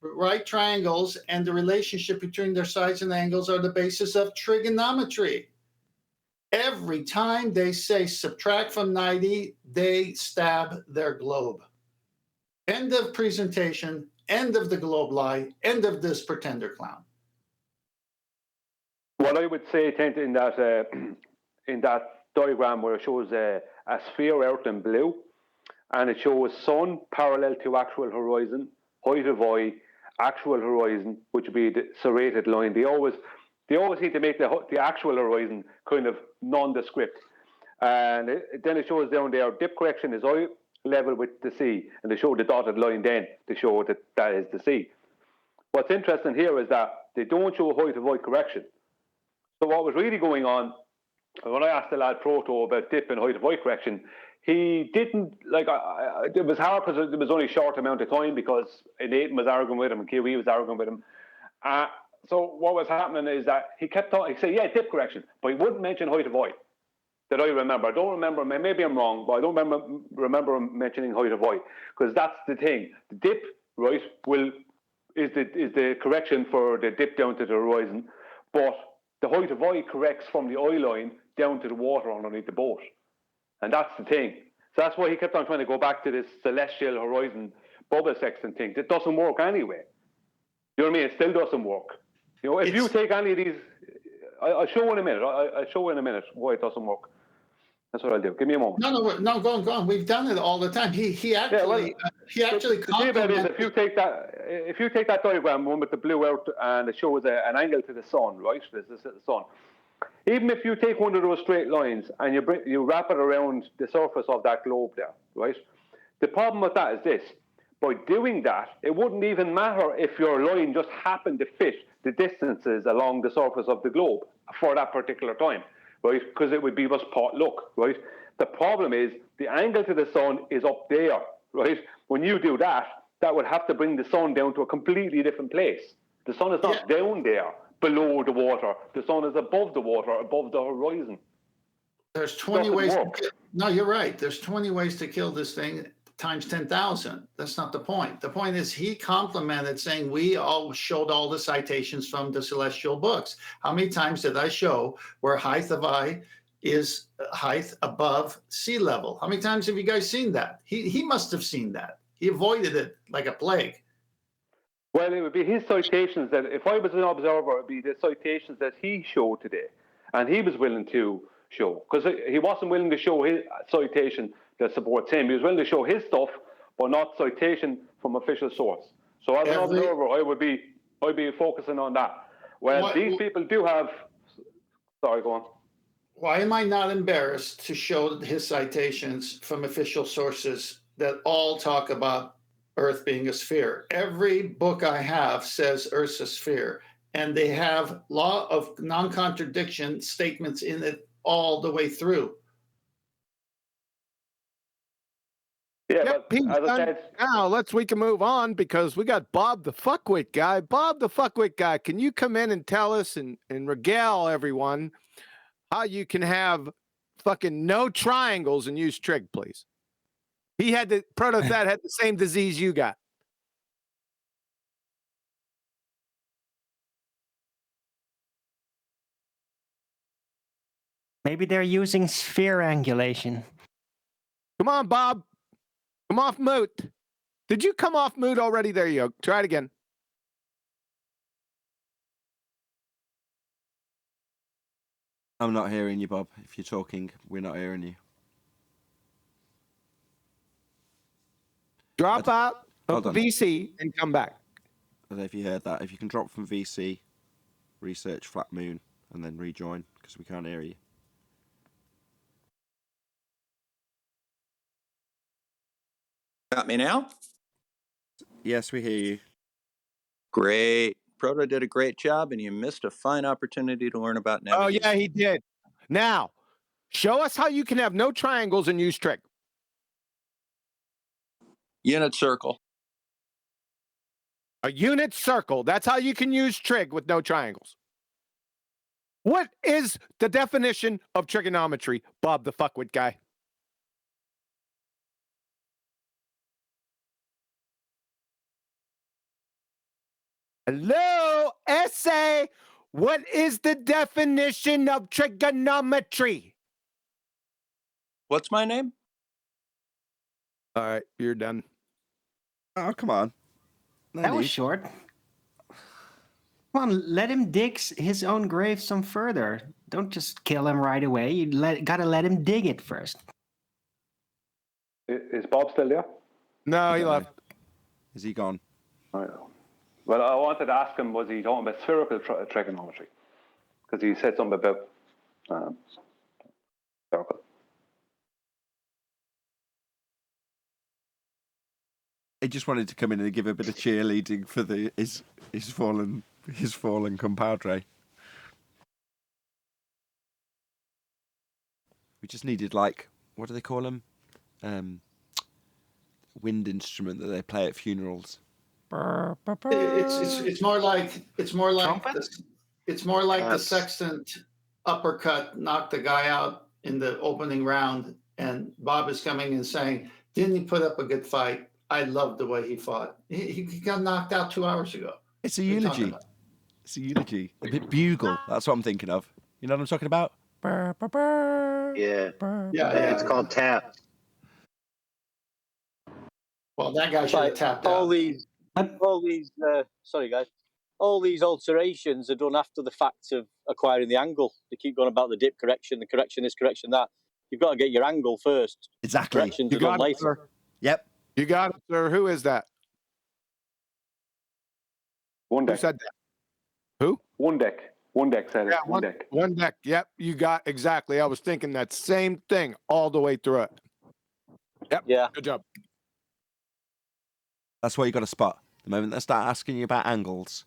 Right triangles and the relationship between their sides and angles are the basis of trigonometry. Every time they say subtract from 90, they stab their globe. End of presentation, end of the globe lie, end of this pretender clown. What I would say, Tent, in that diagram where it shows a sphere out in blue, and it shows sun parallel to actual horizon, height of eye, actual horizon, which would be the serrated line. They always need to make the actual horizon kind of nondescript. And then it shows down there, dip correction is eye level with the sea, and they show the dotted line then to show that that is the sea. What's interesting here is that they don't show height of eye correction. So what was really going on, when I asked the lad Proto about dip and height of eye correction, he didn't, like, it was hard because it was only a short amount of time because Nathan was arguing with him and Kiwi was arguing with him. So what was happening is that he kept talking, he said, yeah, dip correction, but he wouldn't mention height of eye. That I remember. I don't remember, maybe I'm wrong, but I don't remember him mentioning height of eye, because that's the thing. The dip, right, is the correction for the dip down to the horizon, but the height of eye corrects from the eye line down to the water underneath the boat. And that's the thing. So that's why he kept on trying to go back to this celestial horizon bubble sextant thing. It doesn't work anyway. You know what I mean? It still doesn't work. You know, if you take any of these, I'll show in a minute. I'll show in a minute why it doesn't work. That's what I'll do. Give me a moment. No, go on. We've done it all the time. He actually complimented. If you take that diagram, one with the blue out, and it shows an angle to the sun, right? This is the sun. Even if you take one of those straight lines and you wrap it around the surface of that globe there, right? The problem with that is this: by doing that, it wouldn't even matter if your line just happened to fit the distances along the surface of the globe for that particular time. Right, because it would be just pot luck, right? The problem is the angle to the sun is up there, right? When you do that, that would have to bring the sun down to a completely different place. The sun is not down there below the water. The sun is above the water, above the horizon. There's 20 ways. No, you're right. There's 20 ways to kill this thing times 10,000. That's not the point. The point is he complimented saying we all showed all the citations from the celestial books. How many times did I show where height of eye is height above sea level? How many times have you guys seen that? He must have seen that. He avoided it like a plague. Well, it would be his citations that, if I was an observer, it would be the citations that he showed today, and he was willing to show, because he wasn't willing to show his citation that supports him. He was willing to show his stuff, but not citation from official source. So as an observer, I'd be focusing on that. Well, these people do have. Sorry, go on. Why am I not embarrassed to show his citations from official sources that all talk about Earth being a sphere? Every book I have says Earth's a sphere, and they have law of non-contradiction statements in it all the way through. Yeah, but as I said, now we can move on because we got Bob the Fuckwit guy. Bob the Fuckwit guy, can you come in and tell us and regale everyone how you can have fucking no triangles and use trig, please? He had the Protothat had the same disease you got. Maybe they're using sphere angulation. Come on, Bob. Come off mute. Did you come off mute already? There you go. Try it again. I'm not hearing you, Bob. If you're talking, we're not hearing you. Drop out of Hold on. VC and come back. I don't know if you heard that. If you can drop from VC, research flat moon, and then rejoin, because we can't hear you. Got me now? Yes, we hear you. Great. Proto did a great job, and you missed a fine opportunity to learn about navigation. Oh, yeah, he did. Now, show us how you can have no triangles and use trig. Unit circle. A unit circle. That's how you can use trig with no triangles. What is the definition of trigonometry, Bob the fuckwit guy? Hello, essay. What is the definition of trigonometry? What's my name? All right, you're done. Oh, come on. No That was need. short. Come on, let him dig his own grave some further. Don't just kill him right away. You gotta let him dig it first. Is Bob still there? No, he left. Is he gone? I know. Well, I wanted to ask him, was he talking about spherical trigonometry? Because he said something about spherical. He just wanted to come in and give a bit of cheerleading for his fallen compadre. We just needed, like, what do they call them? Wind instrument that they play at funerals. It's more like the sextant uppercut knocked the guy out in the opening round, and Bob is coming and saying, "Didn't he put up a good fight? I loved the way he fought. He got knocked out 2 hours ago." It's a eulogy. It's a eulogy. A bit bugle. That's what I'm thinking of. You know what I'm talking about? Yeah. Yeah. It's called tap. Well, that guy should have tapped all out. these, sorry guys, all these alterations are done after the fact of acquiring the angle. They keep going about the dip correction, the correction this, correction that. You've got to get your angle first. Exactly. Corrections You are done got it, later. sir. Yep. You got it, sir. Who is that? One Who deck. said that? Who? One deck. One deck said it. Yeah, One deck. One deck. Yep, you got exactly. I was thinking that same thing all the way through it. Yep. Yeah. Good job. That's what you got to spot. The moment they start asking you about angles,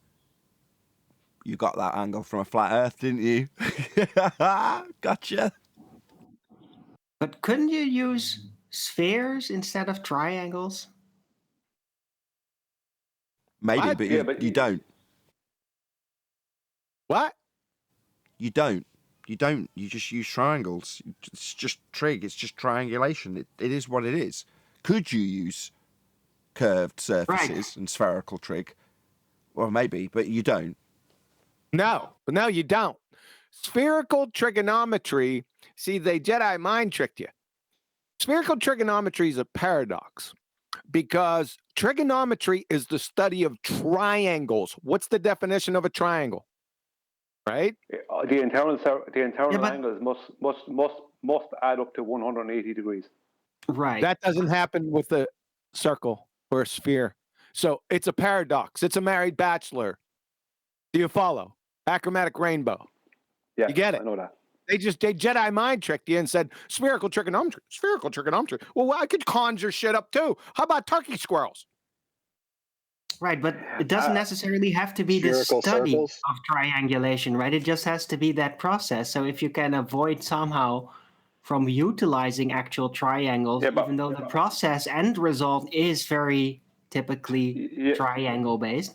you got that angle from a flat Earth, didn't you? Gotcha. But couldn't you use spheres instead of triangles? Maybe, What? but, Yeah, you, but you don't. What? You don't. You don't. You just use triangles. It's just trig. It's just triangulation. It is what it is. Could you use curved surfaces and spherical trig? Well, maybe, but you don't. No, you don't. Spherical trigonometry. See, they Jedi mind tricked you. Spherical trigonometry is a paradox because trigonometry is the study of triangles. What's the definition of a triangle? Right? The internal but- angles must add up to 180 degrees. Right. That doesn't happen with a circle or a sphere. So it's a paradox. It's a married bachelor. Do you follow? Achromatic rainbow. Yeah, You get it? I know that. They Jedi mind tricked you and said spherical trigonometry, spherical trigonometry. Well, I could conjure shit up too. How about turkey squirrels? Right, but it doesn't necessarily have to be the Spherical study circles? of triangulation, right? It just has to be that process. So if you can avoid somehow from utilizing actual triangles, Yeah, but- even though the process end result is very typically Yeah. triangle based.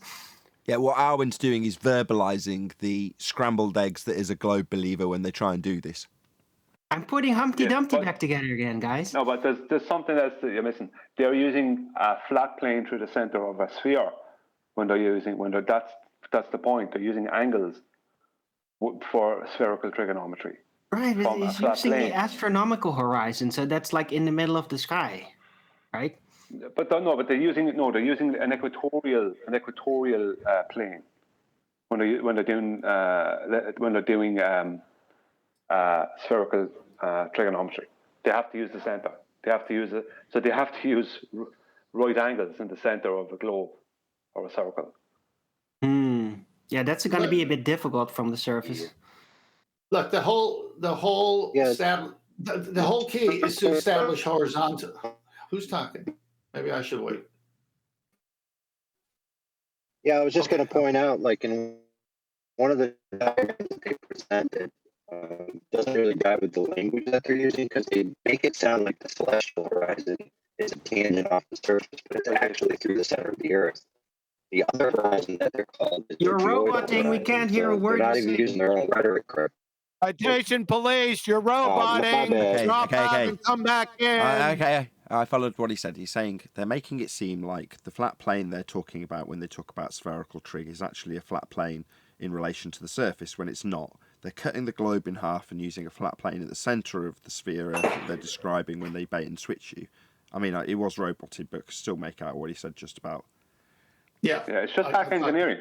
Yeah, what Arwen's doing is verbalizing the scrambled eggs that is a globe believer when they try and do this. I'm putting Humpty Yeah, Dumpty but- back together again, guys. No, but there's something else that you're missing. They're using a flat plane through the center of a sphere that's the point. They're using angles for spherical trigonometry. Right, from a it's flat using plane. the astronomical horizon, so that's like in the middle of the sky, right? But they're using an equatorial plane when they're doing spherical trigonometry. They have to use the center. They have to use right angles in the center of a globe or a circle. Yeah, that's going to be a bit difficult from the surface. Look, the whole key is to establish horizontal. Who's talking? Maybe I should wait. Yeah, I was just going to point out, like in one of the diagrams that they presented, doesn't really jive with the language that they're using because they make it sound like the celestial horizon is a tangent off the surface, but it's actually through the center of the Earth. The other horizon that they're called is You're the geoidal roboting. We horizon, can't hear a so word they're not you're even saying. using their own rhetoric correct. Citation police, you're My roboting. bad. Drop out and come back in. Okay, I followed what he said. He's saying they're making it seem like the flat plane they're talking about when they talk about spherical trig is actually a flat plane in relation to the surface when it's not. They're cutting the globe in half and using a flat plane at the centre of the sphere Earth that they're describing when they bait and switch you. I mean, it was roboted, but could still make out what he said just about. Yeah. Yeah, it's just back engineering.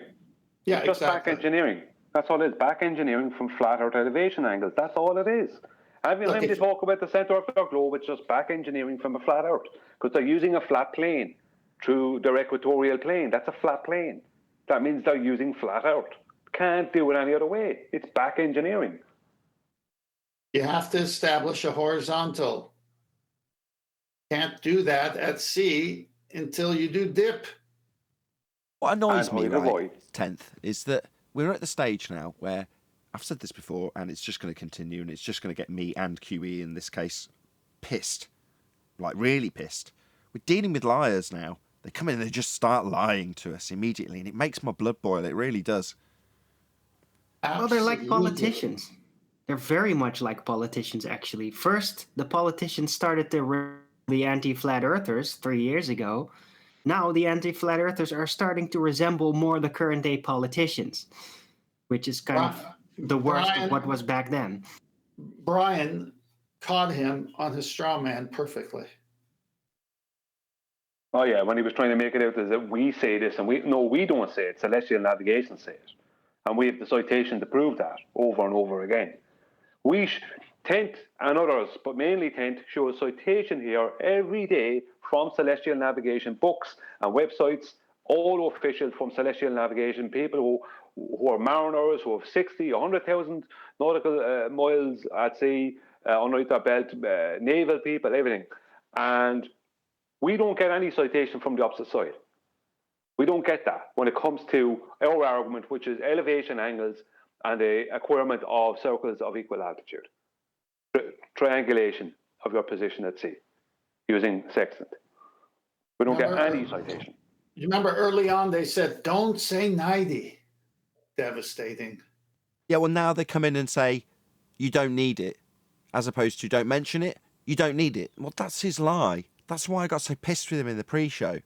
Yeah, it's just exactly. back engineering. That's all it is. Back engineering from flat Earth elevation angles. That's all it is. Every time they talk about the center of the globe, it's just back engineering from a flat Earth because they're using a flat plane through their equatorial plane. That's a flat plane. That means they're using flat Earth. Can't do it any other way. It's back engineering. You have to establish a horizontal. Can't do that at sea until you do dip. What annoys And me, Holy right, Boy. 10th, is that we're at the stage now where I've said this before and it's just going to continue and it's just going to get me and QE in this case pissed. Like, really pissed. We're dealing with liars now. They come in and they just start lying to us immediately and it makes my blood boil. It really does. Well, they're like politicians. They're very much like politicians, actually. First, the politicians started the anti-flat earthers 3 years ago. Now the anti-flat earthers are starting to resemble more the current day politicians, which is kind of the worst of what was back then. Brian caught him on his straw man perfectly. Oh yeah, when he was trying to make it out as that we say this and we don't say it. Celestial navigation says it, and we have the citation to prove that over and over again. Tent and others, but mainly Tent, show a citation here every day from Celestial Navigation books and websites, all official from Celestial Navigation, people who are mariners, who have 60, 100,000 nautical miles at sea, underneath their belt, naval people, everything. And we don't get any citation from the opposite side. We don't get that when it comes to our argument, which is elevation angles and the acquirement of circles of equal altitude. Triangulation of your position at sea using sextant. We don't get any citation. You remember early on they said, don't say 90. Devastating. Yeah, well, now they come in and say, you don't need it, as opposed to don't mention it, you don't need it. Well, that's his lie. That's why I got so pissed with him in the pre-show.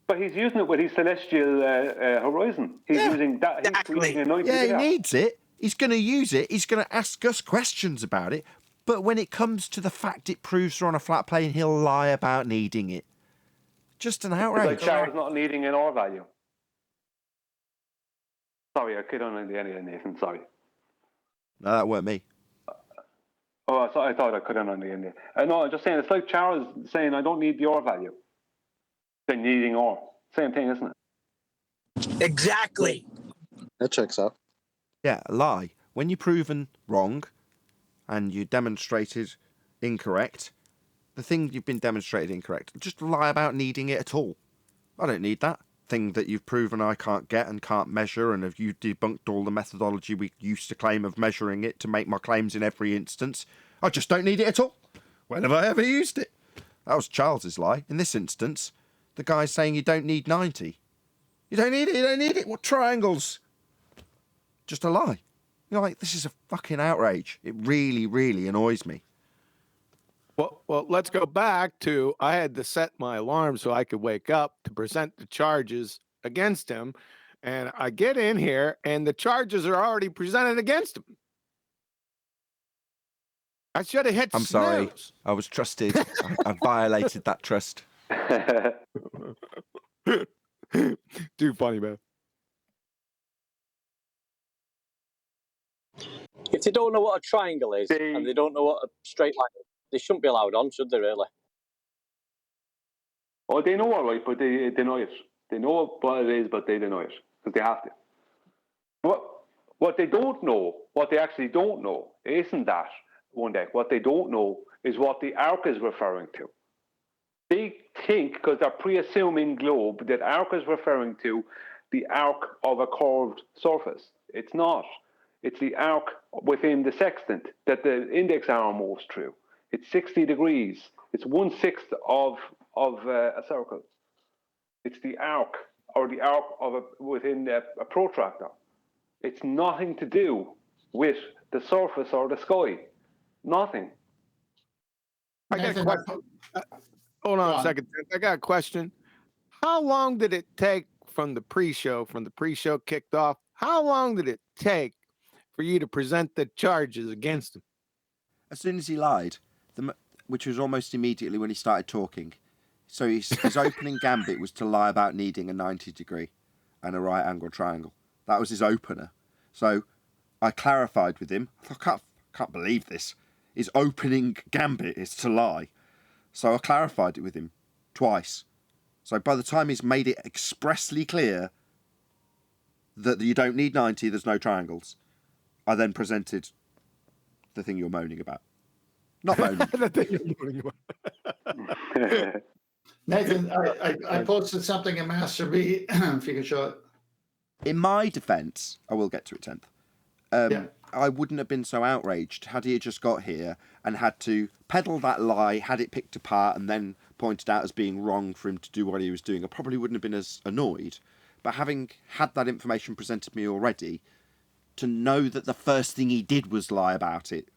But he's using it with his celestial horizon. He's using that. Exactly. Yeah, he needs it. He's going to use it. He's going to ask us questions about it. But when it comes to the fact it proves we're on a flat plane, he'll lie about needing it. Just an outrage. Like Charles not needing an R value. Sorry, I kid on the end of Nathan. Sorry. No, that weren't me. Oh, I thought I could have on the end. No, I'm just saying, it's like Charles saying, I don't need the R value. Then needing R. Same thing, isn't it? Exactly. That checks out. Yeah, a lie. When you're proven wrong and you demonstrated incorrect, the thing you've been demonstrated incorrect, just lie about needing it at all. I don't need that thing that you've proven I can't get and can't measure, and have you debunked all the methodology we used to claim of measuring it to make my claims in every instance. I just don't need it at all. When have I ever used it? That was Charles's lie. In this instance, the guy's saying you don't need 90. You don't need it, you don't need it. What triangles? Just a lie. You're like, this is a fucking outrage. It really, really annoys me. Well, let's go back to I had to set my alarm so I could wake up to present the charges against him. And I get in here and the charges are already presented against him. I should have hit I'm sorry. I was trusted. I violated that trust. Too funny, man. If they don't know what a triangle is and they don't know what a straight line is, they shouldn't be allowed on, should they, really? Oh, they know all right, but they deny it. They know what it is, but they deny it because they have to. What they don't know, what they actually don't know, isn't that one day. What they don't know is what the arc is referring to. They think, because they're pre-assuming globe, that arc is referring to the arc of a curved surface. It's not. It's the arc within the sextant that the index arm moves through. It's 60 degrees. It's 1/6 of a circle. It's the arc, or the arc of within a protractor. It's nothing to do with the surface or the sky. Nothing. I got a question. Hold on a second. I got a question. How long did it take from the pre-show kicked off? How long did it take for you to present the charges against him? As soon as he lied, which was almost immediately when he started talking. So his opening gambit was to lie about needing a 90 degree and a right angle triangle. That was his opener. So I clarified with him. I can't believe this. His opening gambit is to lie. So I clarified it with him twice. So by the time he's made it expressly clear that you don't need 90, there's no triangles, I then presented the thing you're moaning about. Not moaning. The thing you're moaning about. Nathan, I posted something in Master B, if you can show it. In my defence, I will get to it 10th. I wouldn't have been so outraged had he just got here and had to peddle that lie, had it picked apart and then pointed out as being wrong for him to do what he was doing. I probably wouldn't have been as annoyed. But having had that information presented to me already, to know that the first thing he did was lie about it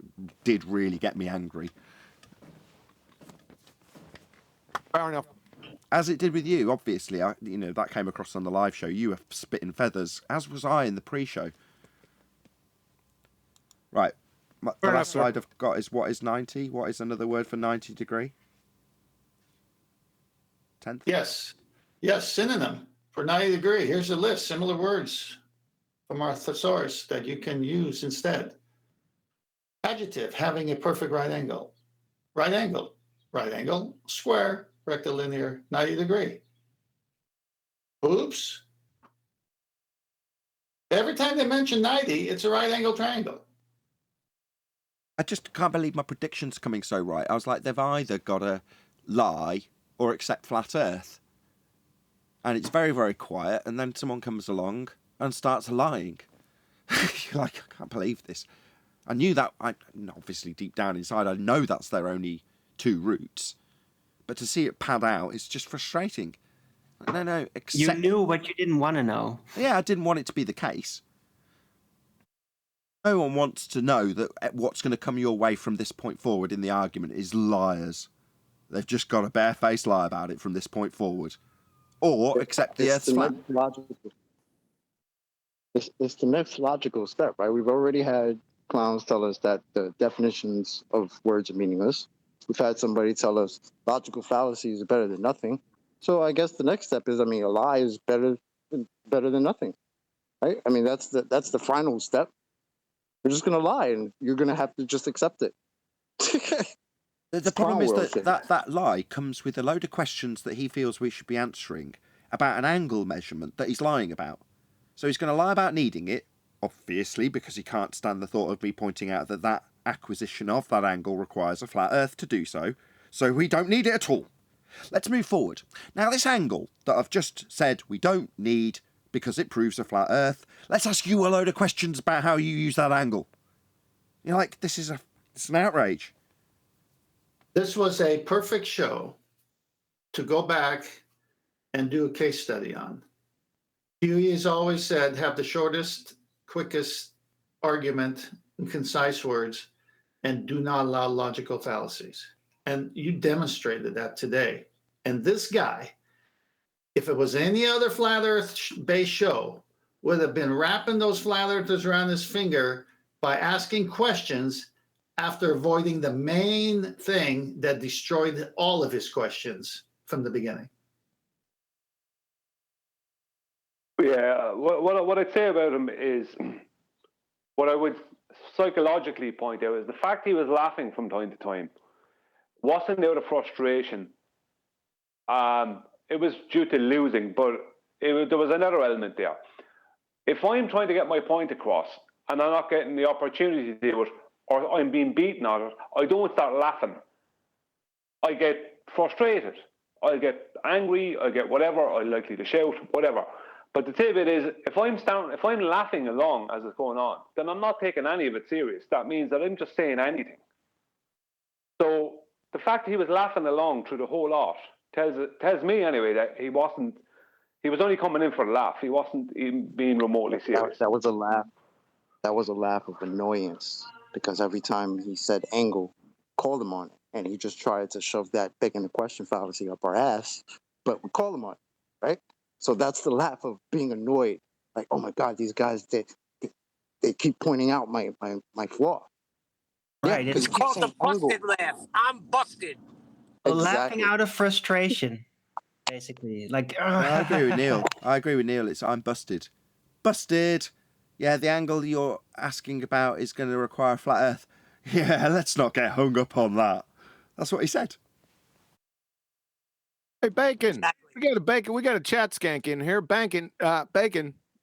did really get me angry. Fair enough. As it did with you, obviously. That came across on the live show. You were spitting feathers, as was I in the pre-show. Right. The last slide I've got is what is 90? What is another word for 90 degree? 10th? Yes, synonym for 90 degree. Here's a list, similar words from our thesaurus that you can use instead. Adjective, having a perfect right angle. Right angle, square, rectilinear, 90 degree. Oops. Every time they mention 90, it's a right angle triangle. I just can't believe my prediction's coming so right. I was like, they've either got to lie or accept flat Earth. And it's very, very quiet, and then someone comes along and starts lying. You're like, I can't believe this. I knew that, obviously deep down inside, I know that's their only two routes. But to see it pad out, it's just frustrating. No, You knew, but you didn't want to know. Yeah, I didn't want it to be the case. No one wants to know that what's going to come your way from this point forward in the argument is liars. They've just got a barefaced lie about it from this point forward. Or accept the Earth's flat. It's the next logical step, right? We've already had clowns tell us that the definitions of words are meaningless. We've had somebody tell us logical fallacies are better than nothing. So I guess the next step is, a lie is better than nothing, right? That's the final step. You're just going to lie, and you're going to have to just accept it. The problem is that lie comes with a load of questions that he feels we should be answering about an angle measurement that he's lying about. So he's going to lie about needing it, obviously, because he can't stand the thought of me pointing out that acquisition of that angle requires a flat Earth to do so. So we don't need it at all. Let's move forward. Now, this angle that I've just said we don't need because it proves a flat Earth, let's ask you a load of questions about how you use that angle. You're like, it's an outrage. This was a perfect show to go back and do a case study on. Huey has always said, have the shortest, quickest argument in concise words, and do not allow logical fallacies. And you demonstrated that today. And this guy, if it was any other flat Earth-based show, would have been wrapping those flat earthers around his finger by asking questions after avoiding the main thing that destroyed all of his questions from the beginning. Yeah, what I'd say about him is, what I would psychologically point out is the fact he was laughing from time to time wasn't out of frustration. It was due to losing, but there was another element there. If I'm trying to get my point across and I'm not getting the opportunity to do it, or I'm being beaten on it, I don't start laughing. I get frustrated. I'll get angry, I'll get whatever, I'm likely to shout, whatever. But the tip of it is, if I'm laughing along as it's going on, then I'm not taking any of it serious. That means that I'm just saying anything. So the fact that he was laughing along through the whole lot tells me anyway that he was only coming in for a laugh. He wasn't even being remotely serious. That was a laugh. That was a laugh of annoyance because every time he said angle, called him on it, and he just tried to shove that begging the question fallacy up our ass, but we call him on it, right? So that's the laugh of being annoyed. Like, oh my God, these guys, they keep pointing out my flaw. Right. Yeah, It's called the busted laugh. I'm busted. Laughing Exactly. out of frustration, basically. Like, I agree with Neil. I'm busted. Busted. Yeah, the angle you're asking about is going to require a flat Earth. Yeah, let's not get hung up on that. That's what he said. Hey, Bacon. We got a chat skank in here. Bacon,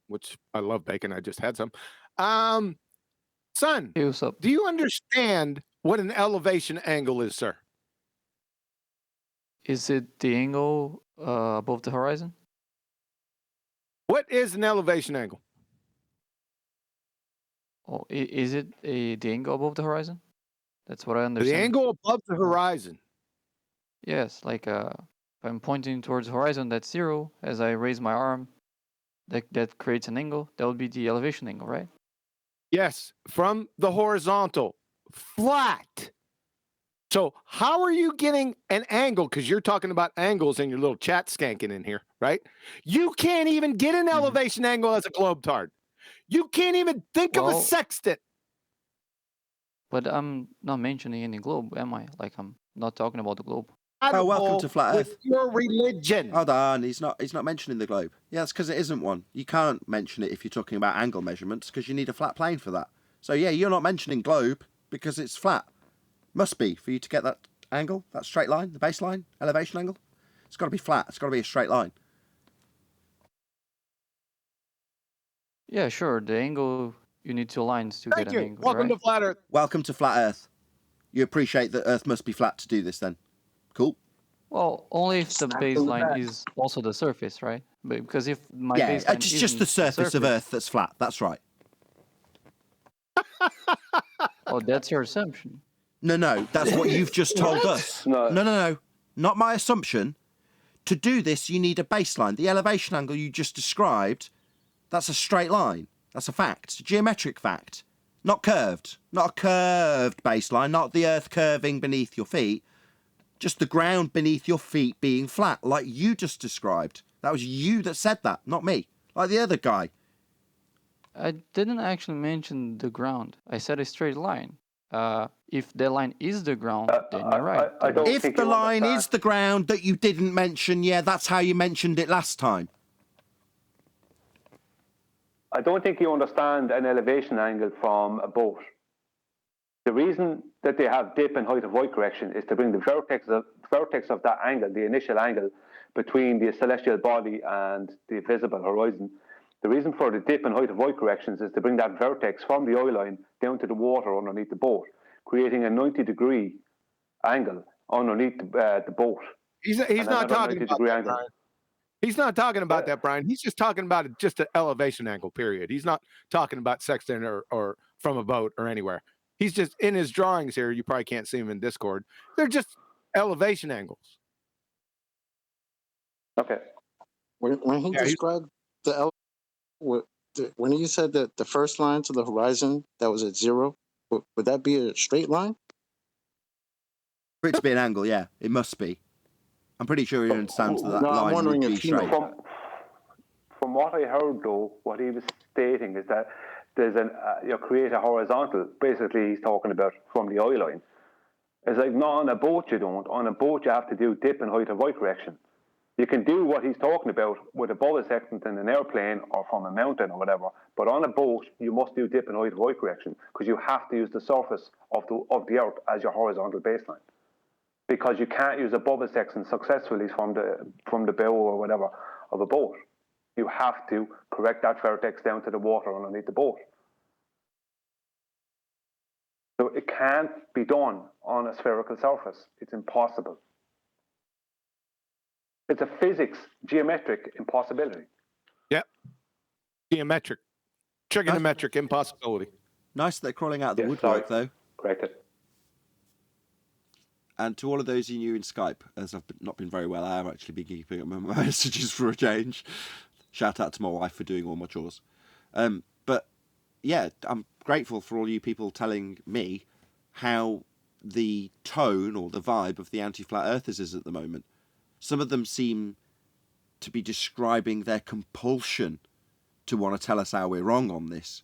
which I love bacon. I just had some. Son, hey, what's up? Do you understand what an elevation angle is, sir? Is it the angle above the horizon? What is an elevation angle? Oh, is it the angle above the horizon? That's what I understand. The angle above the horizon. Yes, like if I'm pointing towards the horizon, that's 0. As I raise my arm, that creates an angle. That would be the elevation angle, right? Yes, from the horizontal, flat. So how are you getting an angle? Because you're talking about angles and your little chat skanking in here, right? You can't even get an elevation angle as a globetard. You can't even think of a sextant. But I'm not mentioning any globe, am I? Like I'm not talking about the globe. Oh, welcome to Flat Earth. Your religion. Hold on, he's not mentioning the globe. Yeah, that's because it isn't one. You can't mention it if you're talking about angle measurements because you need a flat plane for that. So yeah, you're not mentioning globe because it's flat. Must be for you to get that angle, that straight line, the baseline, elevation angle. It's got to be flat. It's got to be a straight line. Yeah, sure. The angle, you need 2 lines to get an angle. Welcome right? to Flat Earth. Welcome to Flat Earth. You appreciate that Earth must be flat to do this then? Cool. Well, only if the baseline is also the surface, right? Because if my baseline it's just the surface of Earth that's flat. That's right. Oh, that's your assumption. No, that's what you've just told us. No, not my assumption. To do this, you need a baseline. The elevation angle you just described, that's a straight line. That's a fact. It's a geometric fact. Not curved. Not a curved baseline, not the Earth curving beneath your feet. Just the ground beneath your feet being flat, like you just described. That was you that said that, not me. Like the other guy. I didn't actually mention the ground. I said a straight line. If the line is the ground, then you're right. If the line is the ground that you didn't mention, yeah, that's how you mentioned it last time. I don't think you understand an elevation angle from a boat. The reason that they have dip and height of Y correction is to bring the vertex of that angle, the initial angle between the celestial body and the visible horizon. The reason for the dip and height of Y corrections is to bring that vertex from the eye line down to the water underneath the boat, creating a 90-degree angle underneath the boat. He's not talking about that, Brian. He's not talking about that, Brian. He's just talking about just an elevation angle, period. He's not talking about sextant or from a boat or anywhere. He's just in his drawings here. You probably can't see him in Discord. They're just elevation angles. Okay. When he described when you said that the first line to the horizon that was at 0, would that be a straight line? For it to be an angle, yeah, it must be. I'm pretty sure he understands that No, I'm line wondering would be if straight. From what I heard, though, what he was stating is that there's you create a horizontal. Basically, he's talking about from the eye line. It's like, not on a boat you don't. On a boat you have to do dip and height of Y correction. You can do what he's talking about with a bullet sextant in an airplane or from a mountain or whatever. But on a boat, you must do dip and height of Y correction because you have to use the surface of the Earth as your horizontal baseline. Because you can't use a bubble sextant successfully from the bow or whatever of a boat. You have to correct that vertex down to the water underneath the boat. So it can't be done on a spherical surface. It's impossible. It's a physics, geometric impossibility. Yep. Geometric, trigonometric impossibility. Nice that they're crawling out of the Yes, woodwork, sorry. though. Corrected. And to all of those you new in Skype, as I've not been very well, I have actually been keeping up my messages for a change. Shout out to my wife for doing all my chores. But yeah, I'm grateful for all you people telling me how the tone or the vibe of the anti-flat earthers is at the moment. Some of them seem to be describing their compulsion to want to tell us how we're wrong on this.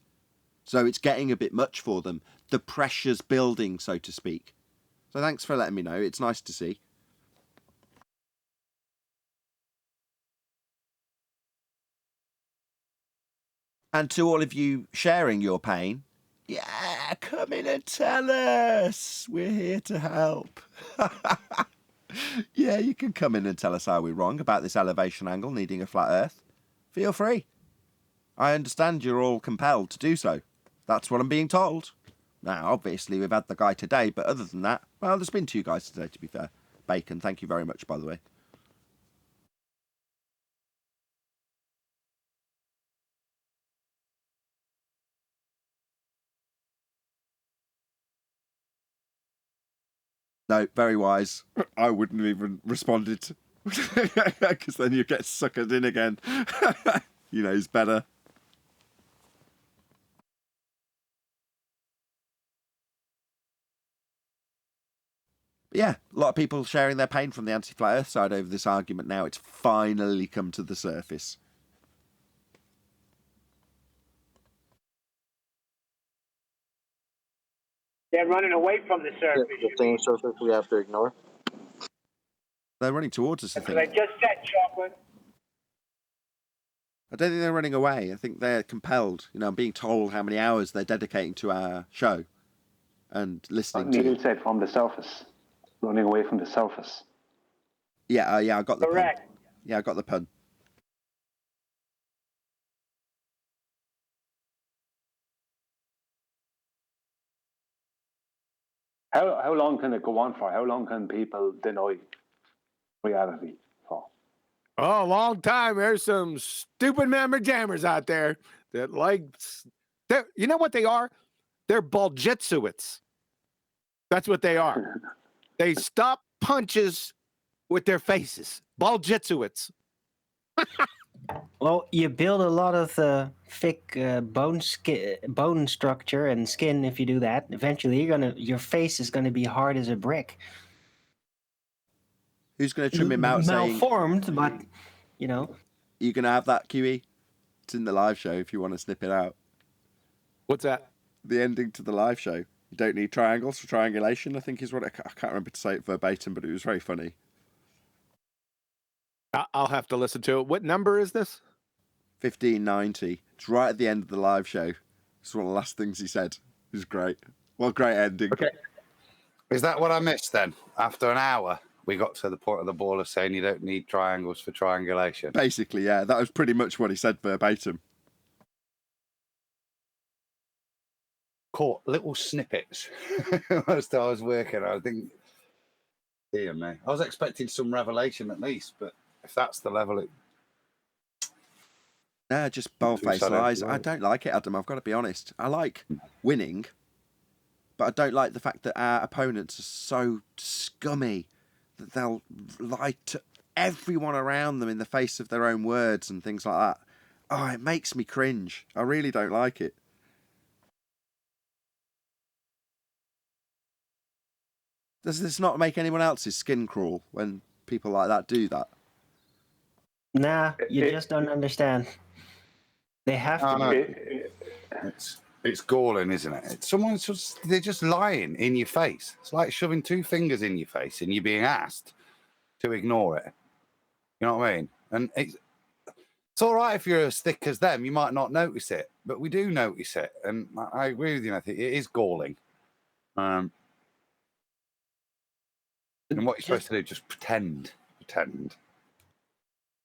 So it's getting a bit much for them. The pressure's building, so to speak. So thanks for letting me know. It's nice to see. And to all of you sharing your pain, yeah, come in and tell us. We're here to help. Yeah, you can come in and tell us how we're wrong about this elevation angle needing a flat earth. Feel free. I understand you're all compelled to do so. That's what I'm being told. Now, obviously, we've had the guy today, but other than that, well, there's been 2 guys today, to be fair. Bacon, thank you very much, by the way. No, very wise. I wouldn't have even responded. Because then you get suckered in again. You know, it's better. But yeah, a lot of people sharing their pain from the anti-flat earth side over this argument now. It's finally come to the surface. They're running away from the surface. The same surface we have to ignore. They're running towards us, I That's what I think. just said, Chocolate. I don't think they're running away. I think they're compelled. You know, I'm being told how many hours they're dedicating to our show and listening to Needed said from the surface, running away from the surface. Yeah, I got the Correct. pun. Yeah, I got the pun. How long can it go on for? How long can people deny reality for? Oh, a long time. There's some stupid mammer jammers out there that you know what they are? They're Buljitsuits. That's what they are. They stop punches with their faces. Buljitsuits. Well, you build a lot of thick bone structure and skin if you do that. Eventually, your face is gonna be hard as a brick. Who's going to trim him out saying... Malformed, but, you know. You're going to have that, QE? It's in the live show if you want to snip it out. What's that? The ending to the live show. You don't need triangles for triangulation, I think is what... I can't remember to say it verbatim, but it was very funny. I'll have to listen to it. What number is this? 1590. It's right at the end of the live show. It's one of the last things he said. It was great. What a great ending. Okay. Is that what I missed then? After an hour, we got to the point of the ball of saying you don't need triangles for triangulation. Basically, yeah. That was pretty much what he said verbatim. Caught little snippets whilst I was working. I think, dear me. I was expecting some revelation at least, but if that's the level it... Nah, just bold-faced lies. I don't like it, Adam. I've got to be honest. I like winning, but I don't like the fact that our opponents are so scummy that they'll lie to everyone around them in the face of their own words and things like that. Oh, it makes me cringe. I really don't like it. Does this not make anyone else's skin crawl when people like that do that? Nah, you just don't understand. They have to. No. It's galling, isn't it? They're just lying in your face. It's like shoving 2 fingers in your face and you're being asked to ignore it. You know what I mean? And it's all right if you're as thick as them, you might not notice it, but we do notice it. And I agree with you, I think it is galling. And what you're supposed to do, just pretend.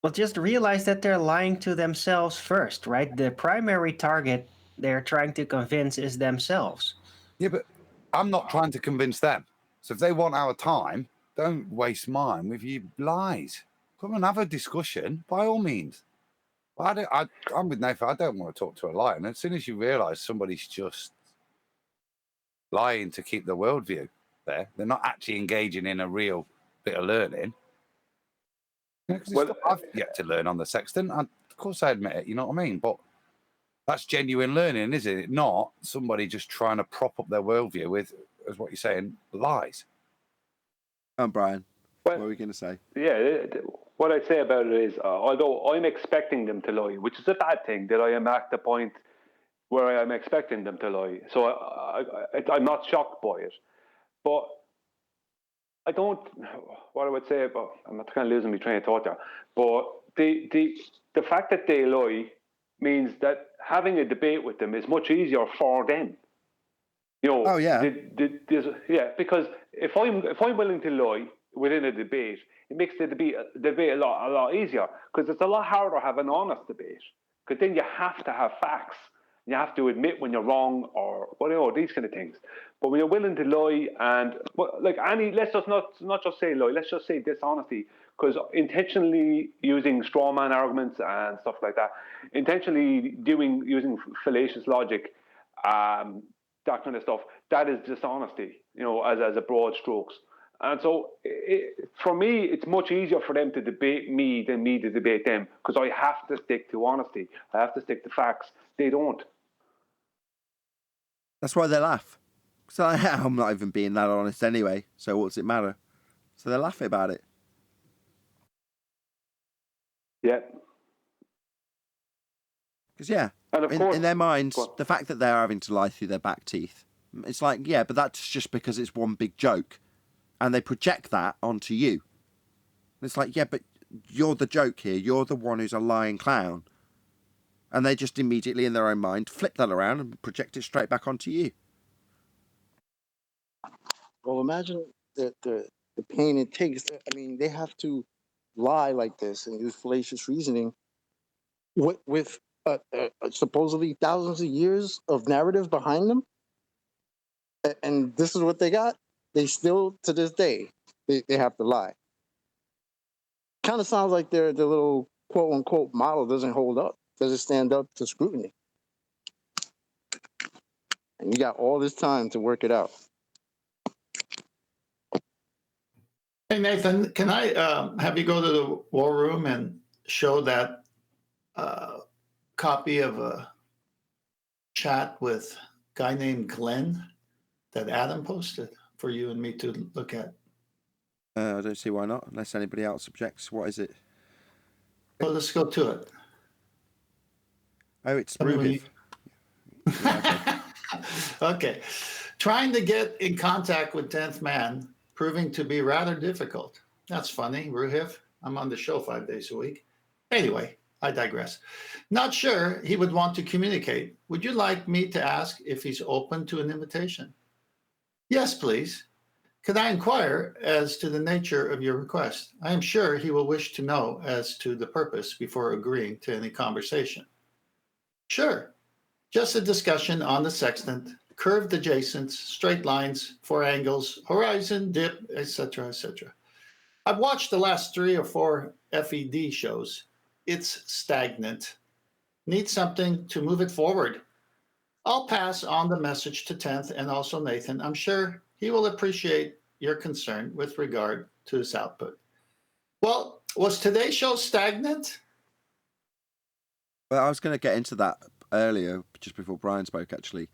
Well, just realize that they're lying to themselves first, right? The primary target they're trying to convince is themselves. Yeah, but I'm not trying to convince them. So if they want our time, don't waste mine with your lies. come and have a discussion by all means. But I'm with Nathan. I don't want to talk to a liar. And as soon as you realise somebody's just lying to keep the worldview there, they're not actually engaging in a real bit of learning. Well, I've yet to learn on the sextant. Of course, I admit it. You know what I mean? But that's genuine learning, isn't it? Not somebody just trying to prop up their worldview with, as what you're saying, lies. Brian, what are we going to say? Yeah, what I'd say about it is, although I'm expecting them to lie, which is a bad thing, that I am at the point where I am expecting them to lie. So I'm not shocked by it. But I don't, what I would say, I'm not kind of losing my train of thought there, but the fact that they lie means that having a debate with them is much easier for them. You know, oh yeah, because if I'm willing to lie within a debate, it makes the debate a lot easier, because it's a lot harder to have an honest debate, because then you have to have facts. You have to admit when you're wrong, or these kind of things. But when you're willing to lie, and let's just not just say lie, let's just say dishonesty, because intentionally using straw man arguments and stuff like that, intentionally using fallacious logic, that kind of stuff, that is dishonesty, as a broad strokes. And so, for me, it's much easier for them to debate me than me to debate them, because I have to stick to honesty. I have to stick to facts. They don't. That's why they laugh. So I'm not even being that honest anyway, so what does it matter? So they're laughing about it. Yeah. Because, in their minds, the fact that they're having to lie through their back teeth, it's like, yeah, but that's just because it's one big joke. And they project that onto you. And it's like, yeah, but you're the joke here. You're the one who's a lying clown. And they just immediately, in their own mind, flip that around and project it straight back onto you. Well, imagine the pain it takes. I mean, they have to lie like this and use fallacious reasoning with supposedly thousands of years of narrative behind them. And this is what they got. They still, to this day, they have to lie. Kind of sounds like their little quote-unquote model doesn't hold up, doesn't stand up to scrutiny. And you got all this time to work it out. Hey, Nathan, can I have you go to the war room and show that copy of a chat with a guy named Glenn that Adam posted for you and me to look at? I don't see why not, unless anybody else objects. What is it? Well, let's go to it. Oh, it's Ruby. Okay. Trying to get in contact with 10th Man, proving to be rather difficult. That's funny, Ruhiv. I'm on the show 5 days a week. Anyway, I digress. Not sure he would want to communicate. Would you like me to ask if he's open to an invitation? Yes, please. Could I inquire as to the nature of your request? I am sure he will wish to know as to the purpose before agreeing to any conversation. Sure. Just a discussion on the sextant, curved adjacents, straight lines, four angles, horizon, dip, etc., etc. I've watched the last 3 or 4 FED shows. It's stagnant. Need something to move it forward. I'll pass on the message to 10th and also Nathan. I'm sure he will appreciate your concern with regard to his output. Well, was today's show stagnant? Well, I was going to get into that earlier, just before Brian spoke, actually.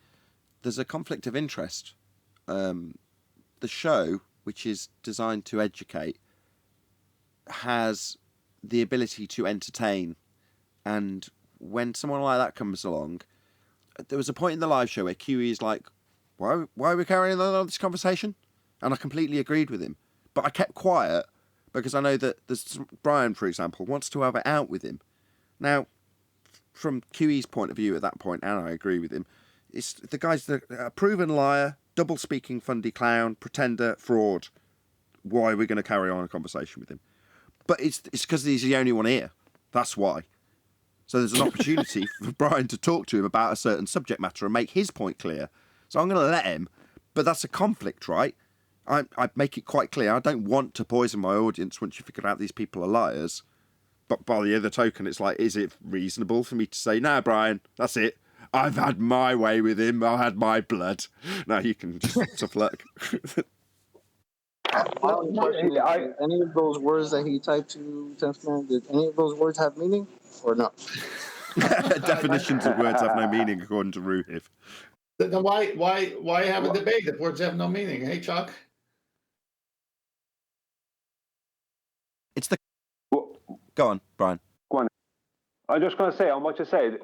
There's a conflict of interest. The show, which is designed to educate, has the ability to entertain. And when someone like that comes along, there was a point in the live show where QE is like, why are we carrying on this conversation? And I completely agreed with him. But I kept quiet because I know that Brian, for example, wants to have it out with him. Now, from QE's point of view at that point, and I agree with him, it's the guy's a proven liar, double-speaking Fundy clown, pretender, fraud. Why are we going to carry on a conversation with him? But it's because he's the only one here. That's why. So there's an opportunity for Brian to talk to him about a certain subject matter and make his point clear. So I'm going to let him, but that's a conflict, right? I make it quite clear I don't want to poison my audience once you figure out these people are liars. But by the other token, it's like, is it reasonable for me to say, no, Brian, that's it. I've had my way with him. I've had my blood. Now you can just tough luck. My only question is, did any of those words that he typed to 10th Man, did any of those words have meaning or no? Definitions of words have no meaning according to Ruhif. Then why have a debate if words have no meaning? Hey, Chuck. It's the. Go on, Brian. Go on. I'm just going to say on what you said.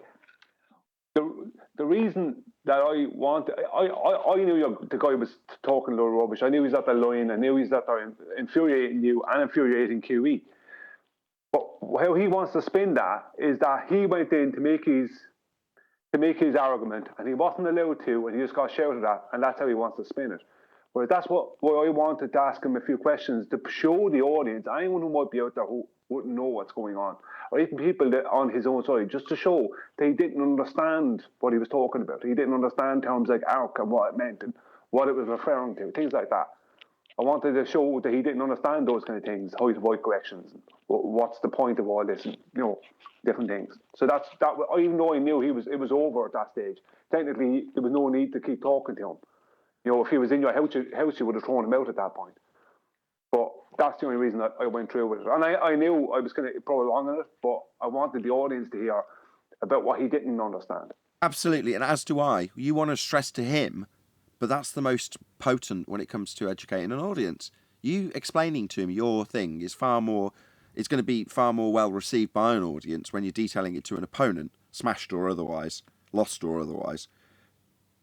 The reason that I want, I knew the guy was talking a lot of rubbish. I knew he's at the line. I knew he's at there infuriating you and infuriating QE. But how he wants to spin that is that he went in to make his argument, and he wasn't allowed to, and he just got shouted at, and that's how he wants to spin it. Whereas that's what I wanted to ask him a few questions to show the audience, anyone who might be out there who wouldn't know what's going on, or even people that on his own side, just to show that he didn't understand what he was talking about. He didn't understand terms like arc and what it meant and what it was referring to, things like that. I wanted to show that he didn't understand those kind of things, height of weight corrections, what's the point of all this, and different things. So that. Even though I knew it was over at that stage, technically there was no need to keep talking to him. If he was in your house, you would have thrown him out at that point. But that's the only reason I went through with it. And I knew I was going to prolong it, but I wanted the audience to hear about what he didn't understand. Absolutely, and as do I. You want to stress to him, but that's the most potent when it comes to educating an audience. You explaining to him your thing is going to be far more well received by an audience when you're detailing it to an opponent, smashed or otherwise, lost or otherwise.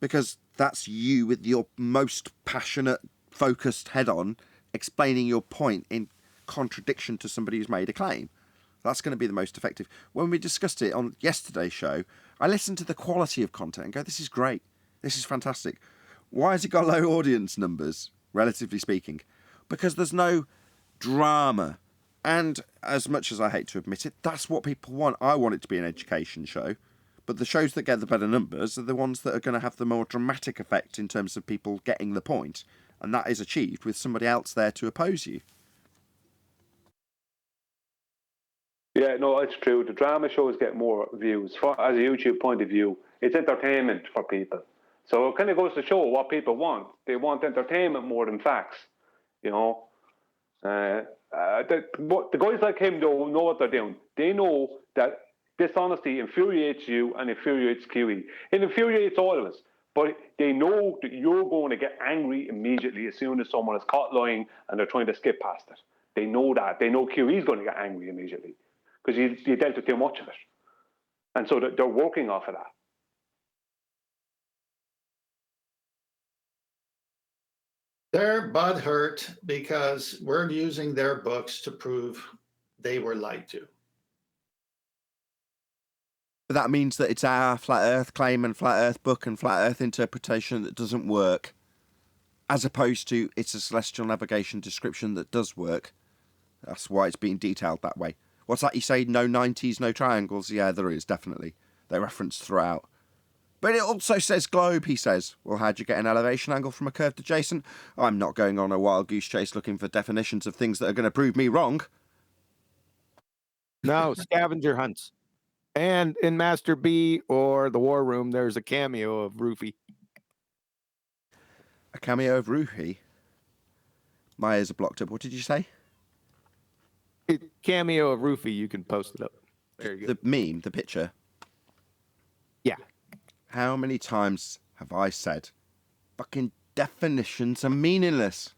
Because that's you with your most passionate, focused head on, explaining your point in contradiction to somebody who's made a claim. That's going to be the most effective. When we discussed it on yesterday's show, I listened to the quality of content and go, this is great. This is fantastic. Why has it got low audience numbers, relatively speaking? Because there's no drama. And as much as I hate to admit it, that's what people want. I want it to be an education show. But the shows that get the better numbers are the ones that are going to have the more dramatic effect in terms of people getting the point. And that is achieved with somebody else there to oppose you. Yeah, no, it's true. The drama shows get more views. As a YouTube point of view, it's entertainment for people. So it kind of goes to show what people want. They want entertainment more than facts. The guys like him, though, know what they're doing. They know that dishonesty infuriates you and infuriates QE. It infuriates all of us. But they know that you're going to get angry immediately as soon as someone is caught lying and they're trying to skip past it. They know that. They know QE is going to get angry immediately because you dealt with too much of it. And so they're working off of that. They're butthurt because we're using their books to prove they were lied to. But that means that it's our flat earth claim and flat earth book and flat earth interpretation that doesn't work, as opposed to it's a celestial navigation description that does work. That's why it's being detailed that way. What's that you say? No 90s, no triangles? Yeah, there is, definitely. They're referenced throughout. But it also says globe, he says. Well, how'd you get an elevation angle from a curved adjacent? I'm not going on a wild goose chase looking for definitions of things that are going to prove me wrong. No, scavenger hunts. And in Master B or the War Room, there's a cameo of Rufy. A cameo of Rufy? My ears are blocked up. What did you say? Cameo of Rufy, you can post it up. There you go. The meme, the picture? Yeah. How many times have I said, fucking definitions are meaningless?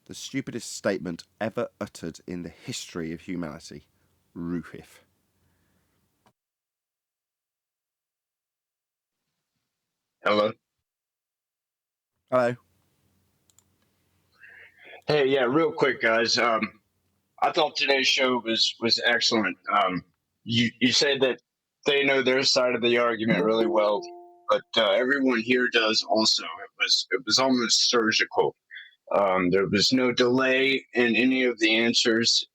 The stupidest statement ever uttered in the history of humanity. Rufif. Hello. Hello. Hey, yeah, real quick, guys. I thought today's show was excellent. You said that they know their side of the argument really well, but everyone here does also. It was almost surgical. There was no delay in any of the answers,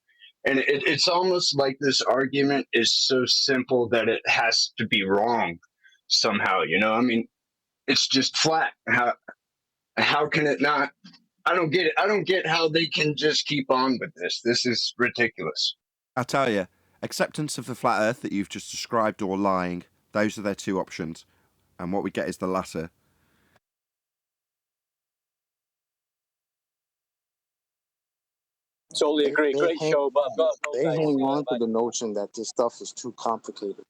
and it's almost like this argument is so simple that it has to be wrong somehow. I mean, it's just flat. How can it not I don't get it. I don't get how they can just keep on with this. This is ridiculous. I tell you, acceptance of the flat Earth that you've just described or lying, those are their two options. And what we get is the latter. Totally agree. Great show, but I've got to go, They guys. hang See you on later. to Bye. the notion that this stuff is too complicated,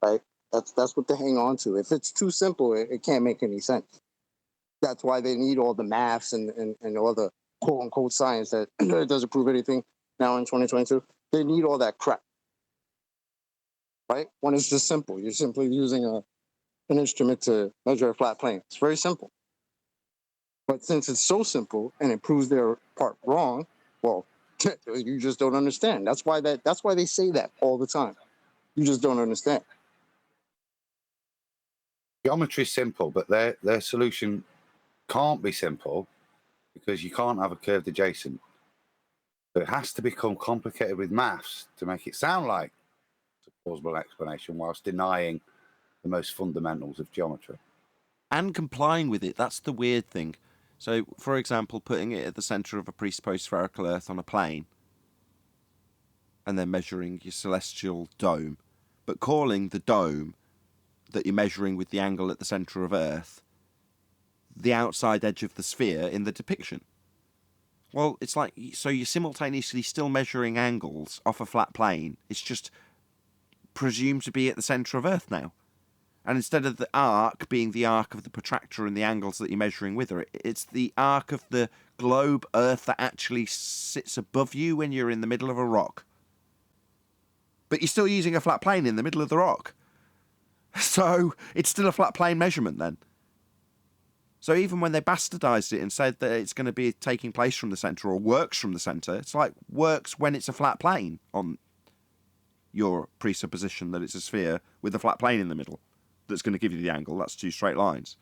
right? That's what they hang on to. If it's too simple, it can't make any sense. That's why they need all the maths and all the quote unquote science that doesn't prove anything now in 2022. They need all that crap, right? When it's just simple, you're simply using an instrument to measure a flat plane. It's very simple. But since it's so simple and it proves their part wrong, well, you just don't understand. That's why they say that all the time. You just don't understand. Geometry is simple, but their solution can't be simple because you can't have a curved adjacent. So it has to become complicated with maths to make it sound like it's a plausible explanation whilst denying the most fundamentals of geometry. And complying with it, that's the weird thing. So, for example, putting it at the centre of a presupposed spherical Earth on a plane and then measuring your celestial dome, but calling the dome that you're measuring with the angle at the centre of Earth the outside edge of the sphere in the depiction. Well, it's like, so you're simultaneously still measuring angles off a flat plane. It's just presumed to be at the centre of Earth now. And instead of the arc being the arc of the protractor and the angles that you're measuring with her, it's the arc of the globe Earth that actually sits above you when you're in the middle of a rock. But you're still using a flat plane in the middle of the rock. So it's still a flat plane measurement then. So even when they bastardised it and said that it's going to be taking place from the centre or works from the centre, it's like works when it's a flat plane on your presupposition that it's a sphere with a flat plane in the middle that's going to give you the angle. That's two straight lines.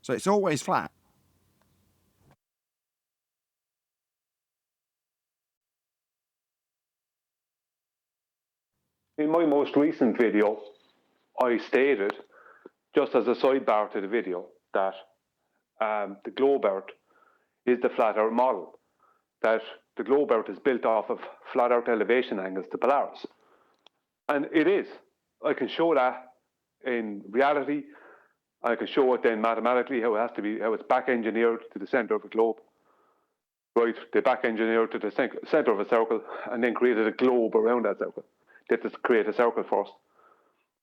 So it's always flat. In my most recent video, I stated, just as a sidebar to the video, that the globe Earth is the flat Earth model, that the globe Earth is built off of flat Earth elevation angles to Polaris. And it is. I can show that in reality. I can show it then mathematically how it has to be, how it's back engineered to the center of a globe. Right, they back engineered to the center of a circle and then created a globe around that circle. They had to create a circle first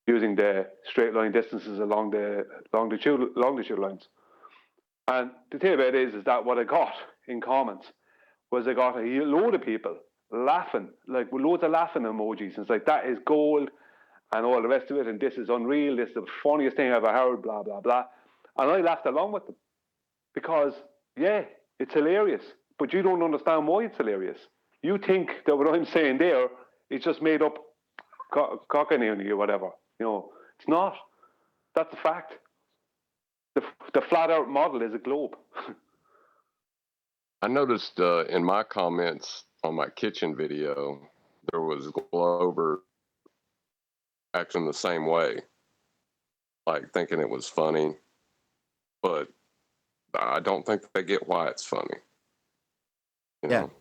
using the straight line distances along the longitude lines. And the thing about it is that what I got in comments was I got a load of people laughing, like with loads of laughing emojis. And it's like, that is gold and all the rest of it. And this is unreal. This is the funniest thing I've ever heard, blah, blah, blah. And I laughed along with them because, yeah, it's hilarious. But you don't understand why it's hilarious. You think that what I'm saying there is just made up cockney or whatever. You know, it's not. That's a fact. The flat Earth model is a globe. I noticed in my comments on my kitchen video, there was Glover acting the same way, like thinking it was funny, but I don't think they get why it's funny. You know?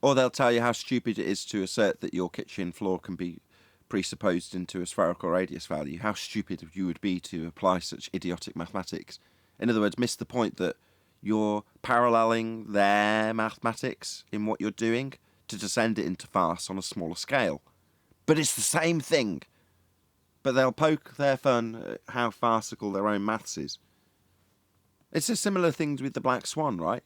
Or they'll tell you how stupid it is to assert that your kitchen floor can be presupposed into a spherical radius value. How stupid you would be to apply such idiotic mathematics. In other words, miss the point that you're paralleling their mathematics in what you're doing to descend it into farce on a smaller scale. But it's the same thing. But they'll poke their fun at how farcical their own maths is. It's a similar thing with the black swan, right?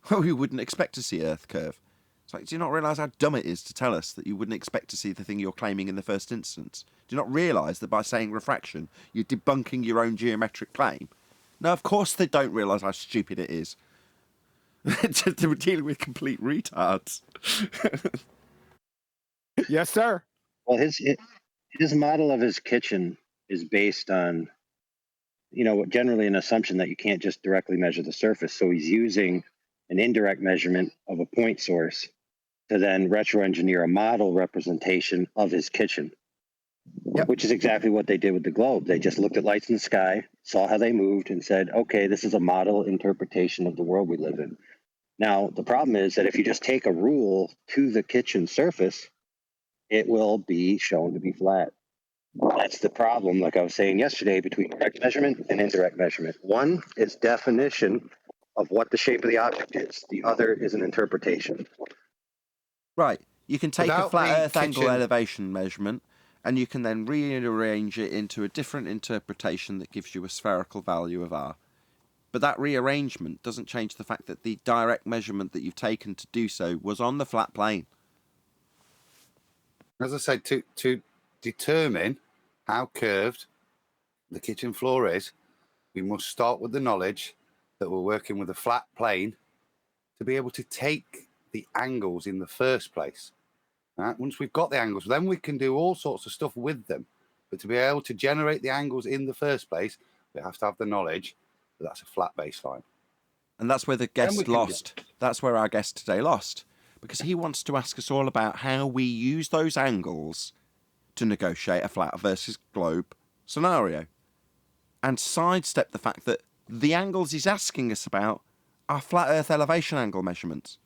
Well, you wouldn't expect to see Earth curve. It's like, do you not realise how dumb it is to tell us that you wouldn't expect to see the thing you're claiming in the first instance? Do you not realise that by saying refraction, you're debunking your own geometric claim? No, of course they don't realise how stupid it is. They're dealing with complete retards. Yes, sir. Well, his model of his kitchen is based on, generally an assumption that you can't just directly measure the surface. So he's using an indirect measurement of a point source to then retro-engineer a model representation of his kitchen, which is exactly what they did with the globe. They just looked at lights in the sky, saw how they moved, and said, okay, this is a model interpretation of the world we live in. Now, the problem is that if you just take a rule to the kitchen surface, it will be shown to be flat. That's the problem, like I was saying yesterday, between direct measurement and indirect measurement. One is definition of what the shape of the object is. The other is an interpretation. Right. You can take a Without flat the Earth angle kitchen- elevation measurement, and you can then rearrange it into a different interpretation that gives you a spherical value of R. But that rearrangement doesn't change the fact that the direct measurement that you've taken to do so was on the flat plane. As I said, to determine how curved the kitchen floor is, we must start with the knowledge that we're working with a flat plane to be able to take the angles in the first place. Right? Once we've got the angles, then we can do all sorts of stuff with them. But to be able to generate the angles in the first place, we have to have the knowledge that that's a flat baseline. And that's where the guest lost. That's where our guest today lost. Because he wants to ask us all about how we use those angles to negotiate a flat versus globe scenario. And sidestep the fact that the angles he's asking us about are flat Earth elevation angle measurements.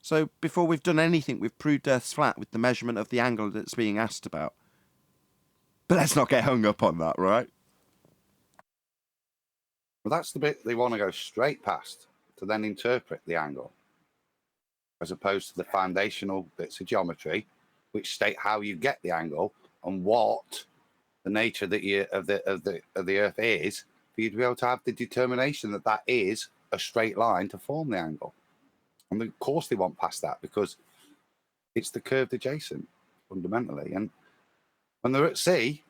So before we've done anything, we've proved Earth's flat with the measurement of the angle that's being asked about. But let's not get hung up on that, right? Well, that's the bit they want to go straight past to then interpret the angle, as opposed to the foundational bits of geometry, which state how you get the angle and what the nature of the Earth is, for you to be able to have the determination that that is a straight line to form the angle. And of course they want past that because it's the curved adjacent, fundamentally. And when they're at sea,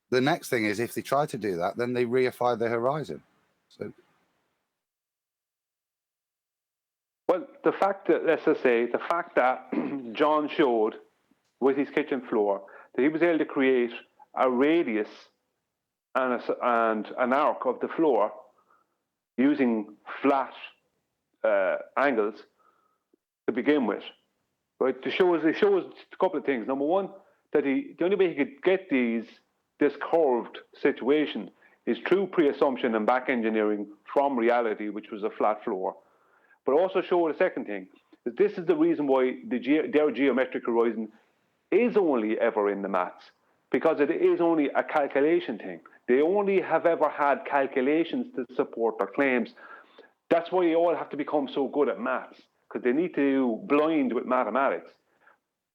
the next thing is if they try to do that, then they reify the horizon. So, well, the fact that, let's just say, the fact that John showed with his kitchen floor that he was able to create a radius and an arc of the floor using flat angles to begin with, right? It shows a couple of things. Number one, that the only way he could get this curved situation is through pre-assumption and back engineering from reality, which was a flat floor. But also show the second thing, that this is the reason why their geometric horizon is only ever in the maths, because it is only a calculation thing. They only have ever had calculations to support their claims. That's why you all have to become so good at maths, because they need to blind with mathematics.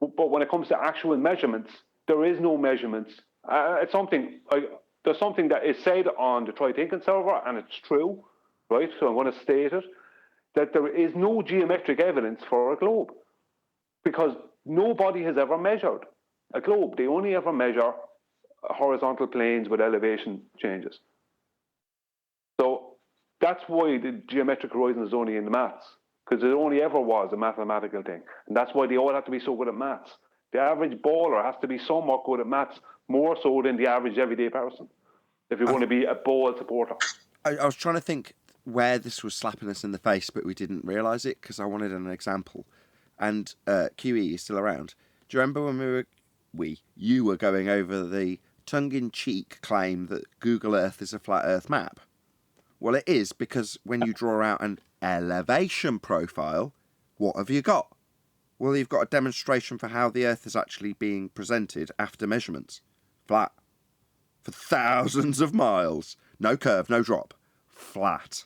But when it comes to actual measurements, there is no measurements. It's something, there's something that is said on the Try Thinking server, and it's true, right? So I'm going to state it, that there is no geometric evidence for a globe, because nobody has ever measured a globe. They only ever measure horizontal planes with elevation changes. So that's why the geometric horizon is only in the maths, because it only ever was a mathematical thing. And that's why they all have to be so good at maths. The average baller has to be somewhat good at maths, more so than the average everyday person, if you're going to be a ball supporter. I was trying to think where this was slapping us in the face, but we didn't realise it because I wanted an example. And QE is still around. Do you remember when you were going over the tongue-in-cheek claim that Google Earth is a flat Earth map? Well, it is, because when you draw out an elevation profile, what have you got? Well, you've got a demonstration for how the Earth is actually being presented after measurements. Flat. For thousands of miles. No curve, no drop. Flat.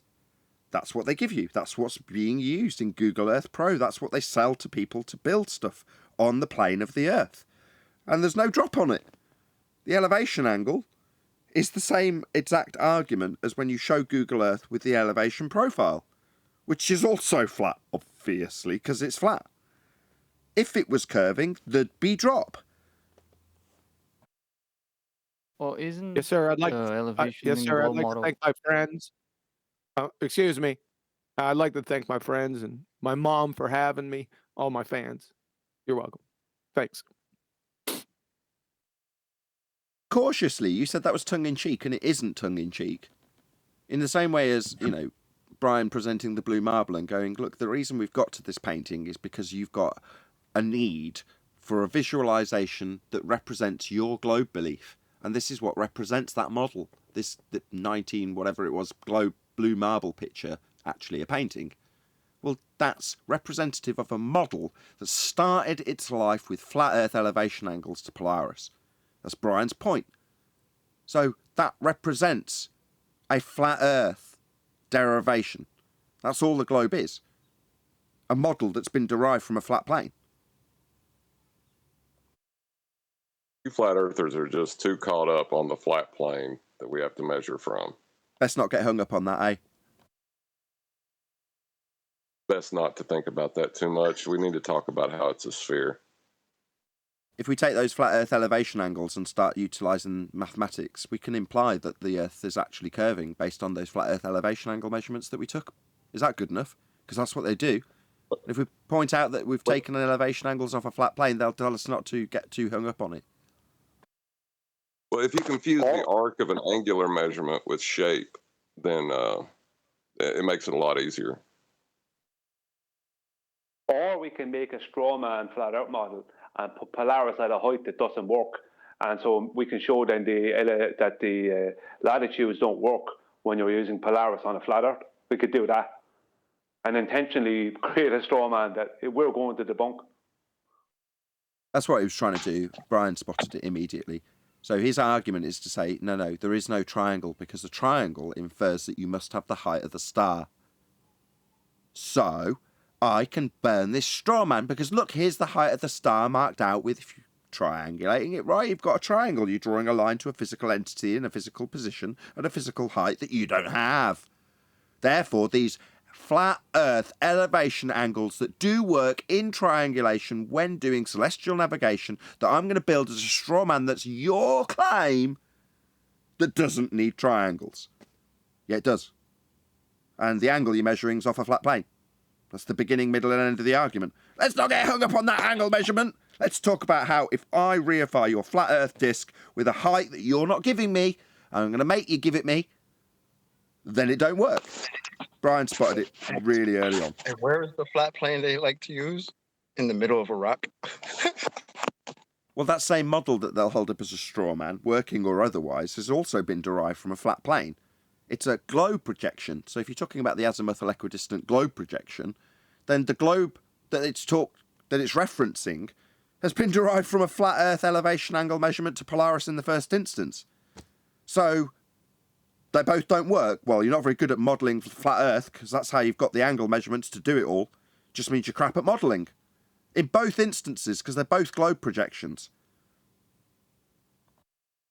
That's what they give you. That's what's being used in Google Earth Pro. That's what they sell to people to build stuff on the plane of the Earth. And there's no drop on it. The elevation angle is the same exact argument as when you show Google Earth with the elevation profile, which is also flat, obviously, because it's flat. If it was curving, there'd be drop. Well, isn't Yes, sir. I'd like. elevation Yes, in sir. the I'd globe like model? to thank my friends. Excuse me. I'd like to thank my friends and my mom for having me. All my fans. You're welcome. Thanks. Cautiously, you said that was tongue-in-cheek, and it isn't tongue-in-cheek. In the same way as, Brian presenting the blue marble and going, look, the reason we've got to this painting is because you've got a need for a visualization that represents your globe belief. And this is what represents that model. The 19, whatever it was, globe blue marble picture, actually a painting. Well, that's representative of a model that started its life with flat Earth elevation angles to Polaris. That's Brian's point. So that represents a flat Earth derivation. That's all the globe is. A model that's been derived from a flat plane. You flat earthers are just too caught up on the flat plane that we have to measure from. Let's not get hung up on that, eh? Best not to think about that too much. We need to talk about how it's a sphere. If we take those flat Earth elevation angles and start utilising mathematics, we can imply that the Earth is actually curving based on those flat Earth elevation angle measurements that we took. Is that good enough? Because that's what they do. If we point out that we've taken elevation angles off a flat plane, they'll tell us not to get too hung up on it. Well, if you confuse the arc of an angular measurement with shape, then it makes it a lot easier. Or we can make a straw man flat Earth model and put Polaris at a height that doesn't work. And so we can show then that the latitudes don't work when you're using Polaris on a flat Earth. We could do that. And intentionally create a straw man that we're going to debunk. That's what he was trying to do. Brian spotted it immediately. So his argument is to say, no, there is no triangle because the triangle infers that you must have the height of the star. So I can burn this straw man because look, here's the height of the star marked out with, if you're triangulating it right, you've got a triangle. You're drawing a line to a physical entity in a physical position at a physical height that you don't have. Therefore, these flat Earth elevation angles that do work in triangulation when doing celestial navigation that I'm going to build as a straw man that's your claim that doesn't need triangles. Yeah, it does. And the angle you're measuring is off a flat plane. That's the beginning, middle, and end of the argument. Let's not get hung up on that angle measurement. Let's talk about how if I reify your flat Earth disk with a height that you're not giving me, and I'm going to make you give it me, then it don't work. Brian spotted it really early on. And where is the flat plane they like to use? In the middle of a rock. Well, that same model that they'll hold up as a straw man, working or otherwise, has also been derived from a flat plane. It's a globe projection. So if you're talking about the azimuthal equidistant globe projection, then the globe that it's referencing has been derived from a flat Earth elevation angle measurement to Polaris in the first instance. So they both don't work. Well, you're not very good at modelling flat Earth because that's how you've got the angle measurements to do it all. Just means you're crap at modelling. In both instances, because they're both globe projections.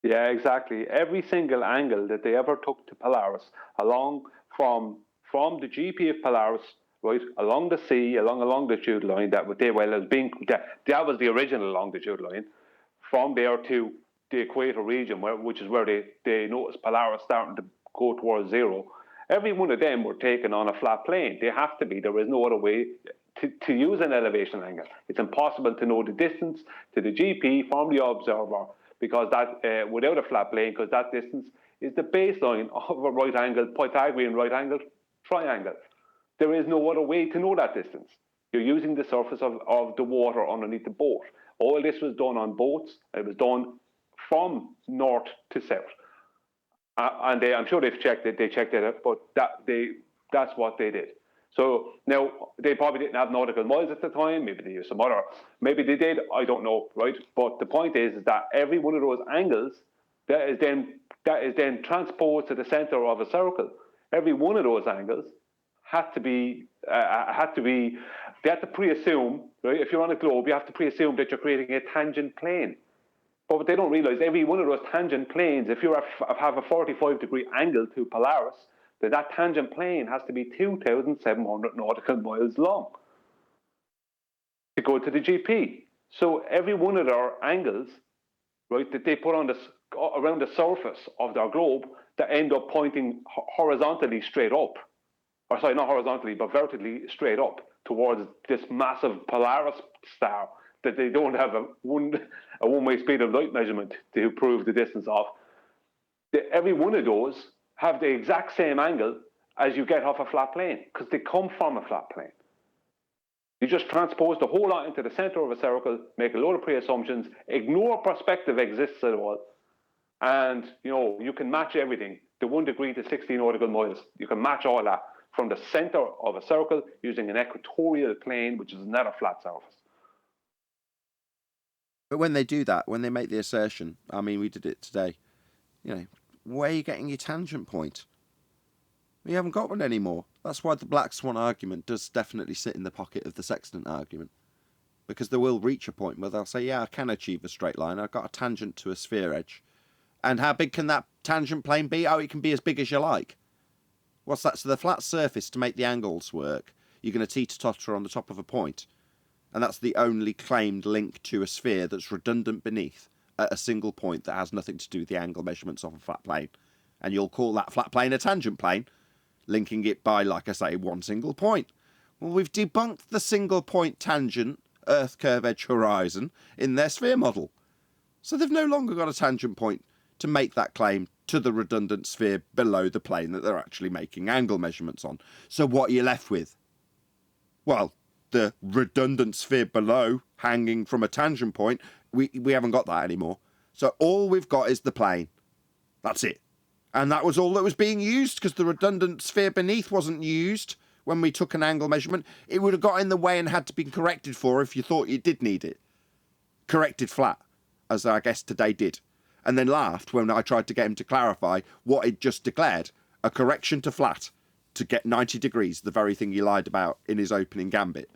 Yeah, exactly. Every single angle that they ever took to Polaris, along from the GP of Polaris, right, along the sea, along the longitude line, that was the original longitude line, from there to the equator region, which is where they noticed Polaris starting to go towards zero. Every one of them were taken on a flat plane. They have to be. There is no other way to use an elevation angle. It's impossible to know the distance to the GP from the observer because that without a flat plane, because that distance is the baseline of a right-angled Pythagorean right-angled triangle. There is no other way to know that distance. You're using the surface of the water underneath the boat. All this was done on boats. It was done from north to south. And I'm sure they've checked it. They checked it out, but that's what they did. So now they probably didn't have nautical miles at the time. Maybe they used some other. Maybe they did. I don't know, right? But the point is that every one of those angles that is then transposed to the center of a circle. Every one of those angles had to be. They had to pre-assume, right? If you're on a globe, you have to pre-assume that you're creating a tangent plane. But what they don't realize, every one of those tangent planes, if you have a 45-degree angle to Polaris, then that tangent plane has to be 2,700 nautical miles long to go to the GP. So every one of their angles, right, that they put on around the surface of their globe that end up pointing horizontally straight up, or sorry, not horizontally, but vertically straight up towards this massive Polaris star that they don't have a one-way speed of light measurement to prove the distance of. Every one of those have the exact same angle as you get off a flat plane because they come from a flat plane. You just transpose the whole lot into the center of a circle, make a load of pre-assumptions, ignore perspective exists at all, and you can match everything. The 1 degree to 16 nautical miles, you can match all that. from the center of a circle using an equatorial plane, which is not a flat surface. But when they do that, when they make the assertion, I mean, we did it today, you know, where are you getting your tangent point? We haven't got one anymore. That's why the black swan argument does definitely sit in the pocket of the sextant argument. Because they will reach a point where they'll say, yeah, I can achieve a straight line. I've got a tangent to a sphere edge. And how big can that tangent plane be? Oh, it can be as big as you like. What's that? So the flat surface, to make the angles work, you're going to teeter-totter on the top of a point. And that's the only claimed link to a sphere that's redundant beneath at a single point that has nothing to do with the angle measurements of a flat plane. And you'll call that flat plane a tangent plane, linking it by, like I say, one single point. Well, we've debunked the single point tangent, Earth curve edge horizon, in their sphere model. So they've no longer got a tangent point to make that claim to the redundant sphere below the plane that they're actually making angle measurements on. So what are you left with? Well, the redundant sphere below, hanging from a tangent point, we haven't got that anymore. So all we've got is the plane. That's it. And that was all that was being used, because the redundant sphere beneath wasn't used when we took an angle measurement. It would have got in the way and had to be corrected for if you thought you did need it. Corrected flat, as I guess today did. And then laughed when I tried to get him to clarify what he'd just declared, a correction to flat, to get 90 degrees, the very thing he lied about in his opening gambit.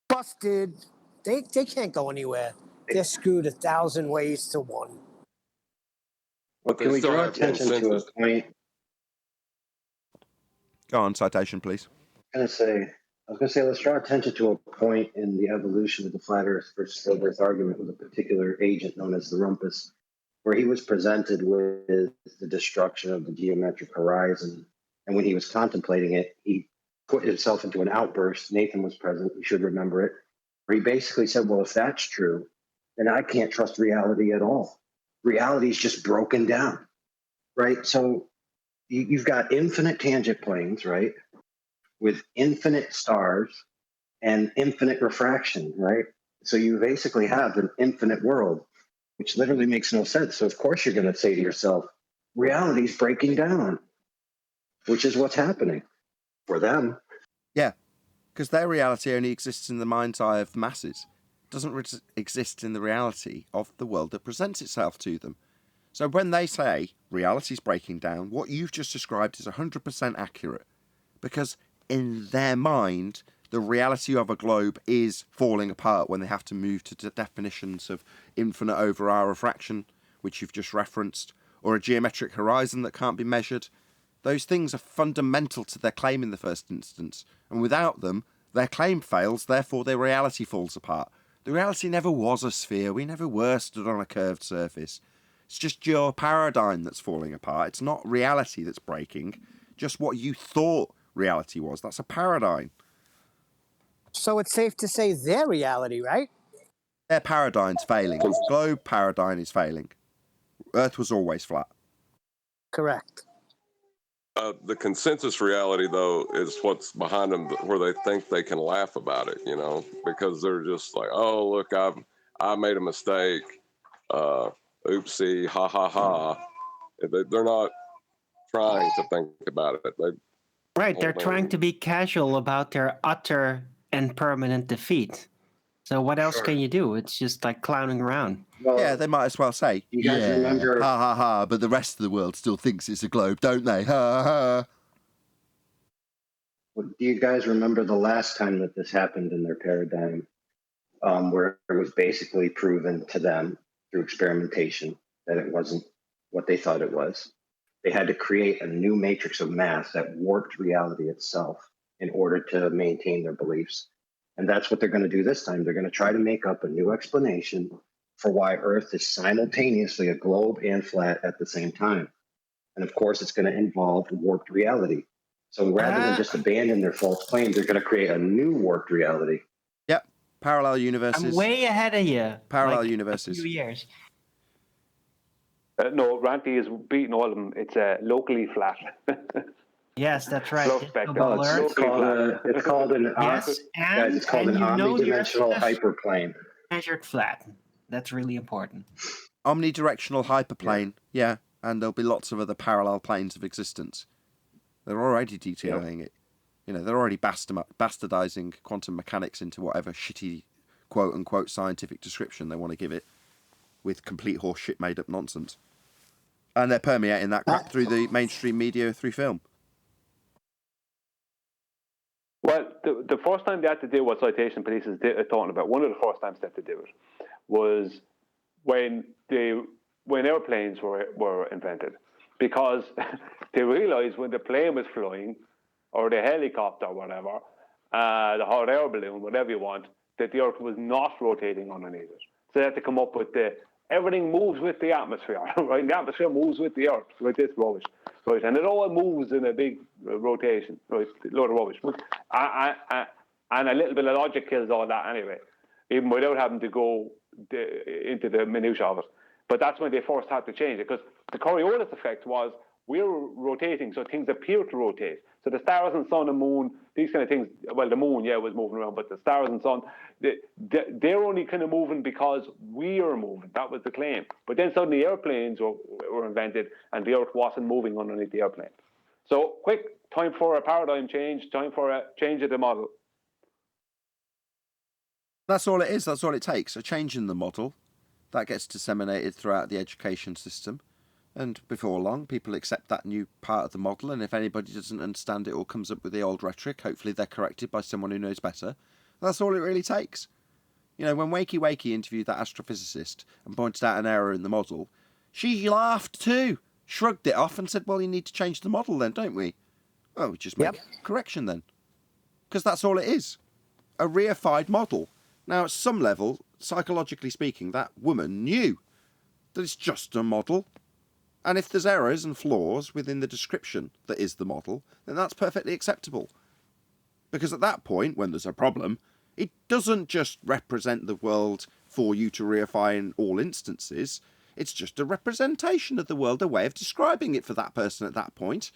Busted. They can't go anywhere. They're screwed 1,000 ways to one. Well, can we draw attention to a point? Go on, citation, please. I was going to say, let's draw attention to a point in the evolution of the flat Earth versus flat Earth argument with a particular agent known as the rumpus, where he was presented with the destruction of the geometric horizon. And when he was contemplating it, he put himself into an outburst. Nathan was present, you should remember it, where he basically said, well, if that's true, then I can't trust reality at all. Reality is just broken down, right? So you've got infinite tangent planes, right, with infinite stars and infinite refraction, right? So you basically have an infinite world, which literally makes no sense. So of course you're going to say to yourself, reality is breaking down, which is what's happening for them. Yeah, because their reality only exists in the mind's eye of the masses. It doesn't exist in the reality of the world that presents itself to them. So when they say reality's breaking down, what you've just described is 100% accurate. Because in their mind, the reality of a globe is falling apart when they have to move to definitions of infinite over R refraction, which you've just referenced, or a geometric horizon that can't be measured. Those things are fundamental to their claim in the first instance, and without them, their claim fails, therefore their reality falls apart. The reality never was a sphere, we never were stood on a curved surface. It's just your paradigm that's falling apart. It's not reality that's breaking, just what you thought reality was. That's a paradigm. So it's safe to say their reality, right? Their paradigm's failing. Globe paradigm is failing. Earth was always flat. Correct. The consensus reality, though, is what's behind them, where they think they can laugh about it, you know, because they're just like, oh, look, I made a mistake. Oopsie, ha, ha, ha. They're not trying to think about it. Right, they're trying to be casual about their utter and permanent defeat. So what else can you do? It's just like clowning around. Well, yeah, they might as well say, you guys remember, ha, ha, ha, but the rest of the world still thinks it's a globe, don't they? Ha, ha. Do you guys remember the last time that this happened in their paradigm, where it was basically proven to them through experimentation that it wasn't what they thought it was? They had to create a new matrix of mass that warped reality itself in order to maintain their beliefs. And that's what they're going to do this time. They're going to try to make up a new explanation for why Earth is simultaneously a globe and flat at the same time. And of course, it's going to involve warped reality. So rather than just abandon their false claim, they're going to create a new warped reality. Yep. Parallel universes. I'm way ahead of you. Parallel universes. A few years. No, Ranty is beating all of them. It's locally flat. Yes, that's right. It's called an omnidimensional hyperplane. Measured flat. That's really important. Omnidirectional hyperplane, yeah, and there'll be lots of other parallel planes of existence. They're already detailing it. You know, they're already bastardizing quantum mechanics into whatever shitty quote-unquote scientific description they want to give it, with complete horseshit made-up nonsense. And they're permeating that crap through the mainstream media, through film. Well, the first time they had to do what citation police is talking about, one of the first times they had to do it, was when airplanes were invented, because they realized when the plane was flying, or the helicopter, or whatever, the hot air balloon, whatever you want, that the Earth was not rotating underneath it. So they had to come up with everything moves with the atmosphere, right? The atmosphere moves with the Earth, right? This rubbish, right? And it all moves in a big rotation, right? A load of rubbish. And a little bit of logic kills all that anyway, even without having to go into the minutiae of it. But that's when they first had to change it, because the Coriolis effect was we're rotating, so things appear to rotate. So the stars and sun and moon, these kind of things, well, the moon, was moving around, but the stars and sun, they're only kind of moving because we are moving. That was the claim. But then suddenly airplanes were invented, and the Earth wasn't moving underneath the airplane. So quick, time for a paradigm change, time for a change of the model. That's all it is. That's all it takes. A change in the model that gets disseminated throughout the education system. And before long, people accept that new part of the model. And if anybody doesn't understand it or comes up with the old rhetoric, hopefully they're corrected by someone who knows better. That's all it really takes. You know, when Wakey Wakey interviewed that astrophysicist and pointed out an error in the model, she laughed too, shrugged it off and said, well, you need to change the model then, don't we? Oh, we just make a correction then. Because that's all it is. A reified model. Now, at some level, psychologically speaking, that woman knew that it's just a model. And if there's errors and flaws within the description that is the model, then that's perfectly acceptable. Because at that point, when there's a problem, it doesn't just represent the world for you to reify in all instances. It's just a representation of the world, a way of describing it for that person at that point.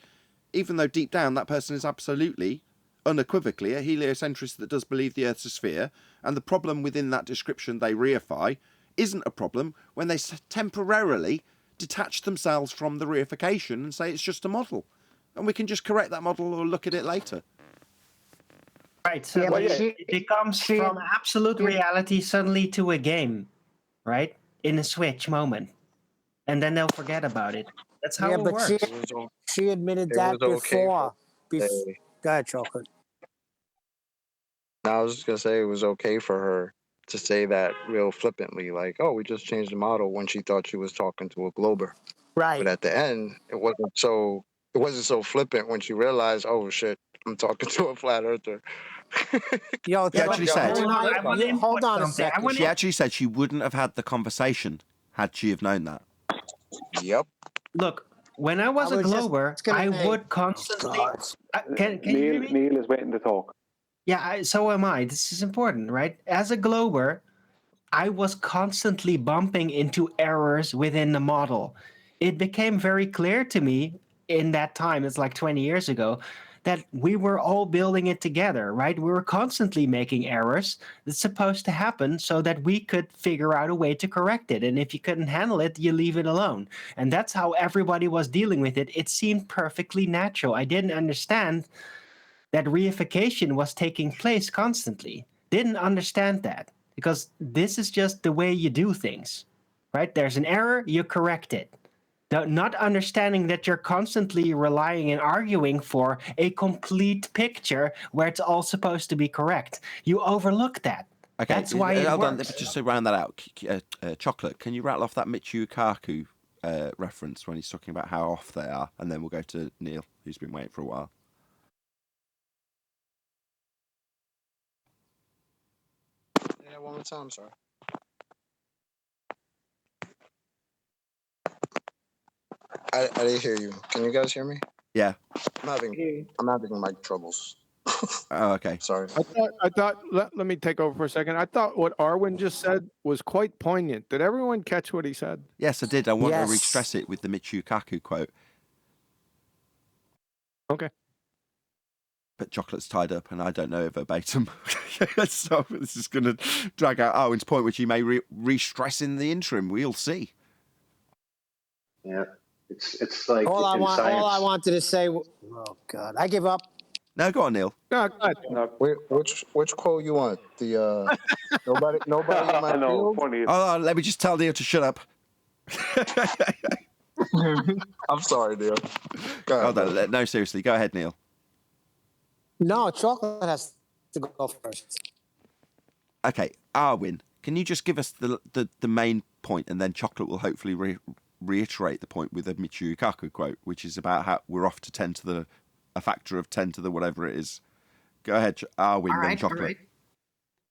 Even though deep down that person is absolutely, unequivocally, a heliocentrist that does believe the Earth's a sphere, and the problem within that description they reify isn't a problem when they temporarily detach themselves from the reification and say it's just a model. And we can just correct that model or look at it later. Right, so it becomes from absolute reality suddenly to a game, right? In a switch moment. And then they'll forget about it. That's how it works. She admitted that before. Go ahead, Chocolate. I was just gonna say it was okay for her to say that real flippantly, like, "Oh, we just changed the model," when she thought she was talking to a glober. Right. But at the end, it wasn't so flippant when she realized, "Oh shit, I'm talking to a flat earther." Yo, She actually said, hold on a second. She actually said she wouldn't have had the conversation had she have known that. Yep. Look, when I was a glober, I would constantly. Can you hear me? Neil is waiting to talk. Yeah, so am I. This is important, right? As a glober, I was constantly bumping into errors within the model. It became very clear to me in that time, it's like 20 years ago, that we were all building it together, right? We were constantly making errors that's supposed to happen so that we could figure out a way to correct it. And if you couldn't handle it, you leave it alone. And that's how everybody was dealing with it. It seemed perfectly natural. I didn't understand that reification was taking place constantly. Didn't understand that, because this is just the way you do things, right? There's an error, you correct it. Not understanding that you're constantly relying and arguing for a complete picture where it's all supposed to be correct. You overlook that. Okay, That's why it hold on, works. just to round that out, Chocolate, can you rattle off that Michio Kaku reference when he's talking about how off they are? And then we'll go to Neil, who's been waiting for a while. Yeah, one more time, sorry. I didn't hear you. Can you guys hear me? Yeah. I'm having mic troubles. Oh, okay. Sorry. I thought let me take over for a second. I thought what Arwen just said was quite poignant. Did everyone catch what he said? Yes, I did. I want to re-stress it with the Michio Kaku quote. Okay. But Chocolate's tied up, and I don't know it verbatim. So this is going to drag out Owen's point, which he may re-stress in the interim. We'll see. Yeah. It's like All I in want, all I science. wanted to say. Oh God, I give up. No, go on, Neil. No, go ahead. Wait, which quote you want? The nobody in my I know, field. funny. Hold on, let me just tell Neil to shut up. I'm sorry, Neil. Go ahead, Hold bro. on, no, seriously, go ahead, Neil. No, chocolate has to go first. Okay, Arwin, can you just give us the main point, and then Chocolate will hopefully reiterate the point with a Michio Kaku quote, which is about how we're off to a factor of 10 to the whatever it is. Go ahead, Arwin, then Chocolate. All right.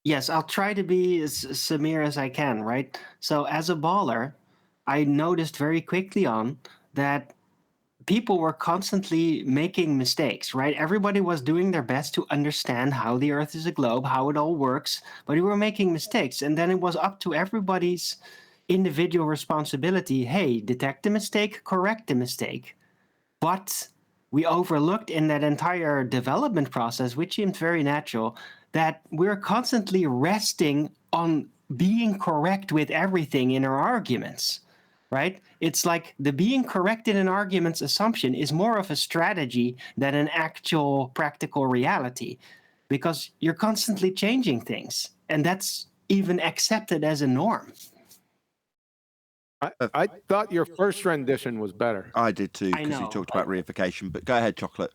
Yes, I'll try to be as Samir as I can, right? So as a baller, I noticed very quickly on that people were constantly making mistakes, right? Everybody was doing their best to understand how the Earth is a globe, how it all works, but we were making mistakes. And then it was up to everybody's individual responsibility. Hey, detect the mistake, correct the mistake. But we overlooked in that entire development process, which seemed very natural, that we're constantly resting on being correct with everything in our arguments. Right? It's like the being correct in an argument's assumption is more of a strategy than an actual practical reality, because you're constantly changing things, and that's even accepted as a norm. I thought your first rendition was better. I did too, I because you know. talked about reification, but go ahead, Chocolate.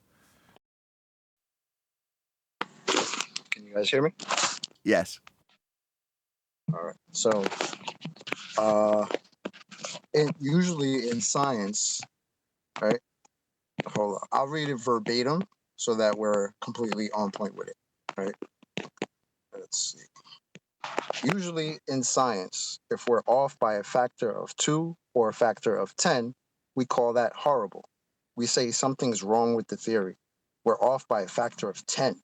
Can you guys hear me? Yes. All right. So, usually in science, right? Hold on. I'll read it verbatim so that we're completely on point with it, right? Let's see. Usually in science, if we're off by a factor of 2 or a factor of 10, we call that horrible. We say something's wrong with the theory. We're off by a factor of 10.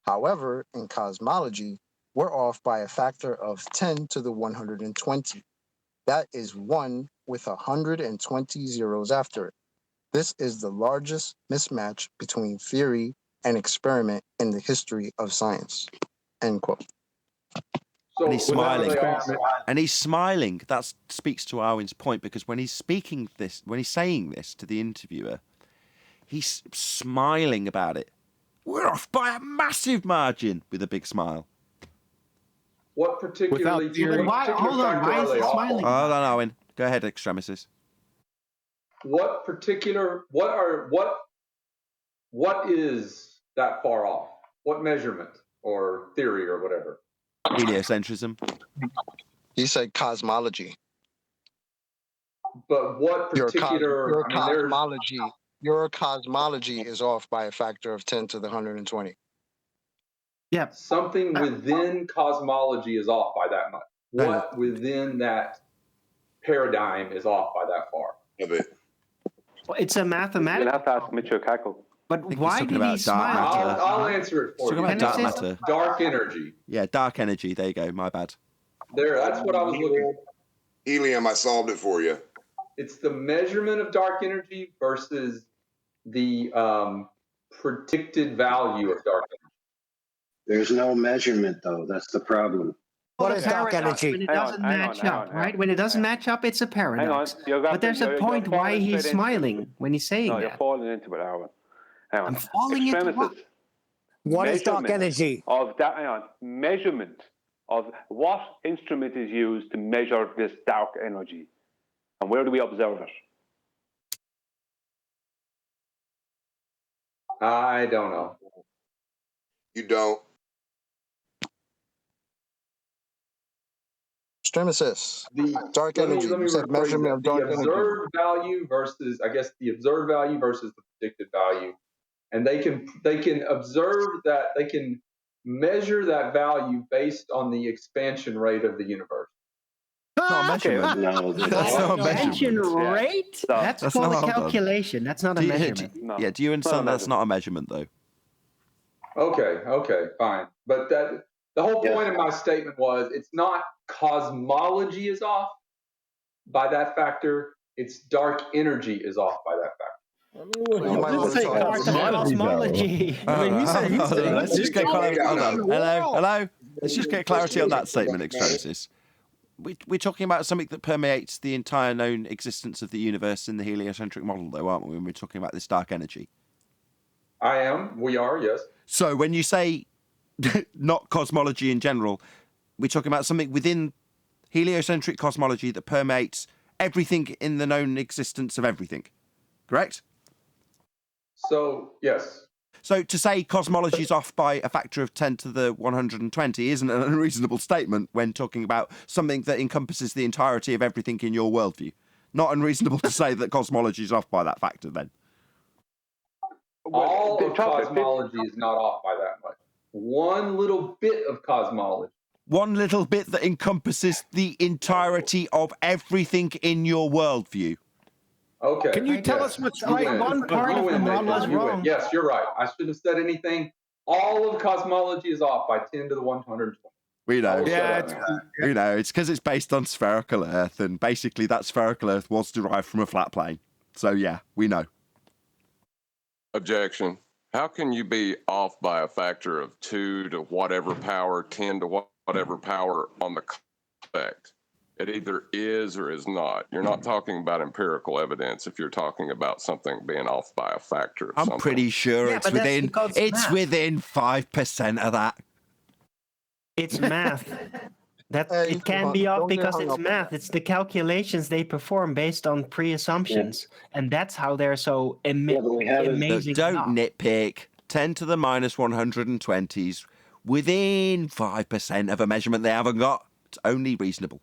However, in cosmology, we're off by a factor of 10 to the 120. That is 1 with 120 zeros after it. This is the largest mismatch between theory and experiment in the history of science. End quote. And he's smiling. Experiment. And he's smiling. That speaks to Arwin's point, because when he's saying this to the interviewer, he's smiling about it. We're off by a massive margin, with a big smile. What particularly? Hold on, why is he smiling? Hold on, Arwin. Go ahead, Extremis. What particular? What is that far off? What measurement or theory or whatever? Heliocentrism. He said cosmology. But what particular? Your cosmology is off by a factor of 10 to the 120. Yeah. Something within cosmology is off by that much. What within that paradigm is off by that far? Well, it's a mathematical. You'll have to ask Michio Kaku. But why did he smile? I'll answer it for you. Talking about dark matter. Dark energy. Yeah, dark energy. There you go. My bad. There, that's what I was looking for. Helium, I solved it for you. It's the measurement of dark energy versus the predicted value of dark energy. There's no measurement, though. That's the problem. What is dark energy? When it doesn't match up, right? When it doesn't match up, it's a paradox. Hang on. But there's a point why he's smiling when he's saying No, you're that. falling into it, Aaron. Hang on. I'm falling into what? What is dark energy? Hang on. Measurement of what instrument is used to measure this dark energy, and where do we observe it? I don't know. You don't. Extremis. Dark Let energy. me You said rephrase measurement it. of dark The energy. observed value versus, I guess, the observed value versus the predicted value, and they can observe that, they can measure that value based on the expansion rate of the universe. Not a measurement. No, That's not a Expansion measurement. rate? Yeah. That's That's called not- a hold on. calculation. That's not a Do you- measurement. No. Yeah, do you understand that's not a measurement, though? Okay, fine. But the whole point of my statement was it's not cosmology is off by that factor, it's dark energy is off by that factor. You might want to talk about Cosmology. Let's just get clarity. Hold on. Hello. Let's just get clarity on that statement, Extremis. we're talking about something that permeates the entire known existence of the universe in the heliocentric model, though, aren't we? When we're talking about this dark energy. I am. We are. Yes. So when you say not cosmology in general, we're talking about something within heliocentric cosmology that permeates everything in the known existence of everything. Correct? So yes. So to say cosmology is off by a factor of 10 to the 120 isn't an unreasonable statement when talking about something that encompasses the entirety of everything in your worldview. Not unreasonable to say that cosmology is off by that factor then. All of cosmology is not off by that much. One little bit of cosmology. One little bit that encompasses the entirety of everything in your worldview. Okay. Can you tell us what's right? One part of the model is wrong. Yes, you're right. I shouldn't have said anything. All of cosmology is off by 10 to the 120. We know. Yeah, we know. It's because it's based on spherical Earth, and basically that spherical Earth was derived from a flat plane. So yeah, we know. Objection. How can you be off by a factor of 2 to whatever power, 10 to whatever power on the effect? It either is or is not. You're not talking about empirical evidence if you're talking about something being off by a factor of something. I'm pretty sure it's within 5% of that. It's math. It can be off because it's math. It's the calculations they perform based on pre-assumptions, and that's how they're so amazing. Don't nitpick. 10 to the minus 120s within 5% of a measurement they haven't got. It's only reasonable.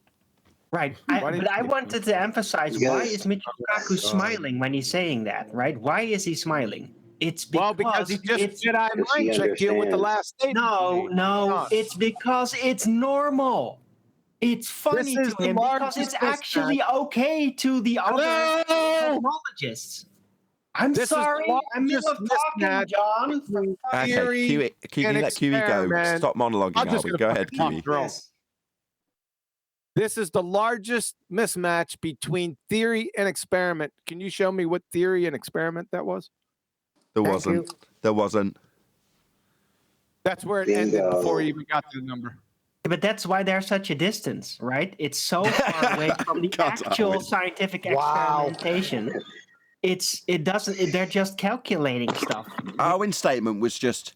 Right. But I wanted to emphasize, why is Michikaku smiling when he's saying that, right? Why is he smiling? It's because he just Jedi mind tricked you with the last statement. No, it's because it's normal. It's funny to him because it's actually okay to the other cosmologists. I'm sorry, I'm middle of talking, John. Okay, Kiwi, let Kiwi go. Stop monologuing, Harvey. Go ahead, Kiwi. This is the largest mismatch between theory and experiment. Can you show me what theory and experiment that was? There wasn't. That's where it ended before you even got to the number. But that's why there's such a distance, right? It's so far away from the actual scientific experimentation. They're just calculating stuff. Arwen's statement was just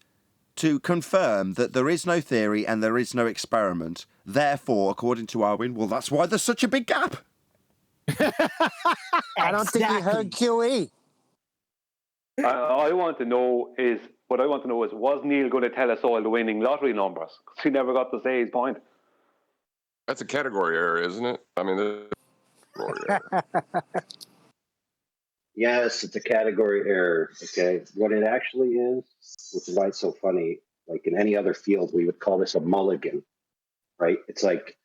to confirm that there is no theory and there is no experiment. Therefore, according to Arwen, well, that's why there's such a big gap. I don't think he heard QE. I want to know is, was Neil going to tell us all the winning lottery numbers? Because he never got to say his point. That's a category error, isn't it? I mean, category error. Yes, it's a category error. Okay, what it actually is, which is why it's so funny. Like in any other field, we would call this a mulligan, right? It's like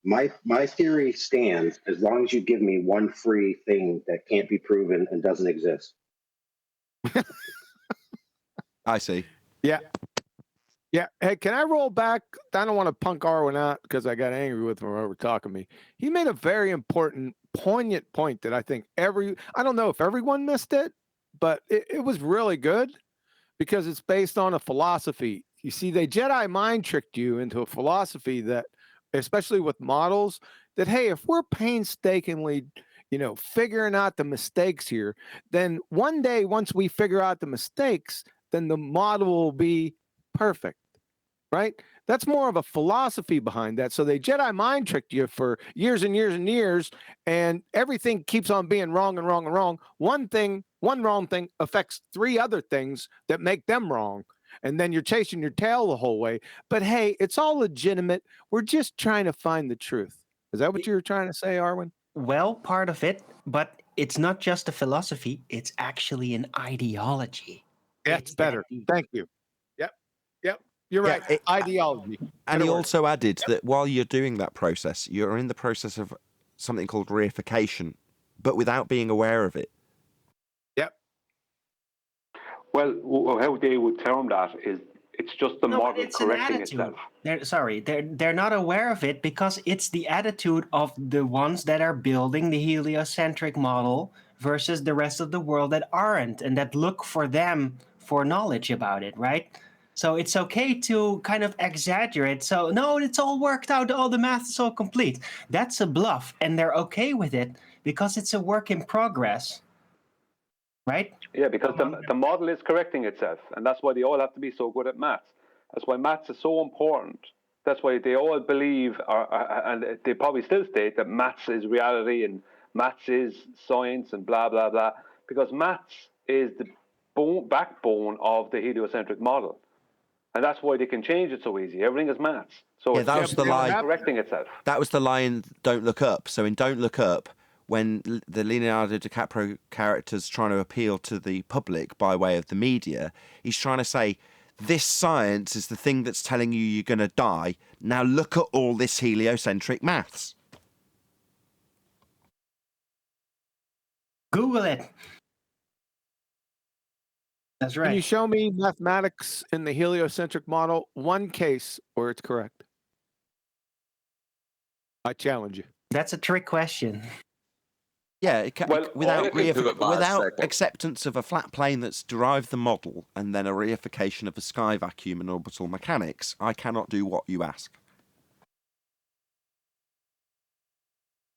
my theory stands as long as you give me one free thing that can't be proven and doesn't exist. I see. Yeah. Hey, can I roll back? I don't want to punk Arwen out because I got angry with him over talking to me. He made a very important, poignant point that I think I don't know if everyone missed it, but it was really good because it's based on a philosophy. You see, they Jedi mind tricked you into a philosophy that, especially with models, that, hey, if we're painstakingly figuring out the mistakes here, then one day, once we figure out the mistakes, then the model will be perfect, right? That's more of a philosophy behind that. So they Jedi mind tricked you for years and years and years, and everything keeps on being wrong and wrong and wrong. One wrong thing affects 3 other things that make them wrong. And then you're chasing your tail the whole way. But hey, it's all legitimate. We're just trying to find the truth. Is that what you were trying to say, Arwen? Well, part of it, but it's not just a philosophy, it's actually an ideology. That's better. Thank you. Yep. You're right. Ideology. And he also added that while you're doing that process, you're in the process of something called reification, but without being aware of it. Yep. Well, how they would term that is it's just the model correcting itself. They're not aware of it because it's the attitude of the ones that are building the heliocentric model versus the rest of the world that aren't and that look for them for knowledge about it, right? So it's okay to kind of exaggerate. So no, it's all worked out. All the math is all complete. That's a bluff, and they're okay with it because it's a work in progress, right? Yeah, because the model is correcting itself, and that's why they all have to be so good at maths. That's why maths is so important. That's why they all believe, and they probably still state that maths is reality and maths is science and blah, blah, blah, because maths is the backbone of the heliocentric model. And that's why they can change it so easy. Everything is maths. So Yeah, that was the lie. correcting itself. That was the lie in Don't Look Up. So in Don't Look Up, when the Leonardo DiCaprio character's trying to appeal to the public by way of the media, he's trying to say, this science is the thing that's telling you you're going to die. Now look at all this heliocentric maths. Google it. That's right. Can you show me mathematics in the heliocentric model? One case where it's correct. I challenge you. That's a trick question. Yeah, it can, Well, without I can do it by a without second. acceptance of a flat plane that's derived the model and then a reification of a sky vacuum and orbital mechanics, I cannot do what you ask.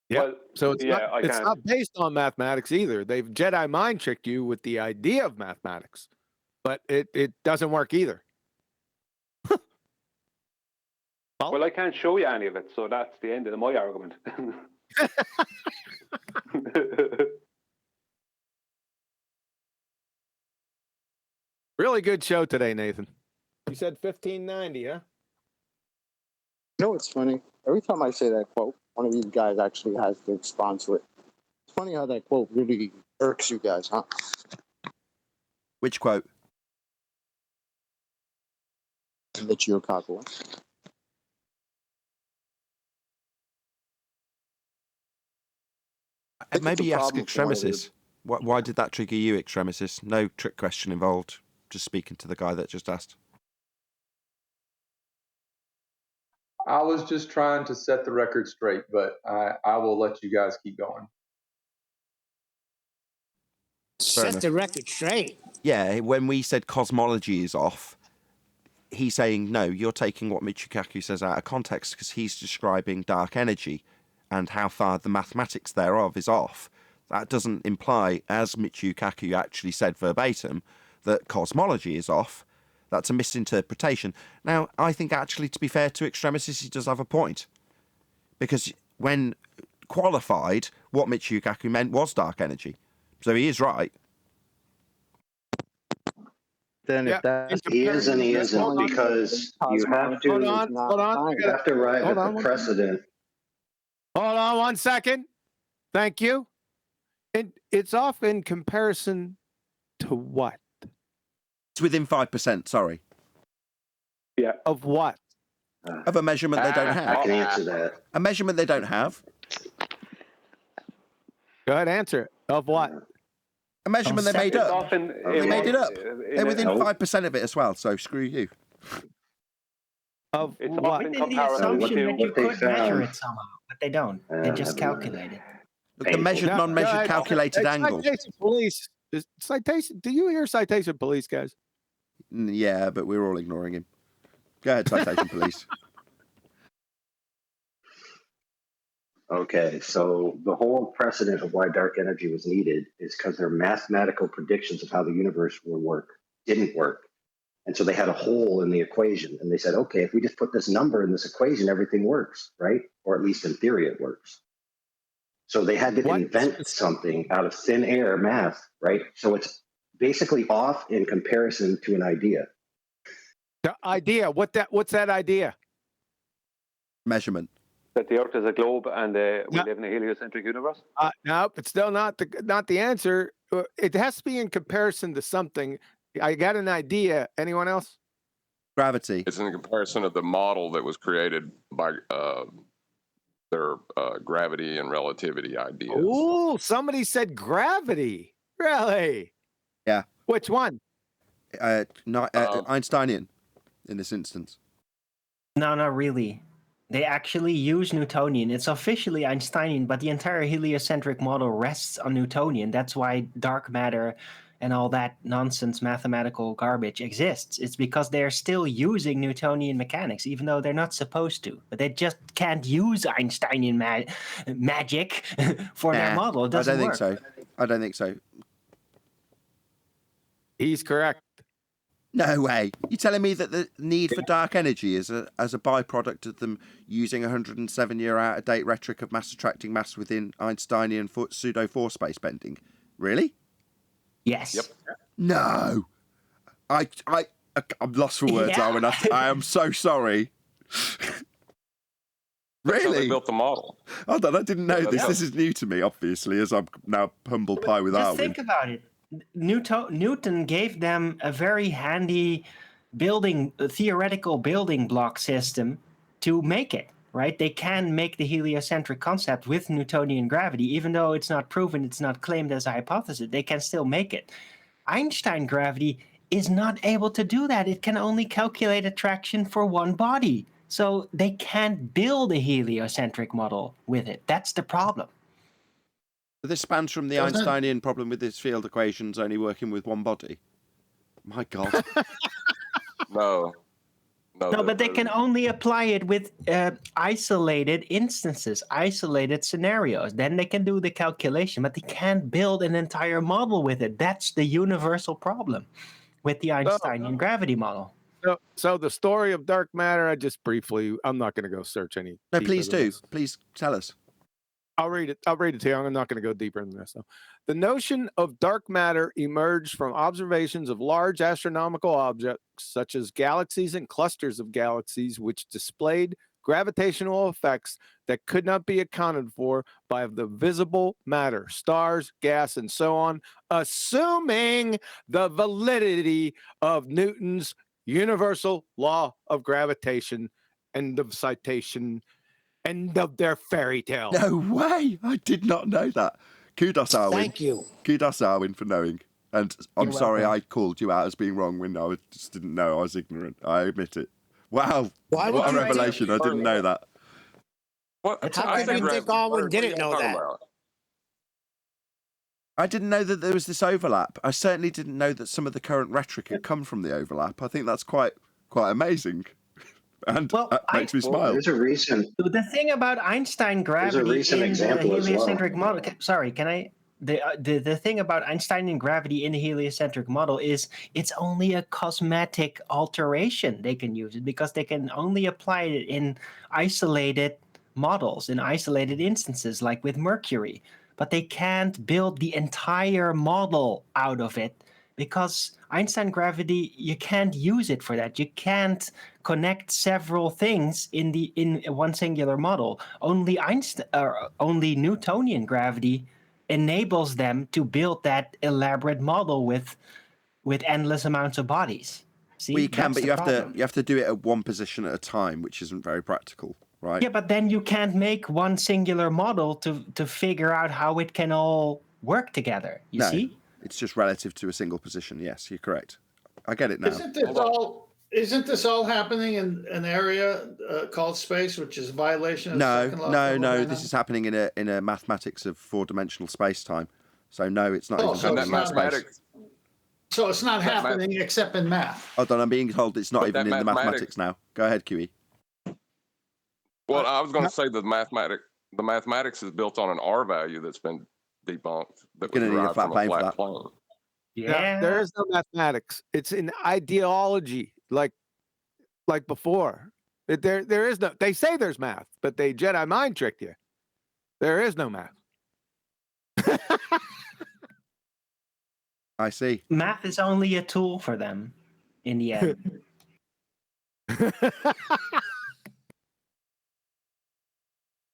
Yeah. Well, So it's, yeah, I it's can. not based on mathematics either. They've Jedi mind tricked you with the idea of mathematics, but it doesn't work either. Well, I can't show you any of it, so that's the end of my argument. Really good show today, Nathan. You said 1590, huh? No, it's funny. Every time I say that quote, one of these guys actually has to respond to it. It's funny how that quote really irks you guys, huh? Which quote? The Chicago one. Maybe ask problem for one of Extremesis. Why did that trigger you, Extremesis? No trick question involved. Just speaking to the guy that just asked. I was just trying to set the record straight, but I will let you guys keep going. Fair Set the record straight. Yeah, when we said cosmology is off, he's saying, no, you're taking what Michikaku says out of context because he's describing dark energy and how far the mathematics thereof is off. That doesn't imply, as Michikaku actually said verbatim, that cosmology is off. That's a misinterpretation. Now, I think actually, to be fair to Extremesis, he does have a point. Because when qualified, what Michikaku meant was dark energy. So he is right. Then if that's He is and he isn't, because you have to, Hold on. you have to arrive Hold at on the one precedent. Hold on 1 second. Thank you. It's off in comparison to what? It's within 5%, sorry. Yeah. Of what? Of a measurement they don't have. I can answer that. A measurement they don't have. Go ahead, answer it. Of what? A measurement they made up. Often They made it up. They're within Nope. 5% of it as well, so screw you. Of It's what? often Within the comparable assumption that you what they could measure found. it somehow, but they don't. They just calculate it. Look, the measured, Now, non-measured, guys, calculated angle. Citation police. Citation. Do you hear citation police, guys? Yeah, but we're all ignoring him. Go ahead, citation police. Okay, so the whole precedent of why dark energy was needed is because their mathematical predictions of how the universe would work didn't work. And so they had a hole in the equation. And they said, okay, if we just put this number in this equation, everything works, right? Or at least in theory it works. So they had to invent something out of thin air math, right? So it's basically off in comparison to an idea. The idea. What's that idea? Measurement. That the Earth is a globe and we live in a heliocentric universe? No, it's still not the answer. It has to be in comparison to something. I got an idea. Anyone else? Gravity. It's in comparison of the model that was created by their gravity and relativity ideas. Ooh, somebody said gravity. Really? Yeah. Which one? Einsteinian in this instance. No, not really. They actually use Newtonian. It's officially Einsteinian, but the entire heliocentric model rests on Newtonian. That's why dark matter and all that nonsense mathematical garbage exists. It's because they're still using Newtonian mechanics, even though they're not supposed to. But they just can't use Einsteinian magic for their model. It doesn't work. I don't think so. He's correct. No way. You're telling me that the need for dark energy is as a byproduct of them using 107-year out-of-date rhetoric of mass attracting mass within Einsteinian pseudo force space bending? Really? Yes. Yep. No. I'm lost for words, Arwen. I am so sorry. That's how they Really? built the model. Hold on, I didn't know Yeah, this. that's This is new to me, obviously, as I'm now humble pie with Just Arwen. think about it. Newton gave them a very handy theoretical building block system to make it, right? They can make the heliocentric concept with Newtonian gravity, even though it's not proven, it's not claimed as a hypothesis. They can still make it. Einstein gravity is not able to do that. It can only calculate attraction for one body. So they can't build a heliocentric model with it. That's the problem. This spans from the Einsteinian problem with his field equations only working with one body. My God. No, but they can only apply it with isolated instances, isolated scenarios. Then they can do the calculation, but they can't build an entire model with it. That's the universal problem with the Einsteinian gravity model. So the story of dark matter, I'm not going to go search any. No, deeper please than do. this. Please tell us. I'll read it to you. I'm not going to go deeper than this. Though. The notion of dark matter emerged from observations of large astronomical objects, such as galaxies and clusters of galaxies, which displayed gravitational effects that could not be accounted for by the visible matter, stars, gas, and so on, assuming the validity of Newton's universal law of gravitation. End of citation. End of their fairy tale. No way! I did not know that. Kudos, Arwen. Thank you. Kudos, Arwen, for knowing. And I'm You're sorry welcome. I called you out as being wrong when I just didn't know. I was ignorant. I admit it. Wow. Why would What a you revelation. I didn't know that. What? How I could you think Arwen didn't know that? I didn't know that there was this overlap. I certainly didn't know that some of the current rhetoric had come from the overlap. I think that's quite amazing. And that makes me smile. There's a recent. The thing about Einstein gravity recent in the example as well. heliocentric model. Sorry, can I? The thing about Einsteinian gravity in the heliocentric model is it's only a cosmetic alteration. They can use it because they can only apply it in isolated models, in isolated instances, like with Mercury. But they can't build the entire model out of it because Einstein gravity, you can't use it for that. You can't connect several things in one singular model. Only Newtonian gravity enables them to build that elaborate model with endless amounts of bodies. See, Well, you can, that's but the you have to do it at one position at a time, which isn't very practical, right? Yeah, but then you can't make one singular model to figure out how it can all work together. You see? It's just relative to a single position. Yes, you're correct. I get it now. Isn't this all happening in an area called space, which is a violation of the second law? No. This is happening in a mathematics of four-dimensional space-time. So no, it's not. So even mathematics. So it's not happening except in math. Hold on, I'm being told it's not even in the mathematics now. Go ahead, QE. Well, I was going to say the mathematics is built on an R value that's been debunked. That was derived from a flat plane. Yeah, there is no mathematics. It's an ideology, like before. There is no. They say there's math, but they Jedi mind tricked you. There is no math. I see. Math is only a tool for them in the end.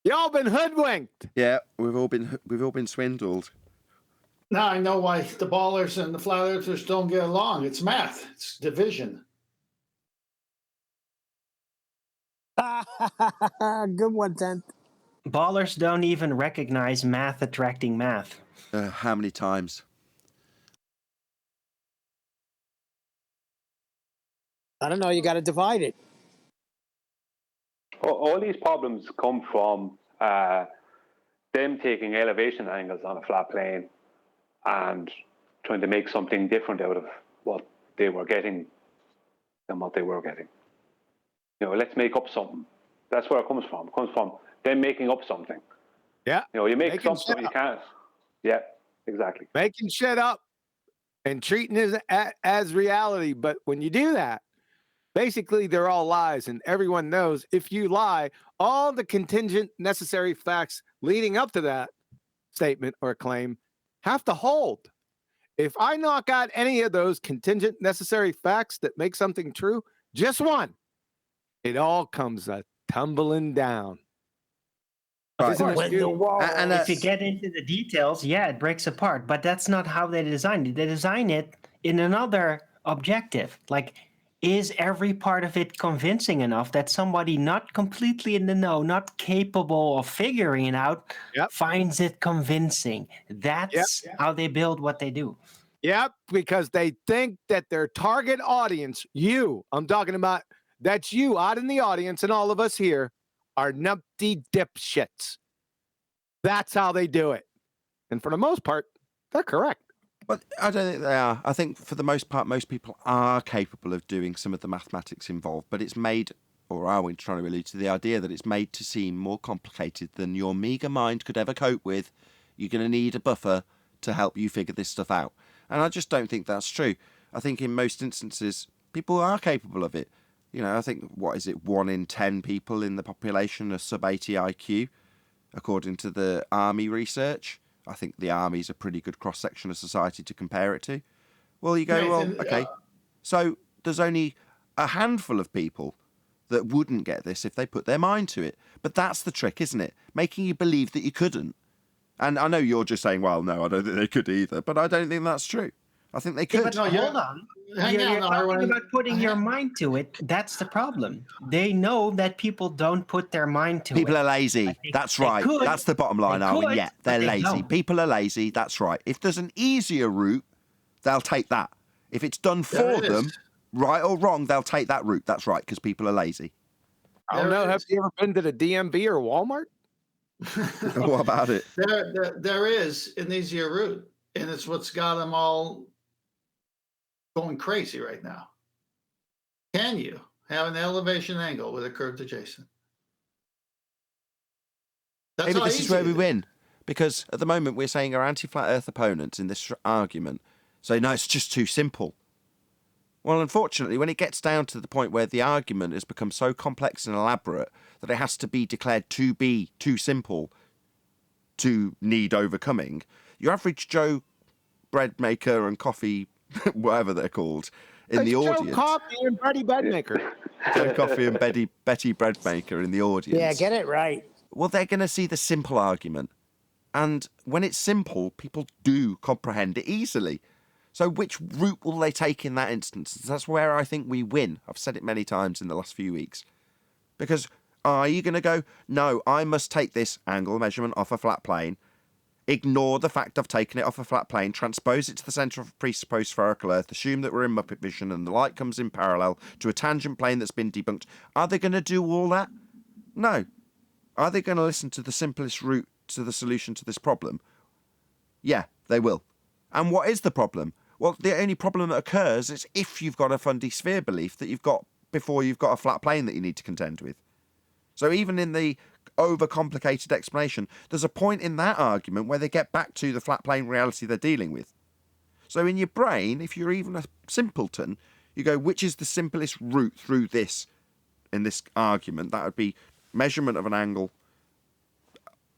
Y'all been hoodwinked. Yeah, we've all been swindled. Now I know why the ballers and the flat earthers don't get along. It's math. It's division. Good one, Tent. Ballers don't even recognize math attracting math. How many times? I don't know. You got to divide it. All these problems come from them taking elevation angles on a flat plane and trying to make something different out of what they were getting than what they were getting. You know, let's make up something. That's where it comes from. It comes from them making up something. Yeah. You know, you make something you can't. Yeah, exactly. Making shit up and treating it as reality. But when you do that, basically they're all lies, and everyone knows if you lie, all the contingent necessary facts leading up to that statement or claim have to hold. If I knock out any of those contingent necessary facts that make something true, just one, it all comes tumbling down. Right. If you get into the details, yeah, it breaks apart. But that's not how they designed it. They designed it in another objective. Like, is every part of it convincing enough that somebody not completely in the know, not capable of figuring it out, finds it convincing? That's how they build what they do. Yep, because they think that their target audience, you, I'm talking about, that's you out in the audience and all of us here, are numpty dipshits. That's how they do it. And for the most part, they're correct. But I don't think they are. I think for the most part, most people are capable of doing some of the mathematics involved, but it's made, or are we trying to allude to the idea that it's made to seem more complicated than your meager mind could ever cope with. You're going to need a buffer to help you figure this stuff out. And I just don't think that's true. I think in most instances, people are capable of it. You know, I think, 1 in 10 people in the population are sub 80 IQ, according to the army research. I think the army's a pretty good cross-section of society to compare it to. Well, you go, Nathan, well, okay. So there's only a handful of people that wouldn't get this if they put their mind to it. But that's the trick, isn't it? Making you believe that you couldn't. And I know you're just saying, well, no, I don't think they could either, but I don't think that's true. I think they could. But hold on. You're talking about putting your mind to it. That's the problem. They know that people don't put their mind to it. People are lazy. That's right. That's the bottom line, Arwen. Yeah, they're lazy. Don't. People are lazy. That's right. If there's an easier route, they'll take that. If it's done for them, right or wrong, they'll take that route. That's right, because people are lazy. I don't know. Have you ever been to the DMV or Walmart? What about it? There is an easier route, and it's what's got them all going crazy right now. Can you have an elevation angle with a curved adjacent? Maybe this is where we win, because at the moment we're saying our anti-flat Earth opponents in this argument say, no, it's just too simple. Well, unfortunately, when it gets down to the point where the argument has become so complex and elaborate that it has to be declared to be too simple to need overcoming, your average Joe bread maker and coffee, whatever they're called, in the audience. Joe Coffee and Betty Breadmaker. Joe Coffee and Betty Breadmaker in the audience. Yeah, get it right. Well, they're going to see the simple argument. And when it's simple, people do comprehend it easily. So which route will they take in that instance? That's where I think we win. I've said it many times in the last few weeks. Because are you going to go, no, I must take this angle measurement off a flat plane, ignore the fact I've taken it off a flat plane, transpose it to the centre of a presupposed spherical Earth, assume that we're in Muppet vision and the light comes in parallel to a tangent plane that's been debunked? Are they going to do all that? No. Are they going to listen to the simplest route to the solution to this problem? Yeah, they will. And what is the problem? Well, the only problem that occurs is if you've got a Fundy sphere belief that you've got before you've got a flat plane that you need to contend with. So even in the overcomplicated explanation, there's a point in that argument where they get back to the flat plane reality they're dealing with. So in your brain, if you're even a simpleton, you go, which is the simplest route through this in this argument? That would be measurement of an angle.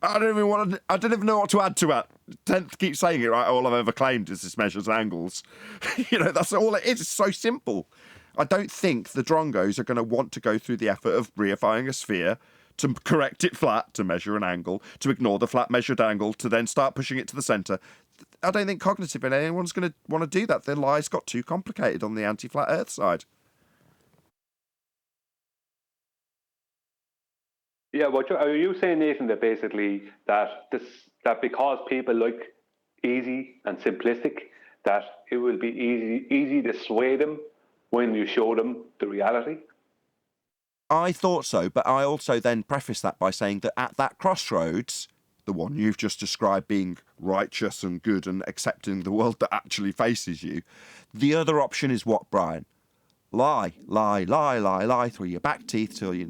I don't even know what to add to that. Tend to keep saying it, right? All I've ever claimed is this measures angles. You know, that's all it is. It's so simple. I don't think the Drongos are going to want to go through the effort of reifying a sphere to correct it flat, to measure an angle, to ignore the flat measured angle, to then start pushing it to the centre. I don't think cognitively anyone's going to want to do that. Their lives got too complicated on the anti-flat Earth side. Yeah, but are you saying, Nathan, that basically that because people like easy and simplistic, that it will be easy to sway them when you show them the reality? I thought so, but I also then preface that by saying that at that crossroads, the one you've just described being righteous and good and accepting the world that actually faces you. The other option is what, Brian? Lie through your back teeth till you're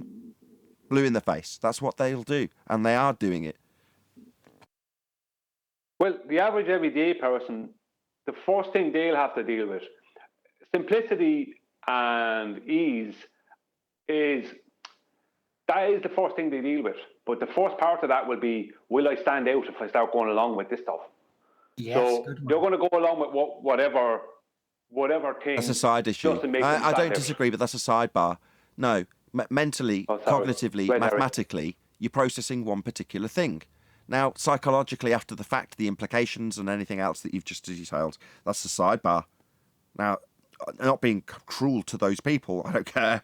blue in the face. That's what they'll do, and they are doing it. Well, the average everyday person, the first thing they'll have to deal with, simplicity and ease that is the first thing they deal with. But the first part of that will be, will I stand out if I start going along with this stuff? Yes, so they're going to go along with whatever thing. That's a side issue. I don't disagree, but that's a sidebar. No, mentally, cognitively, mathematically, you're processing one particular thing. Now, psychologically, after the fact, the implications and anything else that you've just detailed, that's a sidebar. Now, not being cruel to those people, I don't care.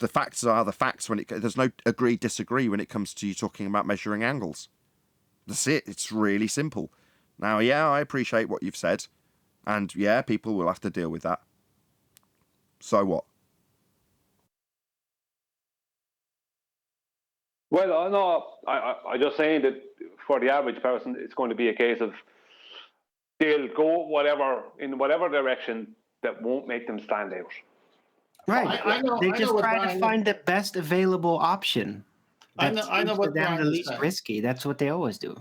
The facts are the facts. There's no agree, disagree when it comes to you talking about measuring angles. That's it. It's really simple. Now, yeah, I appreciate what you've said. And yeah, people will have to deal with that. So what? Well, no, I'm just saying that for the average person, it's going to be a case of they'll go in whatever direction that won't make them stand out. Right. They just try to find the best available option. I know what they're Brian the is least saying. risky. That's what they always do.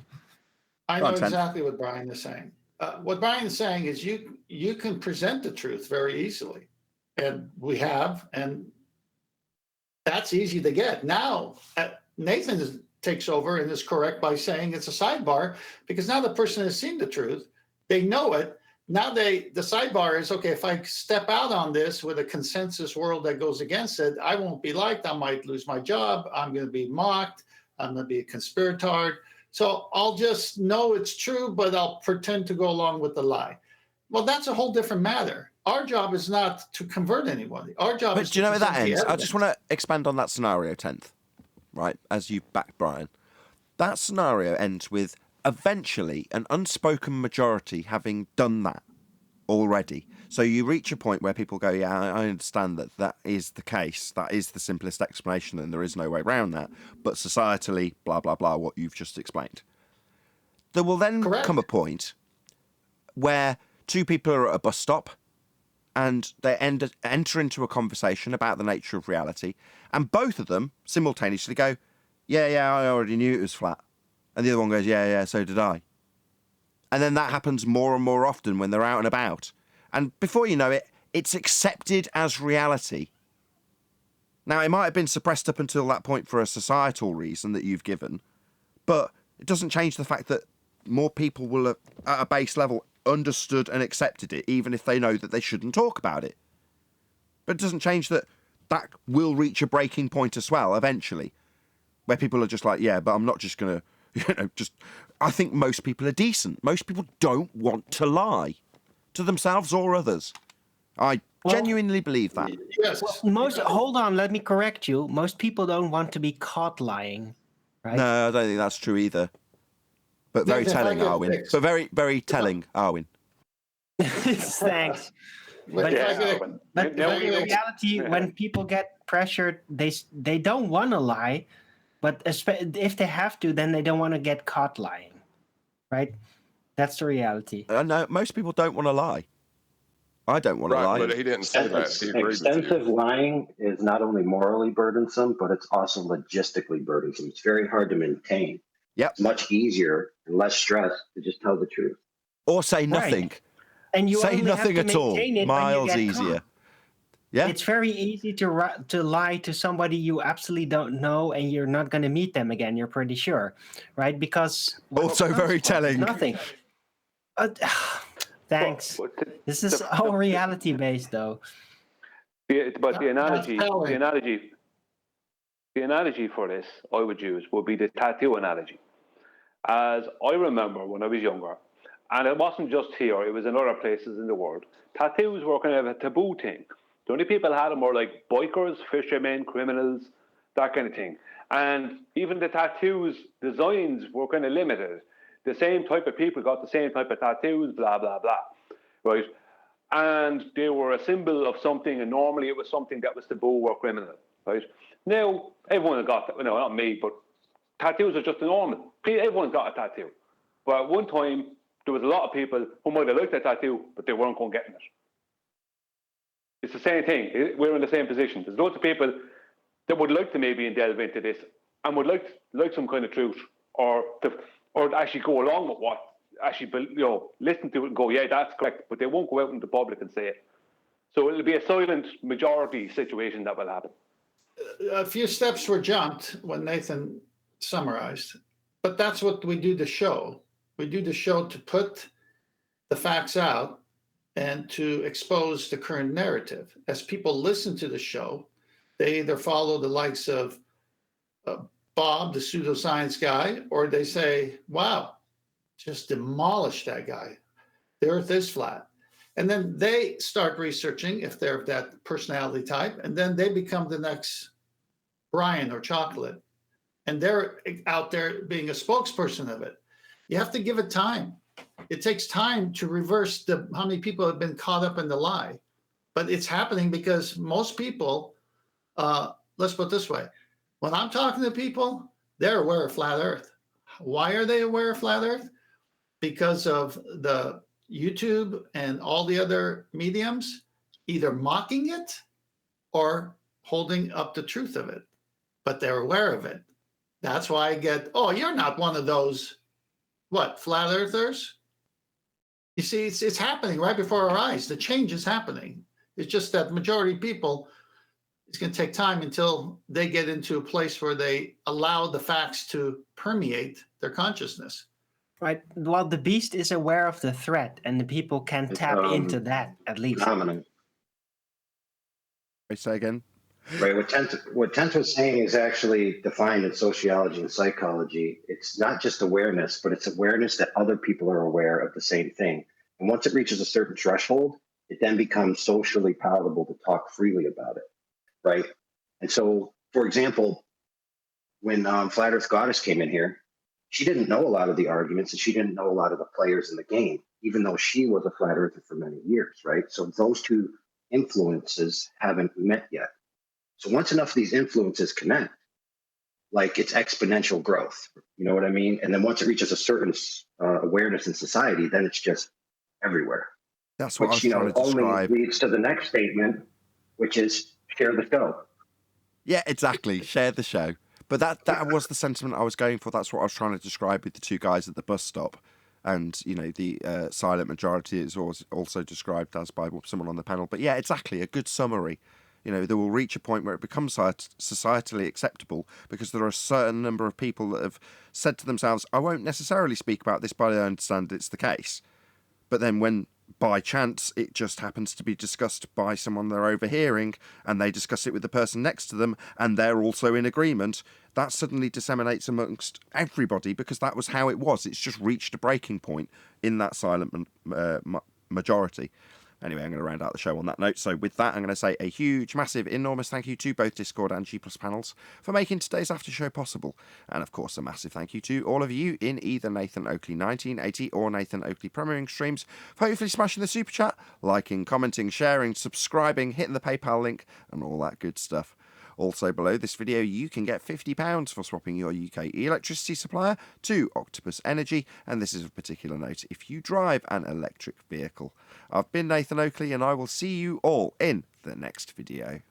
I know exactly what Brian is saying. What Brian is saying is you can present the truth very easily, and we have, and that's easy to get. Now, Nathan takes over and is correct by saying it's a sidebar, because now the person has seen the truth, they know it. Now the sidebar is, okay, if I step out on this with a consensus world that goes against it, I won't be liked. I might lose my job. I'm going to be mocked. I'm going to be a conspirator. So I'll just know it's true, but I'll pretend to go along with the lie. Well, that's a whole different matter. Our job is not to convert anybody. Our job is to do you know where that present the ends? I evidence. just want to expand on that scenario, 10th, right, as you back Brian. That scenario ends with eventually an unspoken majority having done that already. So you reach a point where people go, yeah, I understand that is the case. That is the simplest explanation and there is no way around that. But societally, blah, blah, blah, what you've just explained. There will then come a point where two people are at a bus stop and they enter into a conversation about the nature of reality, and both of them simultaneously go, yeah, I already knew it was flat. And the other one goes, yeah, so did I. And then that happens more and more often when they're out and about. And before you know it, it's accepted as reality. Now, it might have been suppressed up until that point for a societal reason that you've given, but it doesn't change the fact that more people will have, at a base level, understood and accepted it, even if they know that they shouldn't talk about it. But it doesn't change that will reach a breaking point as well, eventually, where people are just like, yeah, but I'm not just going to, I think most people are decent. Most people don't want to lie to themselves or others. I genuinely believe that. Yes. Well, hold on, let me correct you. Most people don't want to be caught lying, right? No, I don't think that's true either. But very telling, Arwin. But very, very telling, Arwin. Thanks. But in reality, when people get pressured, they don't want to lie, but if they have to, then they don't want to get caught lying, right? That's the reality. No, most people don't want to lie. I don't want to lie. But he didn't say that. He agreed with you. Extensive lying is not only morally burdensome, but it's also logistically burdensome. It's very hard to maintain. Yep. It's much easier and less stress to just tell the truth. Or say nothing. Right. And you say only nothing have to at all. maintain it Miles when you get easier. caught. Yeah. It's very easy to lie to somebody you absolutely don't know, and you're not going to meet them again. You're pretty sure, right? Because also very telling. Nothing. Thanks. This is all reality based, though. But the analogy for this I would use would be the tattoo analogy. As I remember when I was younger, and it wasn't just here, it was in other places in the world, tattoos were kind of a taboo thing. The only people had them were like bikers, fishermen, criminals, that kind of thing. And even the tattoos designs were kind of limited. The same type of people got the same type of tattoos, blah, blah, blah, right? And they were a symbol of something, and normally it was something that was taboo or criminal, right? Now, everyone got that, not me, but tattoos are just normal. Everyone's got a tattoo. But at one time, there was a lot of people who might have liked that tattoo, but they weren't going getting it. It's the same thing. We're in the same position. There's loads of people that would like to maybe delve into this and would like some kind of truth, or actually go along with what, actually, listen to it and go, yeah, that's correct, but they won't go out in the public and say it. So it'll be a silent majority situation that will happen. A few steps were jumped when Nathan summarized, but that's what we do the show. We do the show to put the facts out and to expose the current narrative. As people listen to the show, they either follow the likes of Bob, the pseudoscience guy, or they say, wow, just demolish that guy. The earth is flat. And then they start researching if they're that personality type, and then they become the next Brian or Chocolate. And they're out there being a spokesperson of it. You have to give it time. It takes time to reverse how many people have been caught up in the lie. But it's happening because most people, let's put it this way, when I'm talking to people, they're aware of flat earth. Why are they aware of flat earth? Because of the YouTube and all the other mediums either mocking it or holding up the truth of it. But they're aware of it. That's why I get, oh, you're not one of those, flat earthers? You see, it's happening right before our eyes. The change is happening. It's just that majority of people, it's going to take time until they get into a place where they allow the facts to permeate their consciousness. Right. Well, the beast is aware of the threat, and the people can tap into that at least. Phenomenon. Say again. Right. What Tent was saying is actually defined in sociology and psychology. It's not just awareness, but it's awareness that other people are aware of the same thing. And once it reaches a certain threshold, it then becomes socially palatable to talk freely about it. Right. And so, for example, when Flat Earth Goddess came in here, she didn't know a lot of the arguments and she didn't know a lot of the players in the game, even though she was a flat earther for many years. Right. So those two influences haven't met yet. So once enough of these influences connect, like it's exponential growth, you know what I mean? And then once it reaches a certain awareness in society, then it's just everywhere. That's what which, I was trying to describe. Only leads to the next statement, which is share the show. Yeah, exactly. Share the show. But that was the sentiment I was going for. That's what I was trying to describe with the two guys at the bus stop. And, the silent majority is also described as by someone on the panel. But yeah, exactly. A good summary. They will reach a point where it becomes societally acceptable because there are a certain number of people that have said to themselves, I won't necessarily speak about this, but I understand it's the case. But then when by chance it just happens to be discussed by someone they're overhearing and they discuss it with the person next to them and they're also in agreement, that suddenly disseminates amongst everybody because that was how it was. It's just reached a breaking point in that silent majority. Anyway, I'm going to round out the show on that note. So with that, I'm going to say a huge, massive, enormous thank you to both Discord and G+ panels for making today's after show possible. And of course, a massive thank you to all of you in either Nathan Oakley 1980 or Nathan Oakley Premiering streams for hopefully smashing the super chat, liking, commenting, sharing, subscribing, hitting the PayPal link, and all that good stuff. Also below this video, you can get £50 for swapping your UK electricity supplier to Octopus Energy, and this is of particular note if you drive an electric vehicle. I've been Nathan Oakley, and I will see you all in the next video.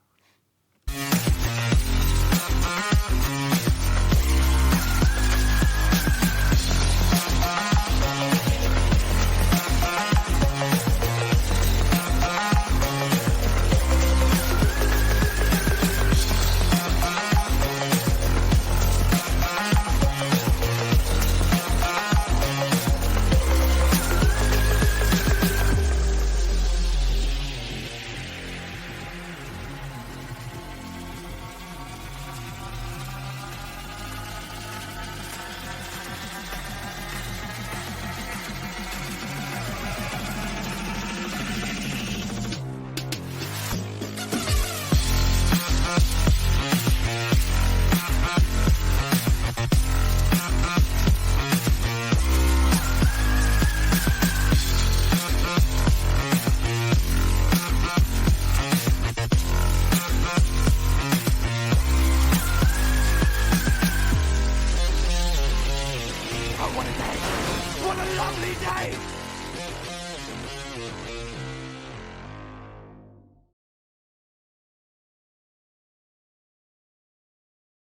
what a day! What a lovely day!